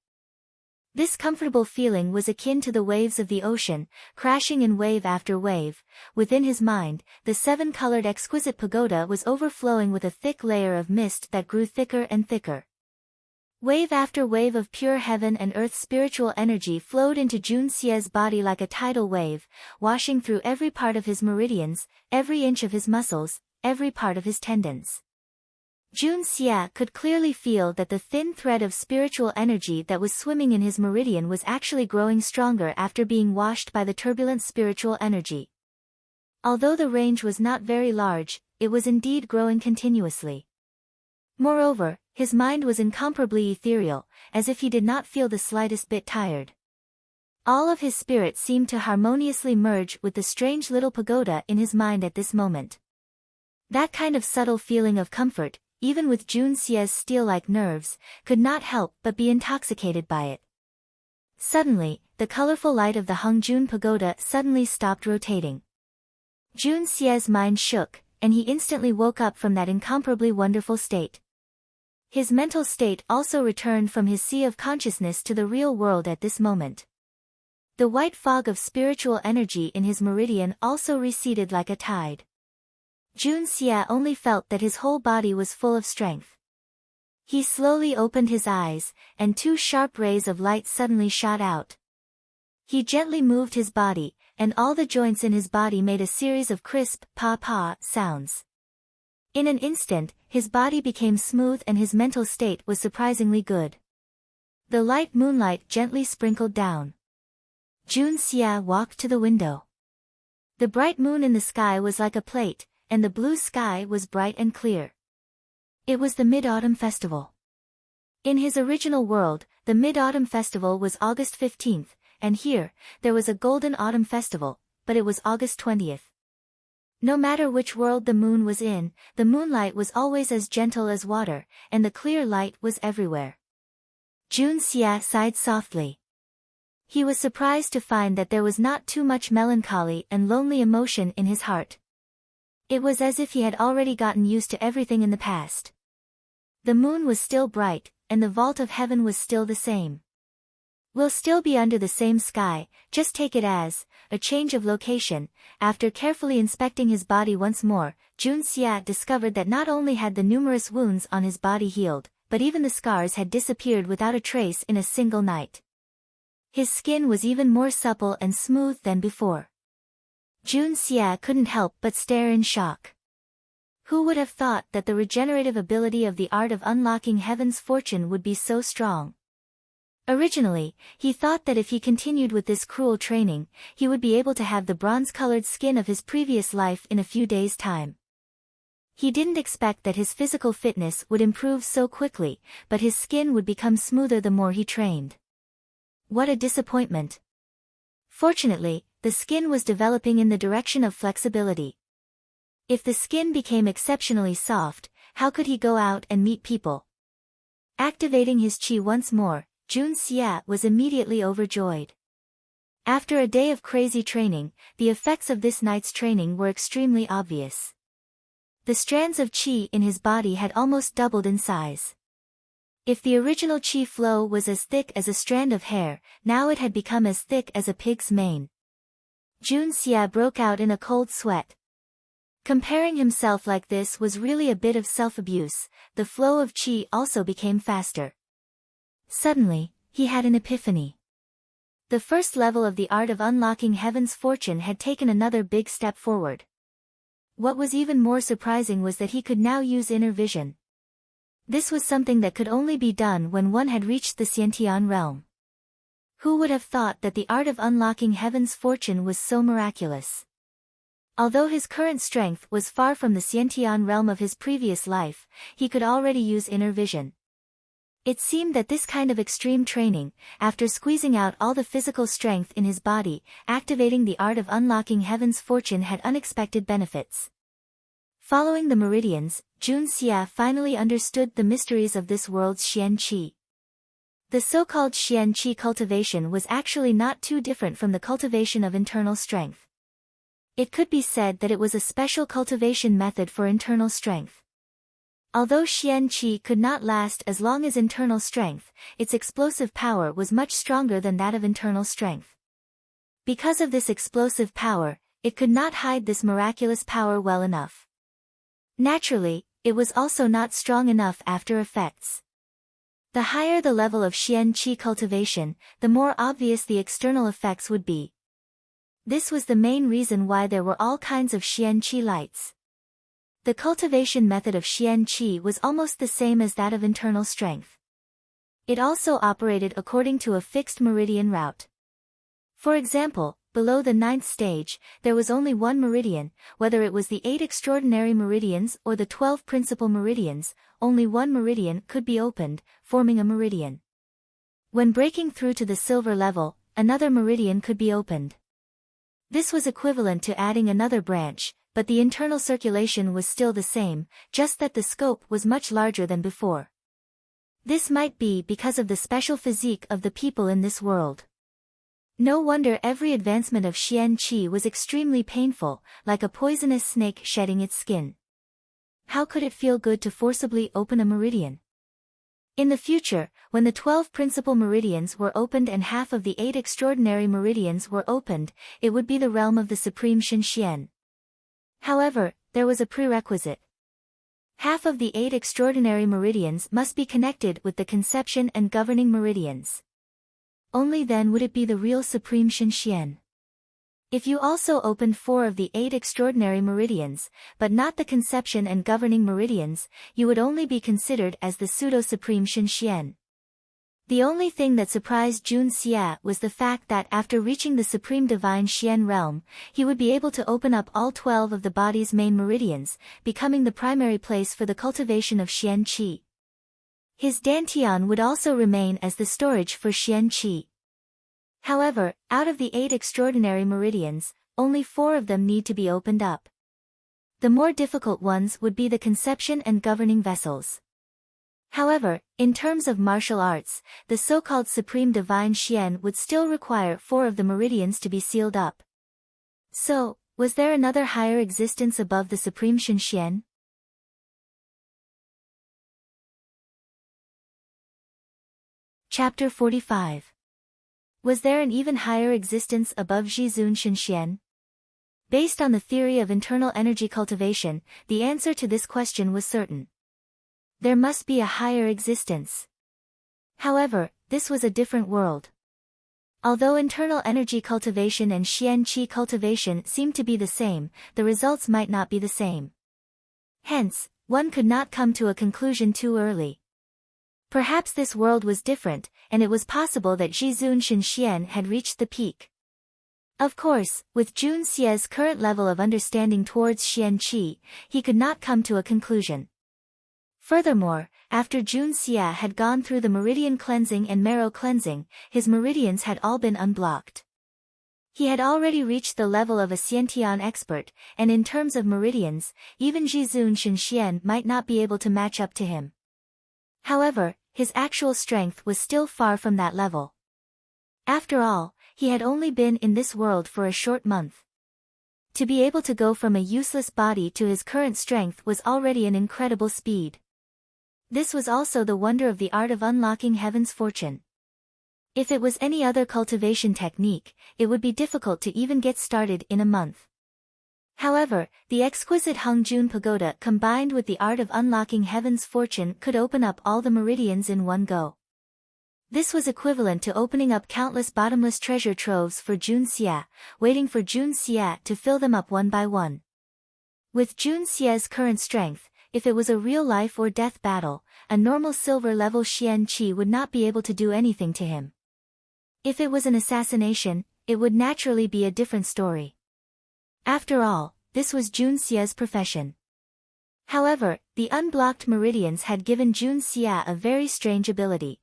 This comfortable feeling was akin to the waves of the ocean, crashing in wave after wave. Within his mind, the seven-colored exquisite pagoda was overflowing with a thick layer of mist that grew thicker and thicker. Wave after wave of pure heaven and earth's spiritual energy flowed into Jun Xie's body like a tidal wave, washing through every part of his meridians, every inch of his muscles, every part of his tendons. Jun Xie could clearly feel that the thin thread of spiritual energy that was swimming in his meridian was actually growing stronger after being washed by the turbulent spiritual energy. Although the range was not very large, it was indeed growing continuously. Moreover, his mind was incomparably ethereal, as if he did not feel the slightest bit tired. All of his spirit seemed to harmoniously merge with the strange little pagoda in his mind at this moment. That kind of subtle feeling of comfort, even with Jun Xie's steel-like nerves, could not help but be intoxicated by it. Suddenly, the colorful light of the Hongjun pagoda suddenly stopped rotating. Jun Xie's mind shook, and he instantly woke up from that incomparably wonderful state. His mental state also returned from his sea of consciousness to the real world at this moment. The white fog of spiritual energy in his meridian also receded like a tide. Jun Xie only felt that his whole body was full of strength. He slowly opened his eyes, and two sharp rays of light suddenly shot out. He gently moved his body, and all the joints in his body made a series of crisp, pa-pa sounds. In an instant, his body became smooth and his mental state was surprisingly good. The light moonlight gently sprinkled down. Jun Xie walked to the window. The bright moon in the sky was like a plate, and the blue sky was bright and clear. It was the Mid-Autumn Festival. In his original world, the Mid-Autumn Festival was August 15th, and here, there was a Golden Autumn Festival, but it was August 20th. No matter which world the moon was in, the moonlight was always as gentle as water, and the clear light was everywhere. Jun Xie sighed softly. He was surprised to find that there was not too much melancholy and lonely emotion in his heart. It was as if he had already gotten used to everything in the past. The moon was still bright, and the vault of heaven was still the same. We'll still be under the same sky, just take it as a change of location. After carefully inspecting his body once more, Jun Xie discovered that not only had the numerous wounds on his body healed, but even the scars had disappeared without a trace in a single night. His skin was even more supple and smooth than before. Jun Xie couldn't help but stare in shock. Who would have thought that the regenerative ability of the art of unlocking heaven's fortune would be so strong? Originally, he thought that if he continued with this cruel training, he would be able to have the bronze-colored skin of his previous life in a few days' time. He didn't expect that his physical fitness would improve so quickly, but his skin would become smoother the more he trained. What a disappointment! Fortunately, the skin was developing in the direction of flexibility. If the skin became exceptionally soft, how could he go out and meet people? Activating his qi once more, Jun Xie was immediately overjoyed. After a day of crazy training, the effects of this night's training were extremely obvious. The strands of qi in his body had almost doubled in size. If the original qi flow was as thick as a strand of hair, now it had become as thick as a pig's mane. Jun Xie broke out in a cold sweat. Comparing himself like this was really a bit of self-abuse. The flow of qi also became faster. Suddenly, he had an epiphany. The first level of the art of unlocking heaven's fortune had taken another big step forward. What was even more surprising was that he could now use inner vision. This was something that could only be done when one had reached the Xiantian realm. Who would have thought that the art of unlocking heaven's fortune was so miraculous? Although his current strength was far from the Xiantian realm of his previous life, he could already use inner vision. It seemed that this kind of extreme training, after squeezing out all the physical strength in his body, activating the art of unlocking heaven's fortune had unexpected benefits. Following the meridians, Jun Xia finally understood the mysteries of this world's Xian Qi. The so-called Xian Qi cultivation was actually not too different from the cultivation of internal strength. It could be said that it was a special cultivation method for internal strength. Although Xian Qi could not last as long as internal strength, its explosive power was much stronger than that of internal strength. Because of this explosive power, it could not hide this miraculous power well enough. Naturally, it was also not strong enough after effects. The higher the level of Xian Qi cultivation, the more obvious the external effects would be. This was the main reason why there were all kinds of Xian Qi lights. The cultivation method of Xian Qi was almost the same as that of internal strength. It also operated according to a fixed meridian route. For example, below the 9th stage, there was only one meridian, whether it was the 8 extraordinary meridians or the 12 principal meridians, only one meridian could be opened, forming a meridian. When breaking through to the silver level, another meridian could be opened. This was equivalent to adding another branch, but the internal circulation was still the same, just that the scope was much larger than before. This might be because of the special physique of the people in this world. No wonder every advancement of Xian Qi was extremely painful, like a poisonous snake shedding its skin. How could it feel good to forcibly open a meridian? In the future, when the 12 principal meridians were opened and half of the 8 extraordinary meridians were opened, it would be the realm of the supreme Shenxian. However, there was a prerequisite. Half of the 8 extraordinary meridians must be connected with the conception and governing meridians. Only then would it be the real supreme Shenxian. If you also opened 4 of the 8 extraordinary meridians, but not the conception and governing meridians, you would only be considered as the pseudo-supreme Shenxian. The only thing that surprised Jun Xia was the fact that after reaching the supreme divine Xian realm, he would be able to open up all 12 of the body's main meridians, becoming the primary place for the cultivation of Xian Qi. His dantian would also remain as the storage for Xian Qi. However, out of the 8 extraordinary meridians, only 4 of them need to be opened up. The more difficult ones would be the conception and governing vessels. However, in terms of martial arts, the so-called Supreme Divine Xian would still require 4 of the meridians to be sealed up. So, was there another higher existence above the Supreme Shenxian? Chapter 45. Was there an even higher existence above Zhizun Shenxian? Based on the theory of internal energy cultivation, the answer to this question was certain. There must be a higher existence. However, this was a different world. Although internal energy cultivation and Xian Qi cultivation seemed to be the same, the results might not be the same. Hence, one could not come to a conclusion too early. Perhaps this world was different, and it was possible that Zhizun Shenxian had reached the peak. Of course, with Jun Xia's current level of understanding towards Xian Qi, he could not come to a conclusion. Furthermore, after Jun Xia had gone through the meridian cleansing and marrow cleansing, his meridians had all been unblocked. He had already reached the level of a Xiantian expert, and in terms of meridians, even Zhizun Shenxian might not be able to match up to him. However, his actual strength was still far from that level. After all, he had only been in this world for a short month. To be able to go from a useless body to his current strength was already an incredible speed. This was also the wonder of the art of unlocking heaven's fortune. If it was any other cultivation technique, it would be difficult to even get started in a month. However, the exquisite Hengjun Pagoda combined with the art of unlocking heaven's fortune could open up all the meridians in one go. This was equivalent to opening up countless bottomless treasure troves for Jun Xia, waiting for Jun Xia to fill them up one by one. With Jun Xia's current strength, if it was a real life or death battle, a normal silver-level Xian Qi would not be able to do anything to him. If it was an assassination, it would naturally be a different story. After all, this was Jun Xia's profession. However, the unblocked meridians had given Jun Xia a very strange ability.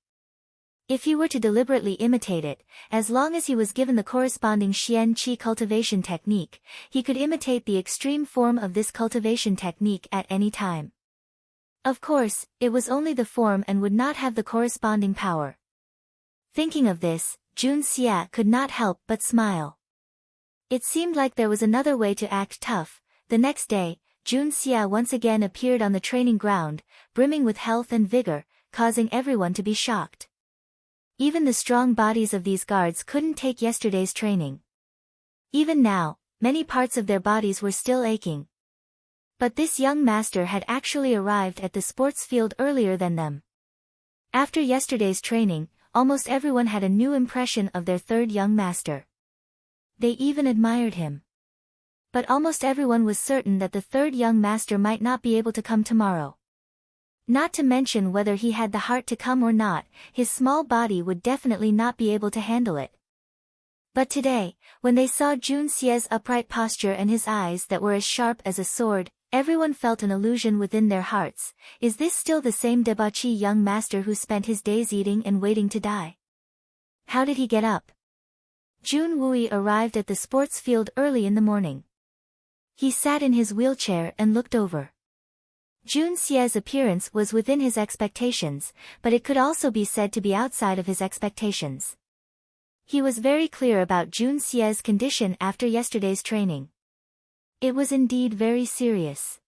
If he were to deliberately imitate it, as long as he was given the corresponding Xian Qi cultivation technique, he could imitate the extreme form of this cultivation technique at any time. Of course, it was only the form and would not have the corresponding power. Thinking of this, Jun Xia could not help but smile. It seemed like there was another way to act tough. The next day, Jun Xia once again appeared on the training ground, brimming with health and vigor, causing everyone to be shocked. Even the strong bodies of these guards couldn't take yesterday's training. Even now, many parts of their bodies were still aching. But this young master had actually arrived at the sports field earlier than them. After yesterday's training, almost everyone had a new impression of their third young master. They even admired him. But almost everyone was certain that the third young master might not be able to come tomorrow. Not to mention whether he had the heart to come or not, his small body would definitely not be able to handle it. But today, when they saw Jun Xia's upright posture and his eyes that were as sharp as a sword, everyone felt an illusion within their hearts. Is this still the same debauchee young master who spent his days eating and waiting to die? How did he get up? Jun Wui arrived at the sports field early in the morning. He sat in his wheelchair and looked over. Jun Xia's appearance was within his expectations, but it could also be said to be outside of his expectations. He was very clear about Jun Xia's condition after yesterday's training. It was indeed very serious.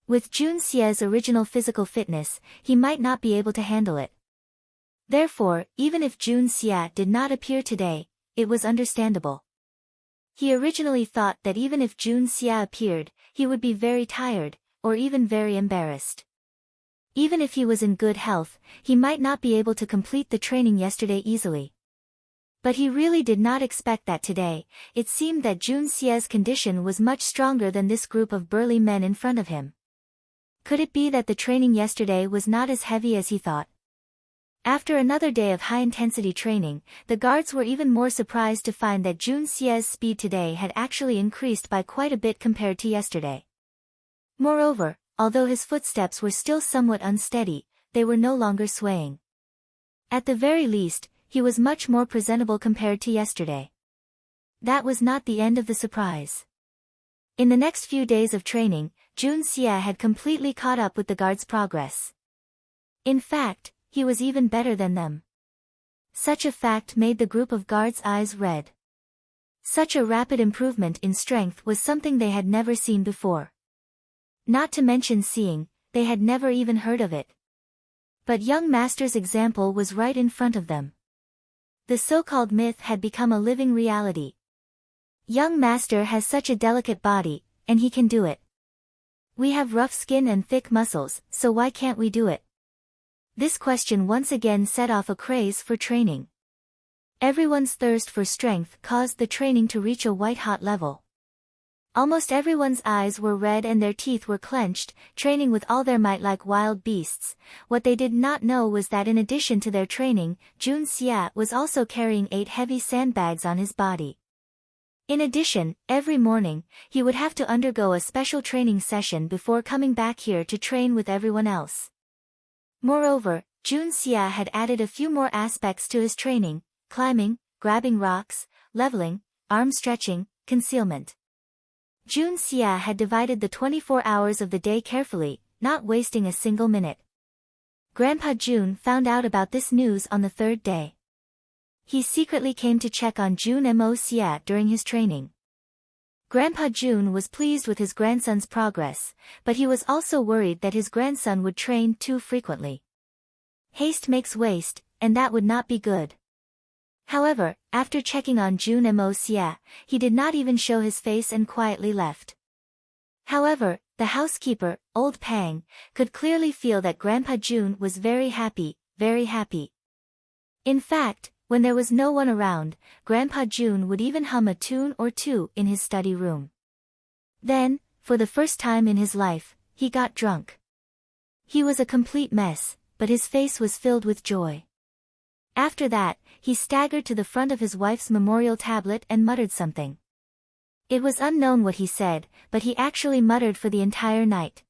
With Jun Xia's original physical fitness, he might not be able to handle it. Therefore, even if Jun Xia did not appear today, it was understandable. He originally thought that even if Jun Xia appeared, he would be very tired, or even very embarrassed. Even if he was in good health, he might not be able to complete the training yesterday easily. But he really did not expect that today. It seemed that Jun Xia's condition was much stronger than this group of burly men in front of him. Could it be that the training yesterday was not as heavy as he thought? After another day of high-intensity training, the guards were even more surprised to find that Jun Xia's speed today had actually increased by quite a bit compared to yesterday. Moreover, although his footsteps were still somewhat unsteady, they were no longer swaying. At the very least, he was much more presentable compared to yesterday. That was not the end of the surprise. In the next few days of training, Jun Xia had completely caught up with the guards' progress. In fact, he was even better than them. Such a fact made the group of guards' eyes red. Such a rapid improvement in strength was something they had never seen before. Not to mention seeing, they had never even heard of it. But young master's example was right in front of them. The so-called myth had become a living reality. Young master has such a delicate body, and he can do it. We have rough skin and thick muscles, so why can't we do it? This question once again set off a craze for training. Everyone's thirst for strength caused the training to reach a white-hot level. Almost everyone's eyes were red and their teeth were clenched, training with all their might like wild beasts. What they did not know was that in addition to their training, Jun Xia was also carrying 8 heavy sandbags on his body. In addition, every morning, he would have to undergo a special training session before coming back here to train with everyone else. Moreover, Jun Xia had added a few more aspects to his training: climbing, grabbing rocks, leveling, arm stretching, concealment. Jun Xia had divided the 24 hours of the day carefully, not wasting a single minute. Grandpa Jun found out about this news on the 3rd day. He secretly came to check on Jun Mo Xia during his training. Grandpa Jun was pleased with his grandson's progress, but he was also worried that his grandson would train too frequently. Haste makes waste, and that would not be good. However, after checking on Jun Mo Xia, he did not even show his face and quietly left. However, the housekeeper, old Pang, could clearly feel that Grandpa Jun was very happy, very happy. In fact, when there was no one around, Grandpa Jun would even hum a tune or two in his study room. Then, for the first time in his life, he got drunk. He was a complete mess, but his face was filled with joy. After that, he staggered to the front of his wife's memorial tablet and muttered something. It was unknown what he said, but he actually muttered for the entire night.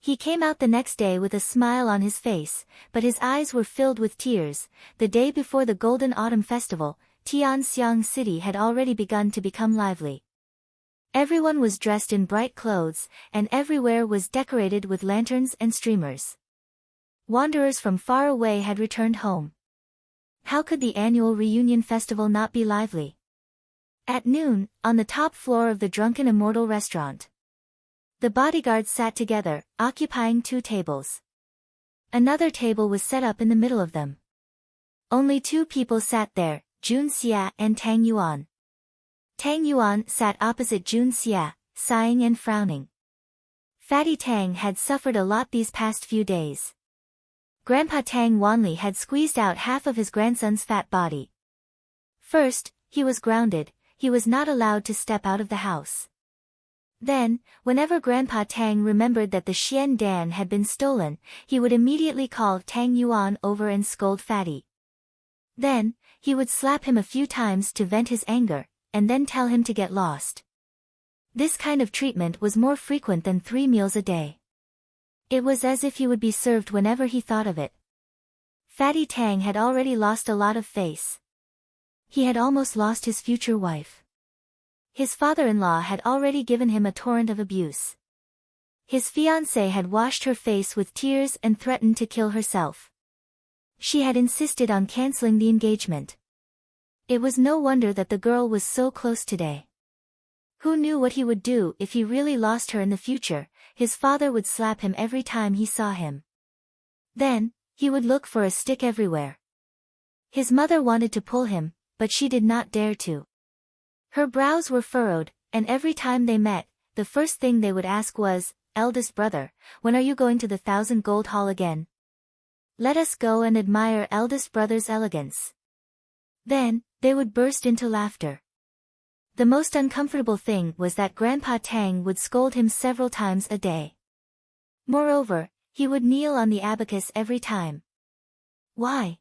He came out the next day with a smile on his face, but his eyes were filled with tears. The day before the Golden Autumn Festival, Tianxiang City had already begun to become lively. Everyone was dressed in bright clothes, and everywhere was decorated with lanterns and streamers. Wanderers from far away had returned home. How could the annual reunion festival not be lively? At noon, on the top floor of the Drunken Immortal restaurant, the bodyguards sat together, occupying 2 tables. Another table was set up in the middle of them. Only 2 people sat there, Jun Xia and Tang Yuan. Tang Yuan sat opposite Jun Xia, sighing and frowning. Fatty Tang had suffered a lot these past few days. Grandpa Tang Wanli had squeezed out half of his grandson's fat body. First, he was grounded, he was not allowed to step out of the house. Then, whenever Grandpa Tang remembered that the Xian Dan had been stolen, he would immediately call Tang Yuan over and scold Fatty. Then, he would slap him a few times to vent his anger, and then tell him to get lost. This kind of treatment was more frequent than 3 meals a day. It was as if he would be served whenever he thought of it. Fatty Tang had already lost a lot of face. He had almost lost his future wife. His father-in-law had already given him a torrent of abuse. His fiancée had washed her face with tears and threatened to kill herself. She had insisted on canceling the engagement. It was no wonder that the girl was so close today. Who knew what he would do if he really lost her in the future? His father would slap him every time he saw him. Then, he would look for a stick everywhere. His mother wanted to pull him, but she did not dare to. Her brows were furrowed, and every time they met, the first thing they would ask was, "Eldest brother, when are you going to the 1,000 Gold Hall again? Let us go and admire eldest brother's elegance." Then, they would burst into laughter. The most uncomfortable thing was that Grandpa Tang would scold him several times a day. Moreover, he would kneel on the abacus every time. Why?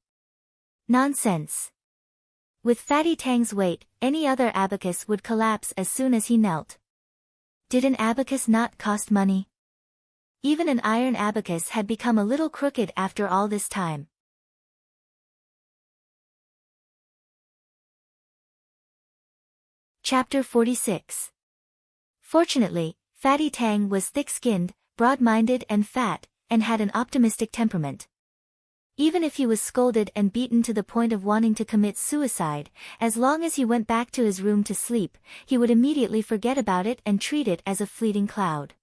Nonsense. With Fatty Tang's weight, any other abacus would collapse as soon as he knelt. Did an abacus not cost money? Even an iron abacus had become a little crooked after all this time. Chapter 46. Fortunately, Fatty Tang was thick-skinned, broad-minded and fat, and had an optimistic temperament. Even if he was scolded and beaten to the point of wanting to commit suicide, as long as he went back to his room to sleep, he would immediately forget about it and treat it as a fleeting cloud.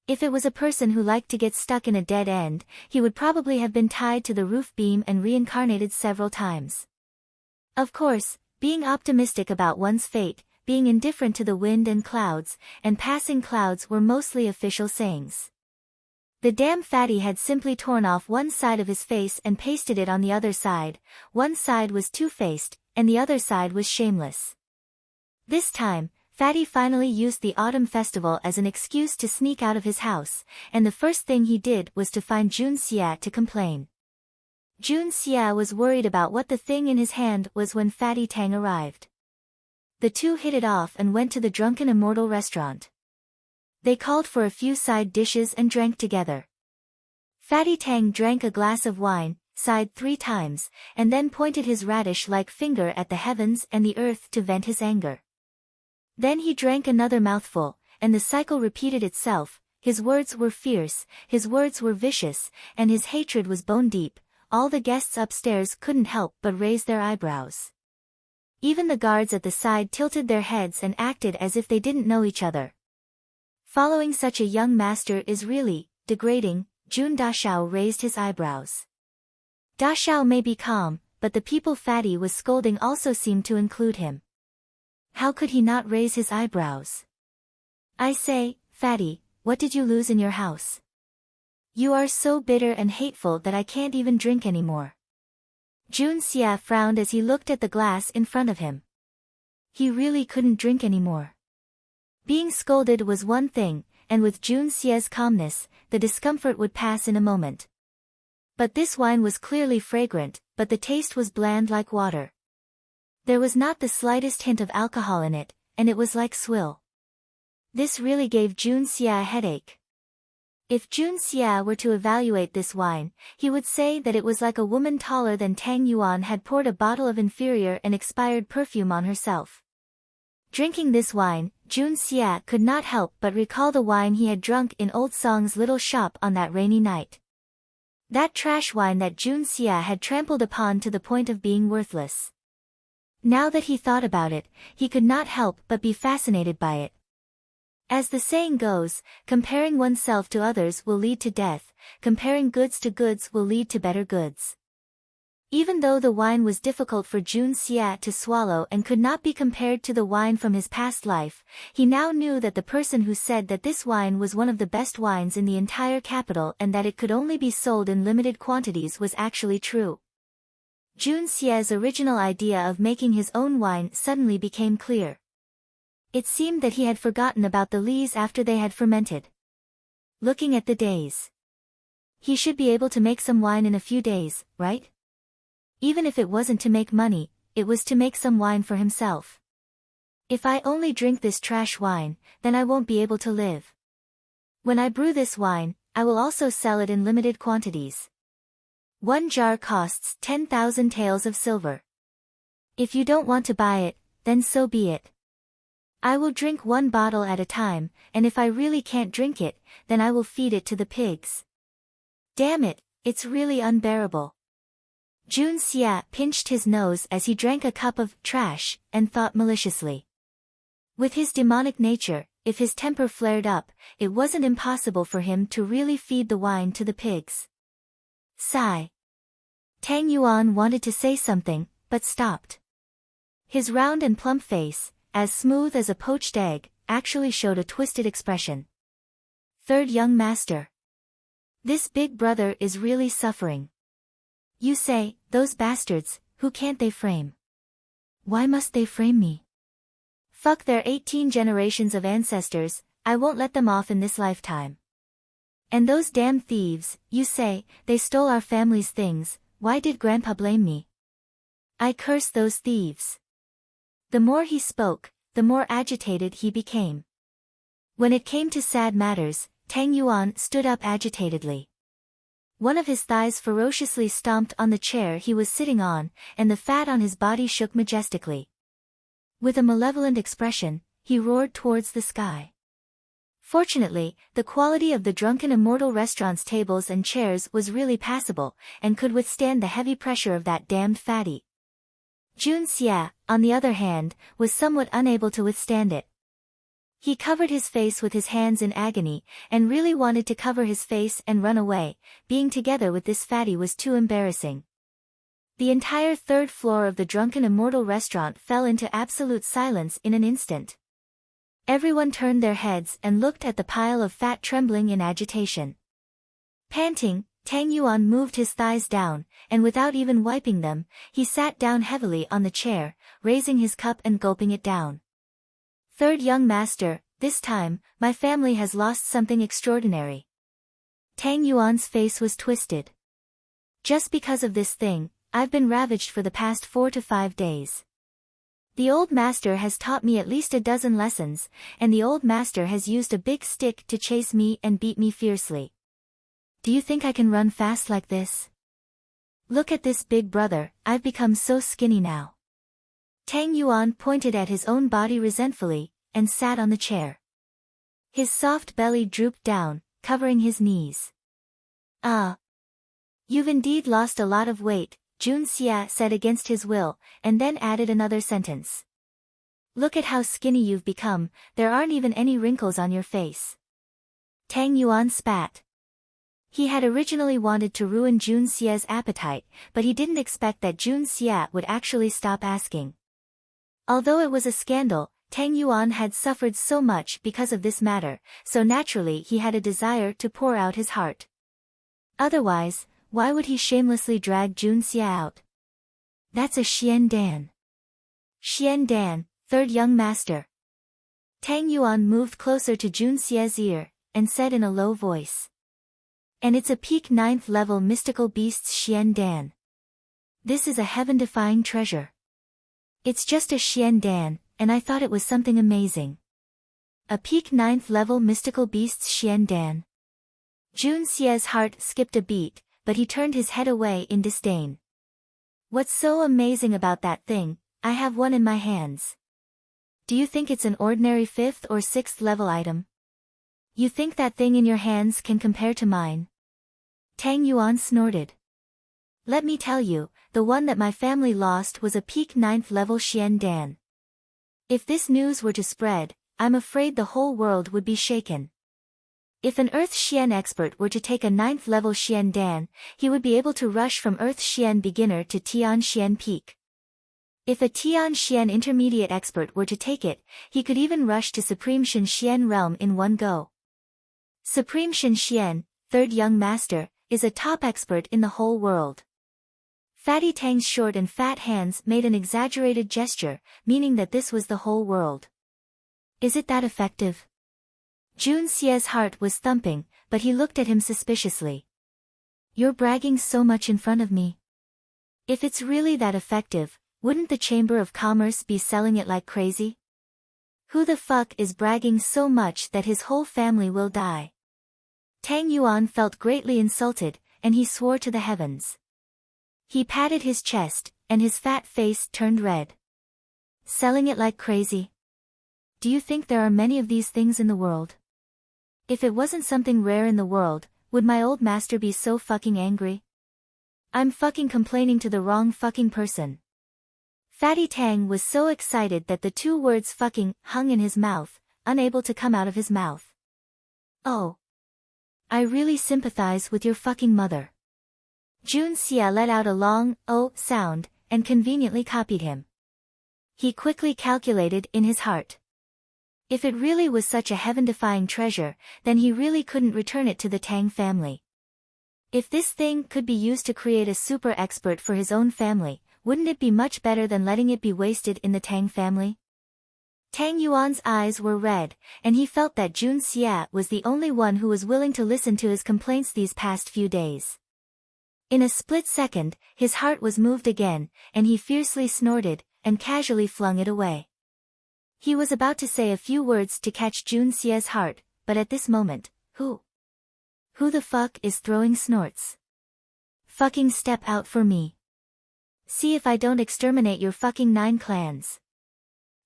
If it was a person who liked to get stuck in a dead end, he would probably have been tied to the roof beam and reincarnated several times. Of course, being optimistic about one's fate, being indifferent to the wind and clouds, and passing clouds were mostly official sayings. The damn fatty had simply torn off one side of his face and pasted it on the other side. One side was two-faced, and the other side was shameless. This time, Fatty finally used the autumn festival as an excuse to sneak out of his house, and the first thing he did was to find Jun Xia to complain. Jun Xia was worried about what the thing in his hand was when Fatty Tang arrived. The two hit it off and went to the Drunken Immortal restaurant. They called for a few side dishes and drank together. Fatty Tang drank a glass of wine, sighed 3 times, and then pointed his radish-like finger at the heavens and the earth to vent his anger. Then he drank another mouthful, and the cycle repeated itself. His words were fierce, his words were vicious, and his hatred was bone-deep. All the guests upstairs couldn't help but raise their eyebrows. Even the guards at the side tilted their heads and acted as if they didn't know each other. Following such a young master is really degrading. Jun Dashao raised his eyebrows. Dashao may be calm, but the people Fatty was scolding also seemed to include him. How could he not raise his eyebrows? I say, Fatty, what did you lose in your house? You are so bitter and hateful that I can't even drink anymore. Jun Xia frowned as he looked at the glass in front of him. He really couldn't drink anymore. Being scolded was one thing, and with Jun Xia's calmness, the discomfort would pass in a moment. But this wine was clearly fragrant, but the taste was bland like water. There was not the slightest hint of alcohol in it, and it was like swill. This really gave Jun Xia a headache. If Jun Xia were to evaluate this wine, he would say that it was like a woman taller than Tang Yuan had poured a bottle of inferior and expired perfume on herself. Drinking this wine, Jun Xia could not help but recall the wine he had drunk in Old Song's little shop on that rainy night. That trash wine that Jun Xia had trampled upon to the point of being worthless. Now that he thought about it, he could not help but be fascinated by it. As the saying goes, comparing oneself to others will lead to death, comparing goods to goods will lead to better goods. Even though the wine was difficult for Jun Xia to swallow and could not be compared to the wine from his past life, he now knew that the person who said that this wine was one of the best wines in the entire capital and that it could only be sold in limited quantities was actually true. Jun Xia's original idea of making his own wine suddenly became clear. It seemed that he had forgotten about the lees after they had fermented. Looking at the days. He should be able to make some wine in a few days, right? Even if it wasn't to make money, it was to make some wine for himself. If I only drink this trash wine, then I won't be able to live. When I brew this wine, I will also sell it in limited quantities. 1 jar costs 10,000 taels of silver. If you don't want to buy it, then so be it. I will drink 1 bottle at a time, and if I really can't drink it, then I will feed it to the pigs. Damn it, it's really unbearable. Jun Xia pinched his nose as he drank a cup of trash, and thought maliciously. With his demonic nature, if his temper flared up, it wasn't impossible for him to really feed the wine to the pigs. Sigh. Tang Yuan wanted to say something, but stopped. His round and plump face, as smooth as a poached egg, actually showed a twisted expression. Third young master. This big brother is really suffering. You say, those bastards, who can't they frame? Why must they frame me? Fuck their 18 generations of ancestors, I won't let them off in this lifetime. And those damn thieves, you say, they stole our family's things, why did Grandpa blame me? I curse those thieves. The more he spoke, the more agitated he became. When it came to sad matters, Tang Yuan stood up agitatedly. One of his thighs ferociously stomped on the chair he was sitting on, and the fat on his body shook majestically. With a malevolent expression, he roared towards the sky. Fortunately, the quality of the Drunken Immortal restaurant's tables and chairs was really passable, and could withstand the heavy pressure of that damned fatty. Jun Xia, on the other hand, was somewhat unable to withstand it. He covered his face with his hands in agony, and really wanted to cover his face and run away. Being together with this fatty was too embarrassing. The entire 3rd floor of the Drunken Immortal restaurant fell into absolute silence in an instant. Everyone turned their heads and looked at the pile of fat trembling in agitation. Panting, Tang Yuan moved his thighs down, and without even wiping them, he sat down heavily on the chair, raising his cup and gulping it down. Third young master, this time, my family has lost something extraordinary. Tang Yuan's face was twisted. Just because of this thing, I've been ravaged for the past 4 to 5 days. The old master has taught me at least a dozen lessons, and the old master has used a big stick to chase me and beat me fiercely. Do you think I can run fast like this? Look at this big brother, I've become so skinny now. Tang Yuan pointed at his own body resentfully, and sat on the chair. His soft belly drooped down, covering his knees. Ah. You've indeed lost a lot of weight, Jun Xia said against his will, and then added another sentence. Look at how skinny you've become, there aren't even any wrinkles on your face. Tang Yuan spat. He had originally wanted to ruin Jun Xia's appetite, but he didn't expect that Jun Xia would actually stop asking. Although it was a scandal, Tang Yuan had suffered so much because of this matter, so naturally he had a desire to pour out his heart. Otherwise, why would he shamelessly drag Jun Xia out? That's a Xian Dan. Xian Dan, third young master. Tang Yuan moved closer to Jun Xia's ear, and said in a low voice. And it's a peak 9th level mystical beast's Xian Dan. This is a heaven-defying treasure. It's just a Xian Dan, and I thought it was something amazing. A peak 9th level mystical beast's Xian Dan. Jun Xie's heart skipped a beat, but he turned his head away in disdain. What's so amazing about that thing? I have one in my hands. Do you think it's an ordinary 5th or 6th level item? You think that thing in your hands can compare to mine? Tang Yuan snorted. Let me tell you, the one that my family lost was a peak 9th level Xian Dan. If this news were to spread, I'm afraid the whole world would be shaken. If an Earth Xian expert were to take a 9th level Xian Dan, he would be able to rush from Earth Xian beginner to Tian Xian peak. If a Tian Xian intermediate expert were to take it, he could even rush to Supreme Shen Xian realm in one go. Supreme Shen Xian, 3rd young master, is a top expert in the whole world. Fatty Tang's short and fat hands made an exaggerated gesture, meaning that this was the whole world. Is it that effective? Jun Xie's heart was thumping, but he looked at him suspiciously. You're bragging so much in front of me. If it's really that effective, wouldn't the Chamber of Commerce be selling it like crazy? Who the fuck is bragging so much that his whole family will die? Tang Yuan felt greatly insulted, and he swore to the heavens. He patted his chest, and his fat face turned red. Selling it like crazy? Do you think there are many of these things in the world? If it wasn't something rare in the world, would my old master be so fucking angry? I'm fucking complaining to the wrong fucking person. Fatty Tang was so excited that the 2 words fucking hung in his mouth, unable to come out of his mouth. Oh. I really sympathize with your fucking mother. Jun Xie let out a long oh sound, and conveniently copied him. He quickly calculated in his heart. If it really was such a heaven-defying treasure, then he really couldn't return it to the Tang family. If this thing could be used to create a super expert for his own family, wouldn't it be much better than letting it be wasted in the Tang family? Tang Yuan's eyes were red, and he felt that Jun Xie was the only one who was willing to listen to his complaints these past few days. In a split second, his heart was moved again, and he fiercely snorted, and casually flung it away. He was about to say a few words to catch Jun Xie's heart, but at this moment, who the fuck is throwing snorts? Fucking step out for me. See if I don't exterminate your fucking 9 clans.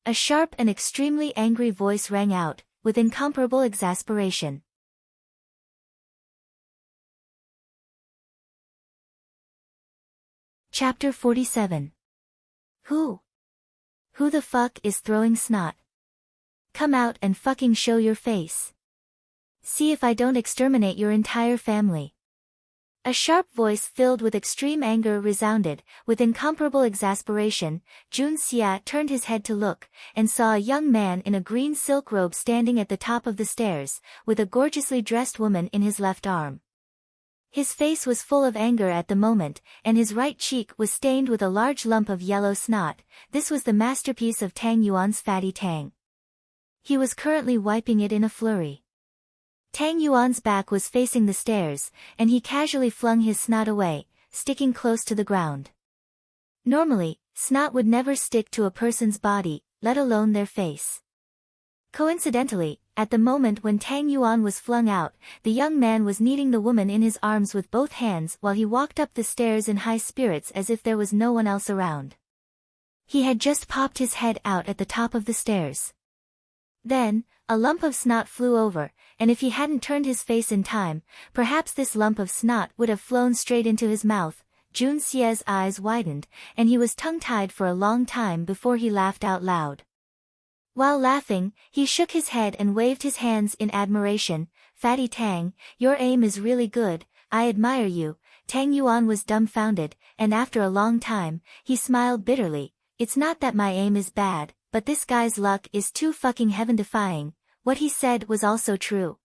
A sharp and extremely angry voice rang out, with incomparable exasperation. Chapter 47. Who the fuck is throwing snot? Come out and fucking show your face. See if I don't exterminate your entire family. A sharp voice filled with extreme anger resounded. With incomparable exasperation, Jun Xie turned his head to look, and saw a young man in a green silk robe standing at the top of the stairs, with a gorgeously dressed woman in his left arm. His face was full of anger at the moment, and his right cheek was stained with a large lump of yellow snot. This was the masterpiece of Tang Yuan's Fatty Tang. He was currently wiping it in a flurry. Tang Yuan's back was facing the stairs, and he casually flung his snot away, sticking close to the ground. Normally, snot would never stick to a person's body, let alone their face. Coincidentally, at the moment when Tang Yuan was flung out, the young man was kneading the woman in his arms with both hands while he walked up the stairs in high spirits as if there was no one else around. He had just popped his head out at the top of the stairs. Then, a lump of snot flew over, and if he hadn't turned his face in time, perhaps this lump of snot would have flown straight into his mouth. Jun Xie's eyes widened, and he was tongue-tied for a long time before he laughed out loud. While laughing, he shook his head and waved his hands in admiration. Fatty Tang, your aim is really good, I admire you. Tang Yuan was dumbfounded, and after a long time, he smiled bitterly. It's not that my aim is bad, but this guy's luck is too fucking heaven-defying. What he said was also true.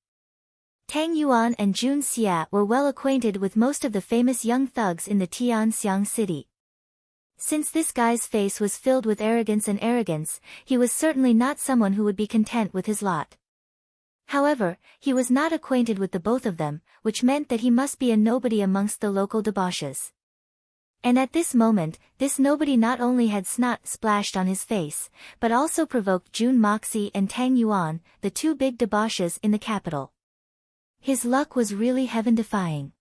Tang Yuan and Jun Xie were well acquainted with most of the famous young thugs in the Tianxiang city. Since this guy's face was filled with arrogance, he was certainly not someone who would be content with his lot. However, he was not acquainted with the both of them, which meant that he must be a nobody amongst the local debauches. And at this moment, this nobody not only had snot splashed on his face, but also provoked Jun Moxie and Tang Yuan, the 2 big debauches in the capital. His luck was really heaven-defying.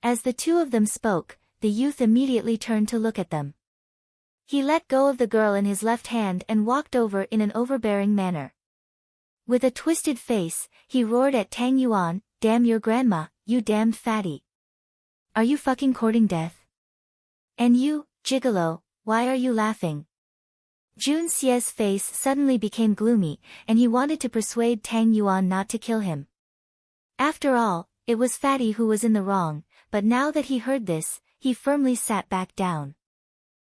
As the two of them spoke, the youth immediately turned to look at them. He let go of the girl in his left hand and walked over in an overbearing manner. With a twisted face, he roared at Tang Yuan, "Damn your grandma, you damned fatty. Are you fucking courting death? And you, gigolo, why are you laughing?" Jun Xie's face suddenly became gloomy, and he wanted to persuade Tang Yuan not to kill him. After all, it was Fatty who was in the wrong, but now that he heard this, he firmly sat back down.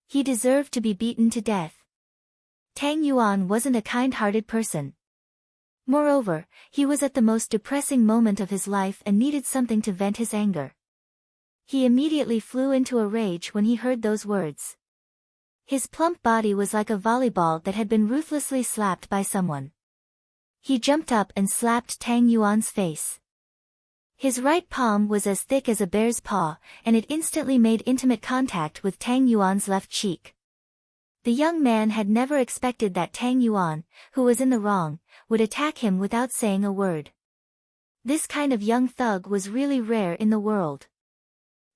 He deserved to be beaten to death. Tang Yuan wasn't a kind-hearted person. Moreover, he was at the most depressing moment of his life and needed something to vent his anger. He immediately flew into a rage when he heard those words. His plump body was like a volleyball that had been ruthlessly slapped by someone. He jumped up and slapped Tang Yuan's face. His right palm was as thick as a bear's paw, and it instantly made intimate contact with Tang Yuan's left cheek. The young man had never expected that Tang Yuan, who was in the wrong, would attack him without saying a word. This kind of young thug was really rare in the world.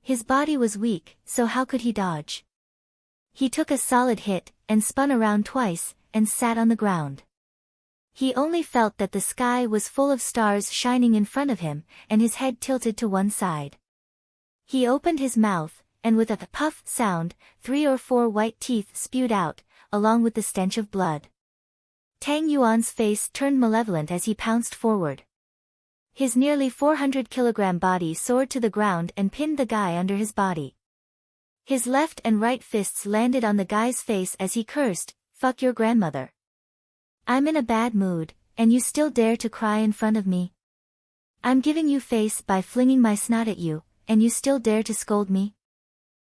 His body was weak, so how could he dodge? He took a solid hit, and spun around twice, and sat on the ground. He only felt that the sky was full of stars shining in front of him, and his head tilted to one side. He opened his mouth, and with a puff sound, 3 or 4 white teeth spewed out, along with the stench of blood. Tang Yuan's face turned malevolent as he pounced forward. His nearly 400-kilogram body soared to the ground and pinned the guy under his body. His left and right fists landed on the guy's face as he cursed, "Fuck your grandmother. I'm in a bad mood, and you still dare to cry in front of me? I'm giving you face by flinging my snot at you, and you still dare to scold me?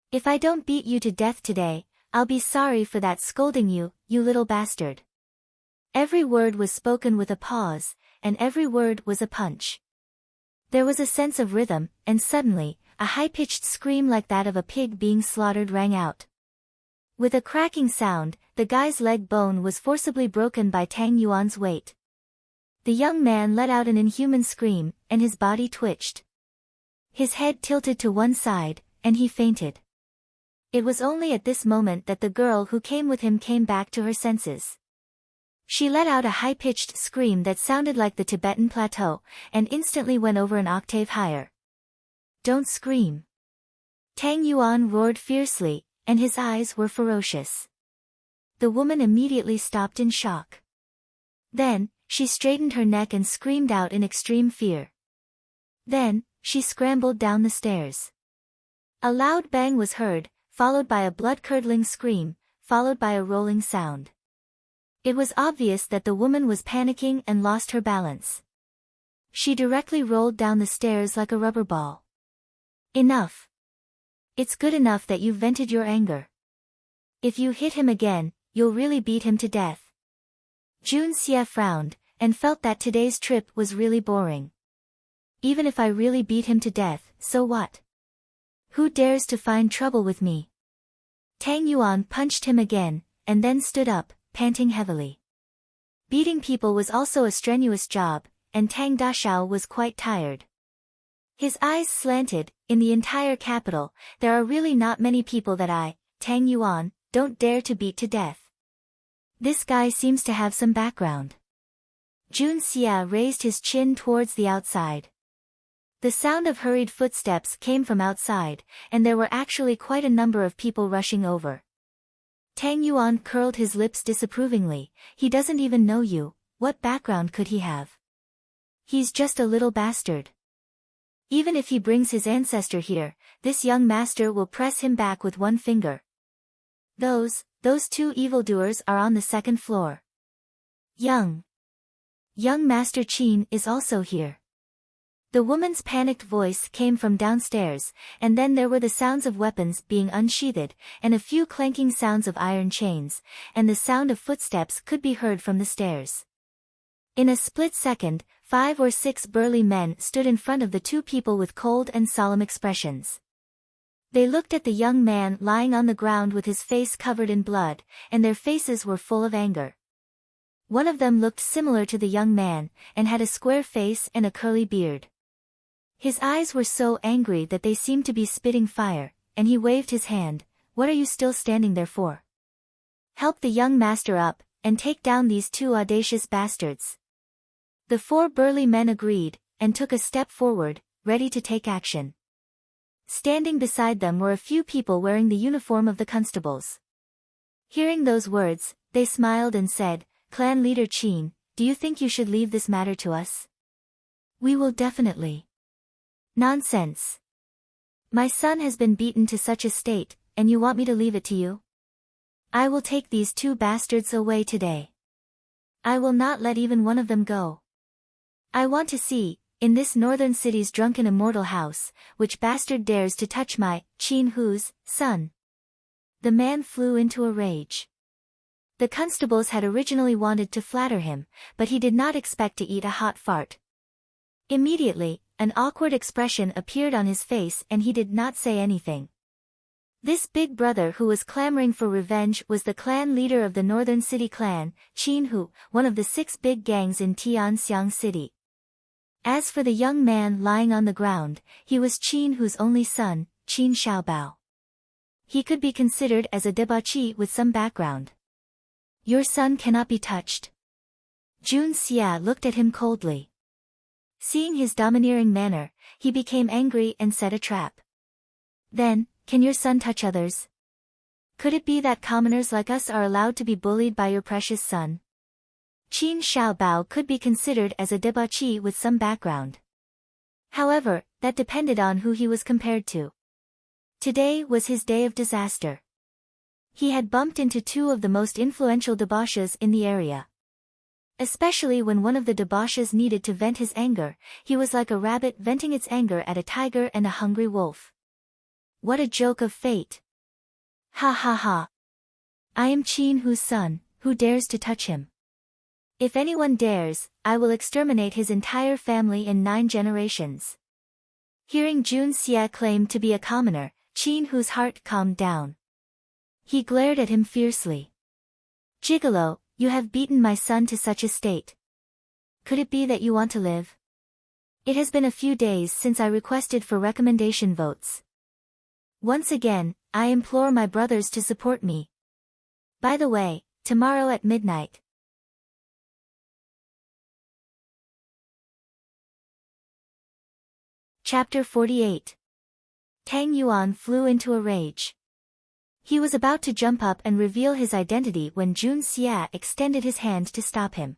If I don't beat you to death today, I'll be sorry for that scolding you, you little bastard." Every word was spoken with a pause, and every word was a punch. There was a sense of rhythm, and suddenly, a high-pitched scream like that of a pig being slaughtered rang out. With a cracking sound, the guy's leg bone was forcibly broken by Tang Yuan's weight. The young man let out an inhuman scream, and his body twitched. His head tilted to one side, and he fainted. It was only at this moment that the girl who came with him came back to her senses. She let out a high-pitched scream that sounded like the Tibetan plateau, and instantly went over an octave higher. "Don't scream!" Tang Yuan roared fiercely, and his eyes were ferocious. The woman immediately stopped in shock. Then, she straightened her neck and screamed out in extreme fear. Then, she scrambled down the stairs. A loud bang was heard, followed by a blood-curdling scream, followed by a rolling sound. It was obvious that the woman was panicking and lost her balance. She directly rolled down the stairs like a rubber ball. "Enough. It's good enough that you've vented your anger. If you hit him again, you'll really beat him to death." Jun Xie frowned, and felt that today's trip was really boring. Even if I really beat him to death, so what? Who dares to find trouble with me? Tang Yuan punched him again, and then stood up, panting heavily. Beating people was also a strenuous job, and Tang Dashao was quite tired. His eyes slanted. "In the entire capital, there are really not many people that I, Tang Yuan, don't dare to beat to death. This guy seems to have some background." Jun Xie raised his chin towards the outside. The sound of hurried footsteps came from outside, and there were actually quite a number of people rushing over. Tang Yuan curled his lips disapprovingly. "He doesn't even know you, what background could he have? He's just a little bastard. Even if he brings his ancestor here, this young master will press him back with one finger. Those 2 evildoers are on the 2nd floor. Young Master Qin is also here." The woman's panicked voice came from downstairs, and then there were the sounds of weapons being unsheathed, and a few clanking sounds of iron chains, and the sound of footsteps could be heard from the stairs. In a split second, 5 or 6 burly men stood in front of the 2 people with cold and solemn expressions. They looked at the young man lying on the ground with his face covered in blood, and their faces were full of anger. One of them looked similar to the young man, and had a square face and a curly beard. His eyes were so angry that they seemed to be spitting fire, and he waved his hand. What are you still standing there for? Help the young master up, and take down these two audacious bastards. The four burly men agreed, and took a step forward, ready to take action. Standing beside them were a few people wearing the uniform of the constables. Hearing those words, they smiled and said, "Clan leader Chin, do you think you should leave this matter to us?" "We will definitely." "Nonsense. My son has been beaten to such a state, and you want me to leave it to you? I will take these two bastards away today. I will not let even one of them go. I want to see, in this northern city's drunken immortal house, which bastard dares to touch my, Chin Hu's, son." The man flew into a rage. The constables had originally wanted to flatter him, but he did not expect to eat a hot fart. Immediately, an awkward expression appeared on his face and he did not say anything. This big brother who was clamoring for revenge was the clan leader of the Northern City clan, Chin Hu, one of the 6 big gangs in Tianxiang City. As for the young man lying on the ground, he was Chin Hu's only son, Qin Xiaobao. He could be considered as a debauchee with some background. "Your son cannot be touched." Jun Xia looked at him coldly. Seeing his domineering manner, he became angry and set a trap. "Then, can your son touch others? Could it be that commoners like us are allowed to be bullied by your precious son?" Qin Xiaobao could be considered as a debauchee with some background. However, that depended on who he was compared to. Today was his day of disaster. He had bumped into 2 of the most influential debauches in the area. Especially when one of the debauches needed to vent his anger, he was like a rabbit venting its anger at a tiger and a hungry wolf. What a joke of fate. Ha ha ha. I am Qin Hu's son, who dares to touch him? If anyone dares, I will exterminate his entire family in 9 generations. Hearing Jun Xia claim to be a commoner, Qin Hu's heart calmed down. He glared at him fiercely. "Gigolo, you have beaten my son to such a state. Could it be that you want to live? It has been a few days since I requested for recommendation votes. Once again, I implore my brothers to support me. By the way, tomorrow at midnight." Chapter 48. Tang Yuan flew into a rage. He was about to jump up and reveal his identity when Jun Xia extended his hand to stop him.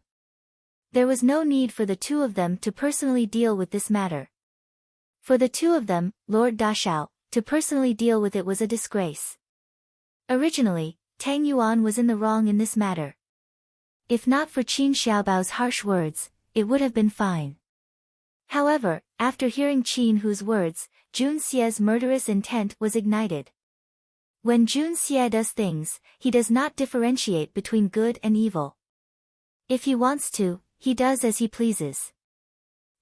There was no need for the 2 of them to personally deal with this matter. For the 2 of them, Lord Dashao, to personally deal with it was a disgrace. Originally, Tang Yuan was in the wrong in this matter. If not for Qin Xiaobao's harsh words, it would have been fine. However, after hearing Qin Hu's words, Jun Xia's murderous intent was ignited. When Jun Xia does things, he does not differentiate between good and evil. If he wants to, he does as he pleases.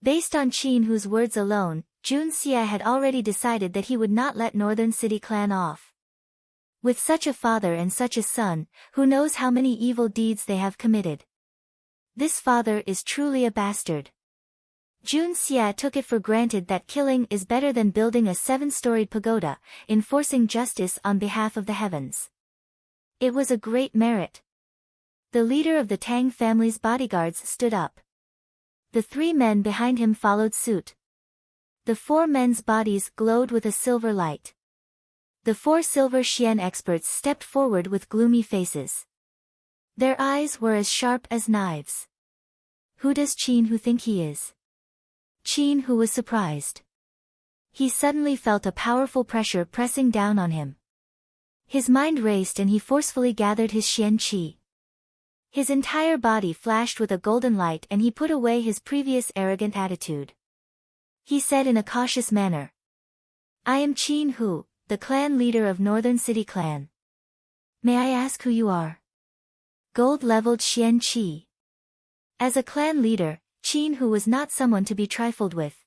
Based on Qin Hu's words alone, Jun Xia had already decided that he would not let Northern City clan off. With such a father and such a son, who knows how many evil deeds they have committed. This father is truly a bastard. Jun Xia took it for granted that killing is better than building a 7-storied pagoda, enforcing justice on behalf of the heavens. It was a great merit. The leader of the Tang family's bodyguards stood up. The 3 men behind him followed suit. The 4 men's bodies glowed with a silver light. The 4 silver Xian experts stepped forward with gloomy faces. Their eyes were as sharp as knives. Who does Qin Hu think he is? Qin Hu was surprised. He suddenly felt a powerful pressure pressing down on him. His mind raced and he forcefully gathered his Xian Qi. His entire body flashed with a golden light and he put away his previous arrogant attitude. He said in a cautious manner, "I am Qin Hu, the clan leader of Northern City clan. May I ask who you are?" Gold-leveled Xian Qi. As a clan leader, Qin Hu was not someone to be trifled with.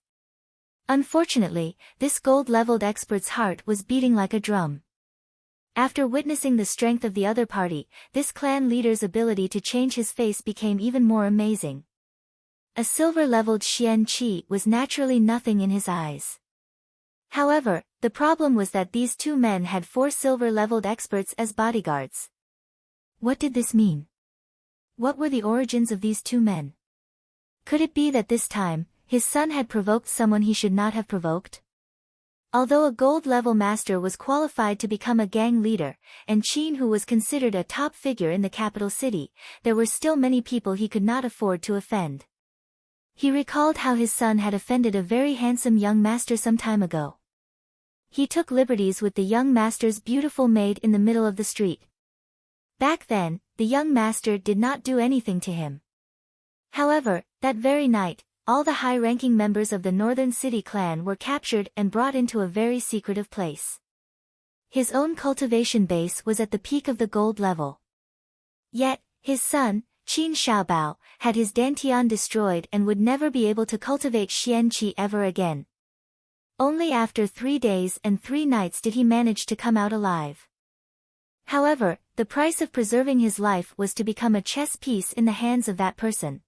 Unfortunately, this gold-leveled expert's heart was beating like a drum. After witnessing the strength of the other party, this clan leader's ability to change his face became even more amazing. A silver-leveled Xian Qi was naturally nothing in his eyes. However, the problem was that these two men had 4 silver-leveled experts as bodyguards. What did this mean? What were the origins of these two men? Could it be that this time, his son had provoked someone he should not have provoked? Although a gold-level master was qualified to become a gang leader, and Qin who was considered a top figure in the capital city, there were still many people he could not afford to offend. He recalled how his son had offended a very handsome young master some time ago. He took liberties with the young master's beautiful maid in the middle of the street. Back then, the young master did not do anything to him. However, that very night, all the high-ranking members of the Northern City clan were captured and brought into a very secretive place. His own cultivation base was at the peak of the gold level. Yet, his son, Qin Xiaobao, had his dantian destroyed and would never be able to cultivate Xian Qi ever again. Only after 3 days and 3 nights did he manage to come out alive. However, the price of preserving his life was to become a chess piece in the hands of that person.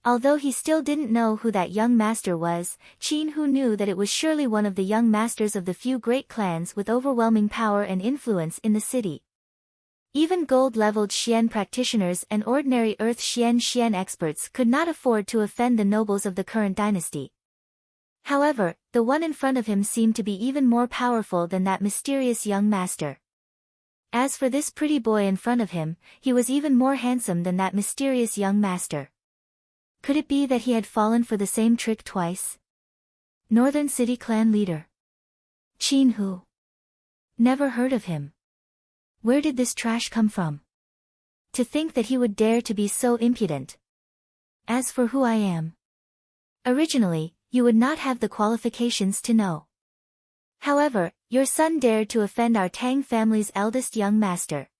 Although he still didn't know who that young master was, Qin Hu knew that it was surely one of the young masters of the few great clans with overwhelming power and influence in the city. Even gold-leveled Xian practitioners and ordinary Earth Xian experts could not afford to offend the nobles of the current dynasty. However, the one in front of him seemed to be even more powerful than that mysterious young master. As for this pretty boy in front of him, he was even more handsome than that mysterious young master. Could it be that he had fallen for the same trick twice? Northern City clan leader. Qin Hu. Never heard of him. Where did this trash come from? To think that he would dare to be so impudent. As for who I am. Originally, you would not have the qualifications to know. However, your son dared to offend our Tang family's eldest young master.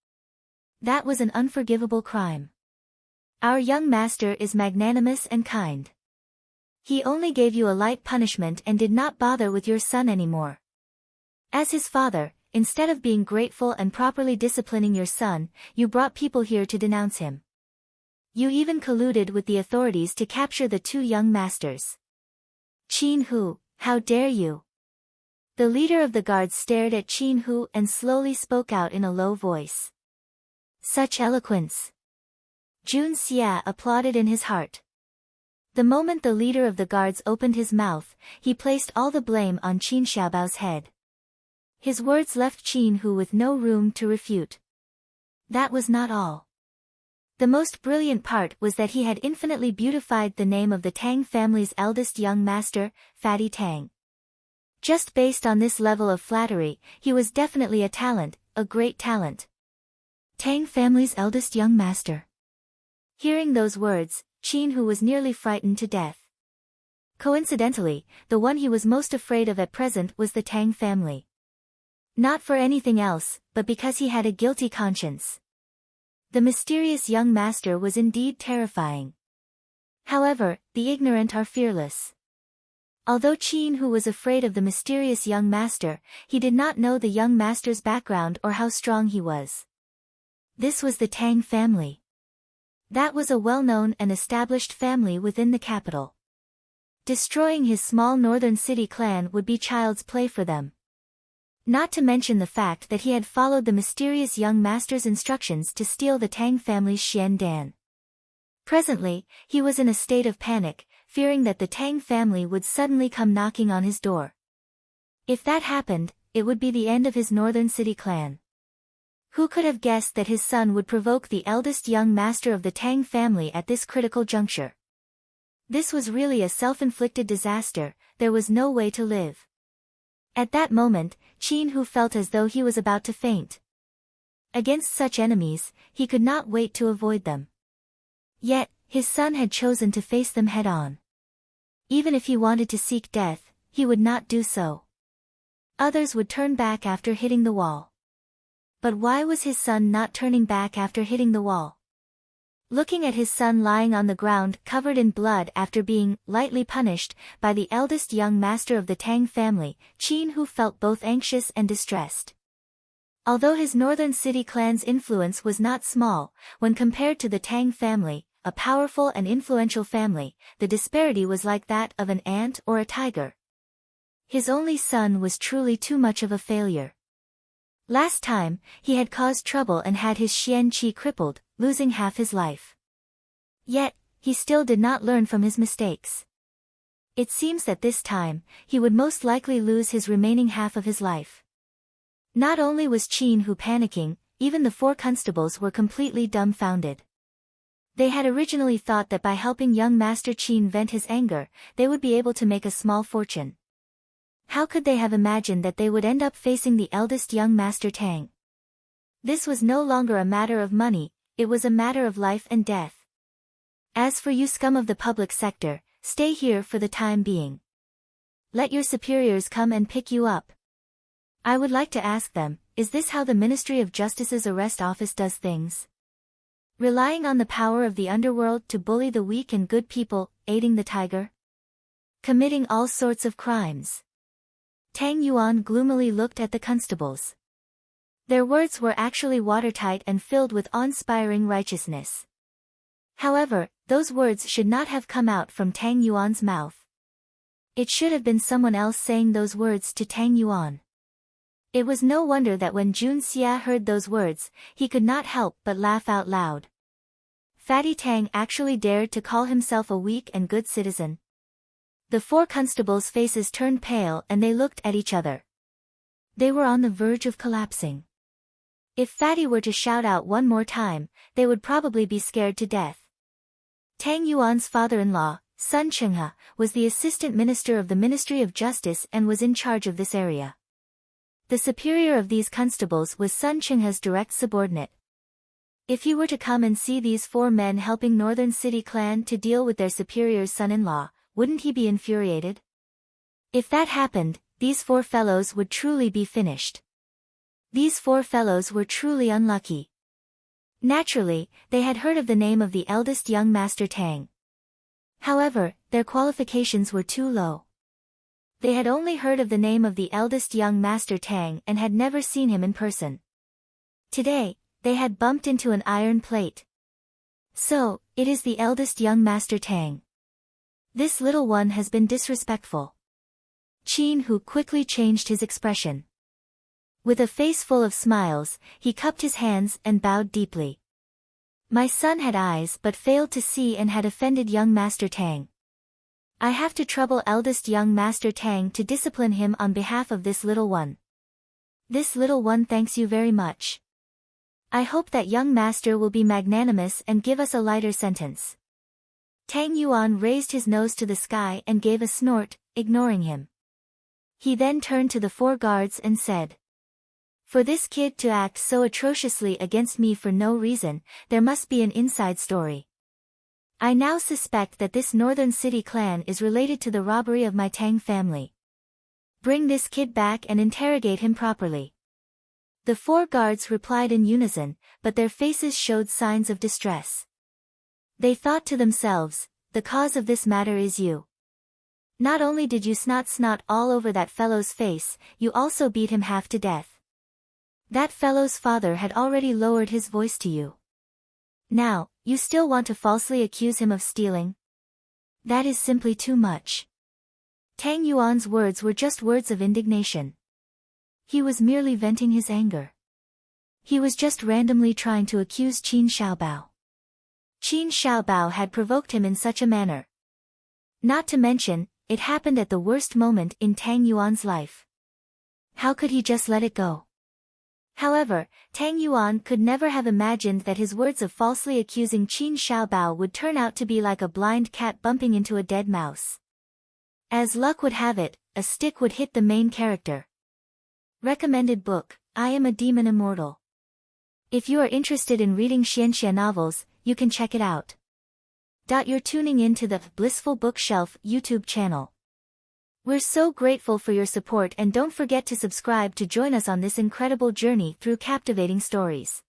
That was an unforgivable crime. Our young master is magnanimous and kind. He only gave you a light punishment and did not bother with your son anymore. As his father, instead of being grateful and properly disciplining your son, you brought people here to denounce him. You even colluded with the authorities to capture the 2 young masters. Qin Hu, how dare you? The leader of the guards stared at Qin Hu and slowly spoke out in a low voice. Such eloquence! Jun Xia applauded in his heart. The moment the leader of the guards opened his mouth, he placed all the blame on Qin Xiaobao's head. His words left Qin Hu with no room to refute. That was not all. The most brilliant part was that he had infinitely beautified the name of the Tang family's eldest young master, Fatty Tang. Just based on this level of flattery, he was definitely a talent, a great talent. Tang family's eldest young master. Hearing those words, Qin Hu was nearly frightened to death. Coincidentally, the one he was most afraid of at present was the Tang family. Not for anything else, but because he had a guilty conscience. The mysterious young master was indeed terrifying. However, the ignorant are fearless. Although Qin Hu was afraid of the mysterious young master, he did not know the young master's background or how strong he was. This was the Tang family. That was a well-known and established family within the capital. Destroying his small northern city clan would be child's play for them. Not to mention the fact that he had followed the mysterious young master's instructions to steal the Tang family's Xian Dan. Presently, he was in a state of panic, fearing that the Tang family would suddenly come knocking on his door. If that happened, it would be the end of his northern city clan. Who could have guessed that his son would provoke the eldest young master of the Tang family at this critical juncture? This was really a self-inflicted disaster. There was no way to live. At that moment, Qin Hu felt as though he was about to faint. Against such enemies, he could not wait to avoid them. Yet, his son had chosen to face them head-on. Even if he wanted to seek death, he would not do so. Others would turn back after hitting the wall. But why was his son not turning back after hitting the wall? Looking at his son lying on the ground covered in blood after being lightly punished by the eldest young master of the Tang family, Qin Hu felt both anxious and distressed. Although his northern city clan's influence was not small, when compared to the Tang family, a powerful and influential family, the disparity was like that of an ant or a tiger. His only son was truly too much of a failure. Last time, he had caused trouble and had his Xian Qi crippled, losing half his life. Yet, he still did not learn from his mistakes. It seems that this time, he would most likely lose his remaining half of his life. Not only was Qin Hu panicking, even the 4 constables were completely dumbfounded. They had originally thought that by helping young Master Qin vent his anger, they would be able to make a small fortune. How could they have imagined that they would end up facing the eldest young Master Tang? This was no longer a matter of money, it was a matter of life and death. As for you scum of the public sector, stay here for the time being. Let your superiors come and pick you up. I would like to ask them, is this how the Ministry of Justice's arrest office does things? Relying on the power of the underworld to bully the weak and good people, aiding the tiger? Committing all sorts of crimes. Tang Yuan gloomily looked at the constables. Their words were actually watertight and filled with awe-inspiring righteousness. However, those words should not have come out from Tang Yuan's mouth. It should have been someone else saying those words to Tang Yuan. It was no wonder that when Jun Xia heard those words, he could not help but laugh out loud. Fatty Tang actually dared to call himself a weak and good citizen. The 4 constables' faces turned pale and they looked at each other. They were on the verge of collapsing. If Fatty were to shout out one more time, they would probably be scared to death. Tang Yuan's father-in-law, Sun Chenghe, was the assistant minister of the Ministry of Justice and was in charge of this area. The superior of these constables was Sun Chenghe's direct subordinate. If he were to come and see these 4 men helping Northern City Clan to deal with their superior's son-in-law, wouldn't he be infuriated? If that happened, these 4 fellows would truly be finished. These 4 fellows were truly unlucky. Naturally, they had heard of the name of the eldest young Master Tang. However, their qualifications were too low. They had only heard of the name of the eldest young Master Tang and had never seen him in person. Today, they had bumped into an iron plate. So, it is the eldest young Master Tang. This little one has been disrespectful. Qin Hu quickly changed his expression. With a face full of smiles, he cupped his hands and bowed deeply. My son had eyes but failed to see and had offended young Master Tang. I have to trouble eldest young Master Tang to discipline him on behalf of this little one. This little one thanks you very much. I hope that young master will be magnanimous and give us a lighter sentence. Tang Yuan raised his nose to the sky and gave a snort, ignoring him. He then turned to the 4 guards and said, For this kid to act so atrociously against me for no reason, there must be an inside story. I now suspect that this Northern City Clan is related to the robbery of my Tang family. Bring this kid back and interrogate him properly. The 4 guards replied in unison, but their faces showed signs of distress. They thought to themselves, the cause of this matter is you. Not only did you snot all over that fellow's face, you also beat him half to death. That fellow's father had already lowered his voice to you. Now, you still want to falsely accuse him of stealing? That is simply too much. Tang Yuan's words were just words of indignation. He was merely venting his anger. He was just randomly trying to accuse Qin Xiaobao. Qin Xiaobao had provoked him in such a manner. Not to mention, it happened at the worst moment in Tang Yuan's life. How could he just let it go? However, Tang Yuan could never have imagined that his words of falsely accusing Qin Xiaobao would turn out to be like a blind cat bumping into a dead mouse. As luck would have it, a stick would hit the main character. Recommended book, I Am a Demon Immortal. If you are interested in reading Xianxia novels, you can check it out. You're tuning in to the Blissful Bookshelf YouTube channel. We're so grateful for your support and don't forget to subscribe to join us on this incredible journey through captivating stories.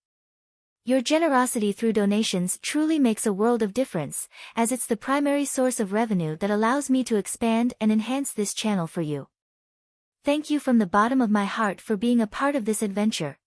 Your generosity through donations truly makes a world of difference, as it's the primary source of revenue that allows me to expand and enhance this channel for you. Thank you from the bottom of my heart for being a part of this adventure.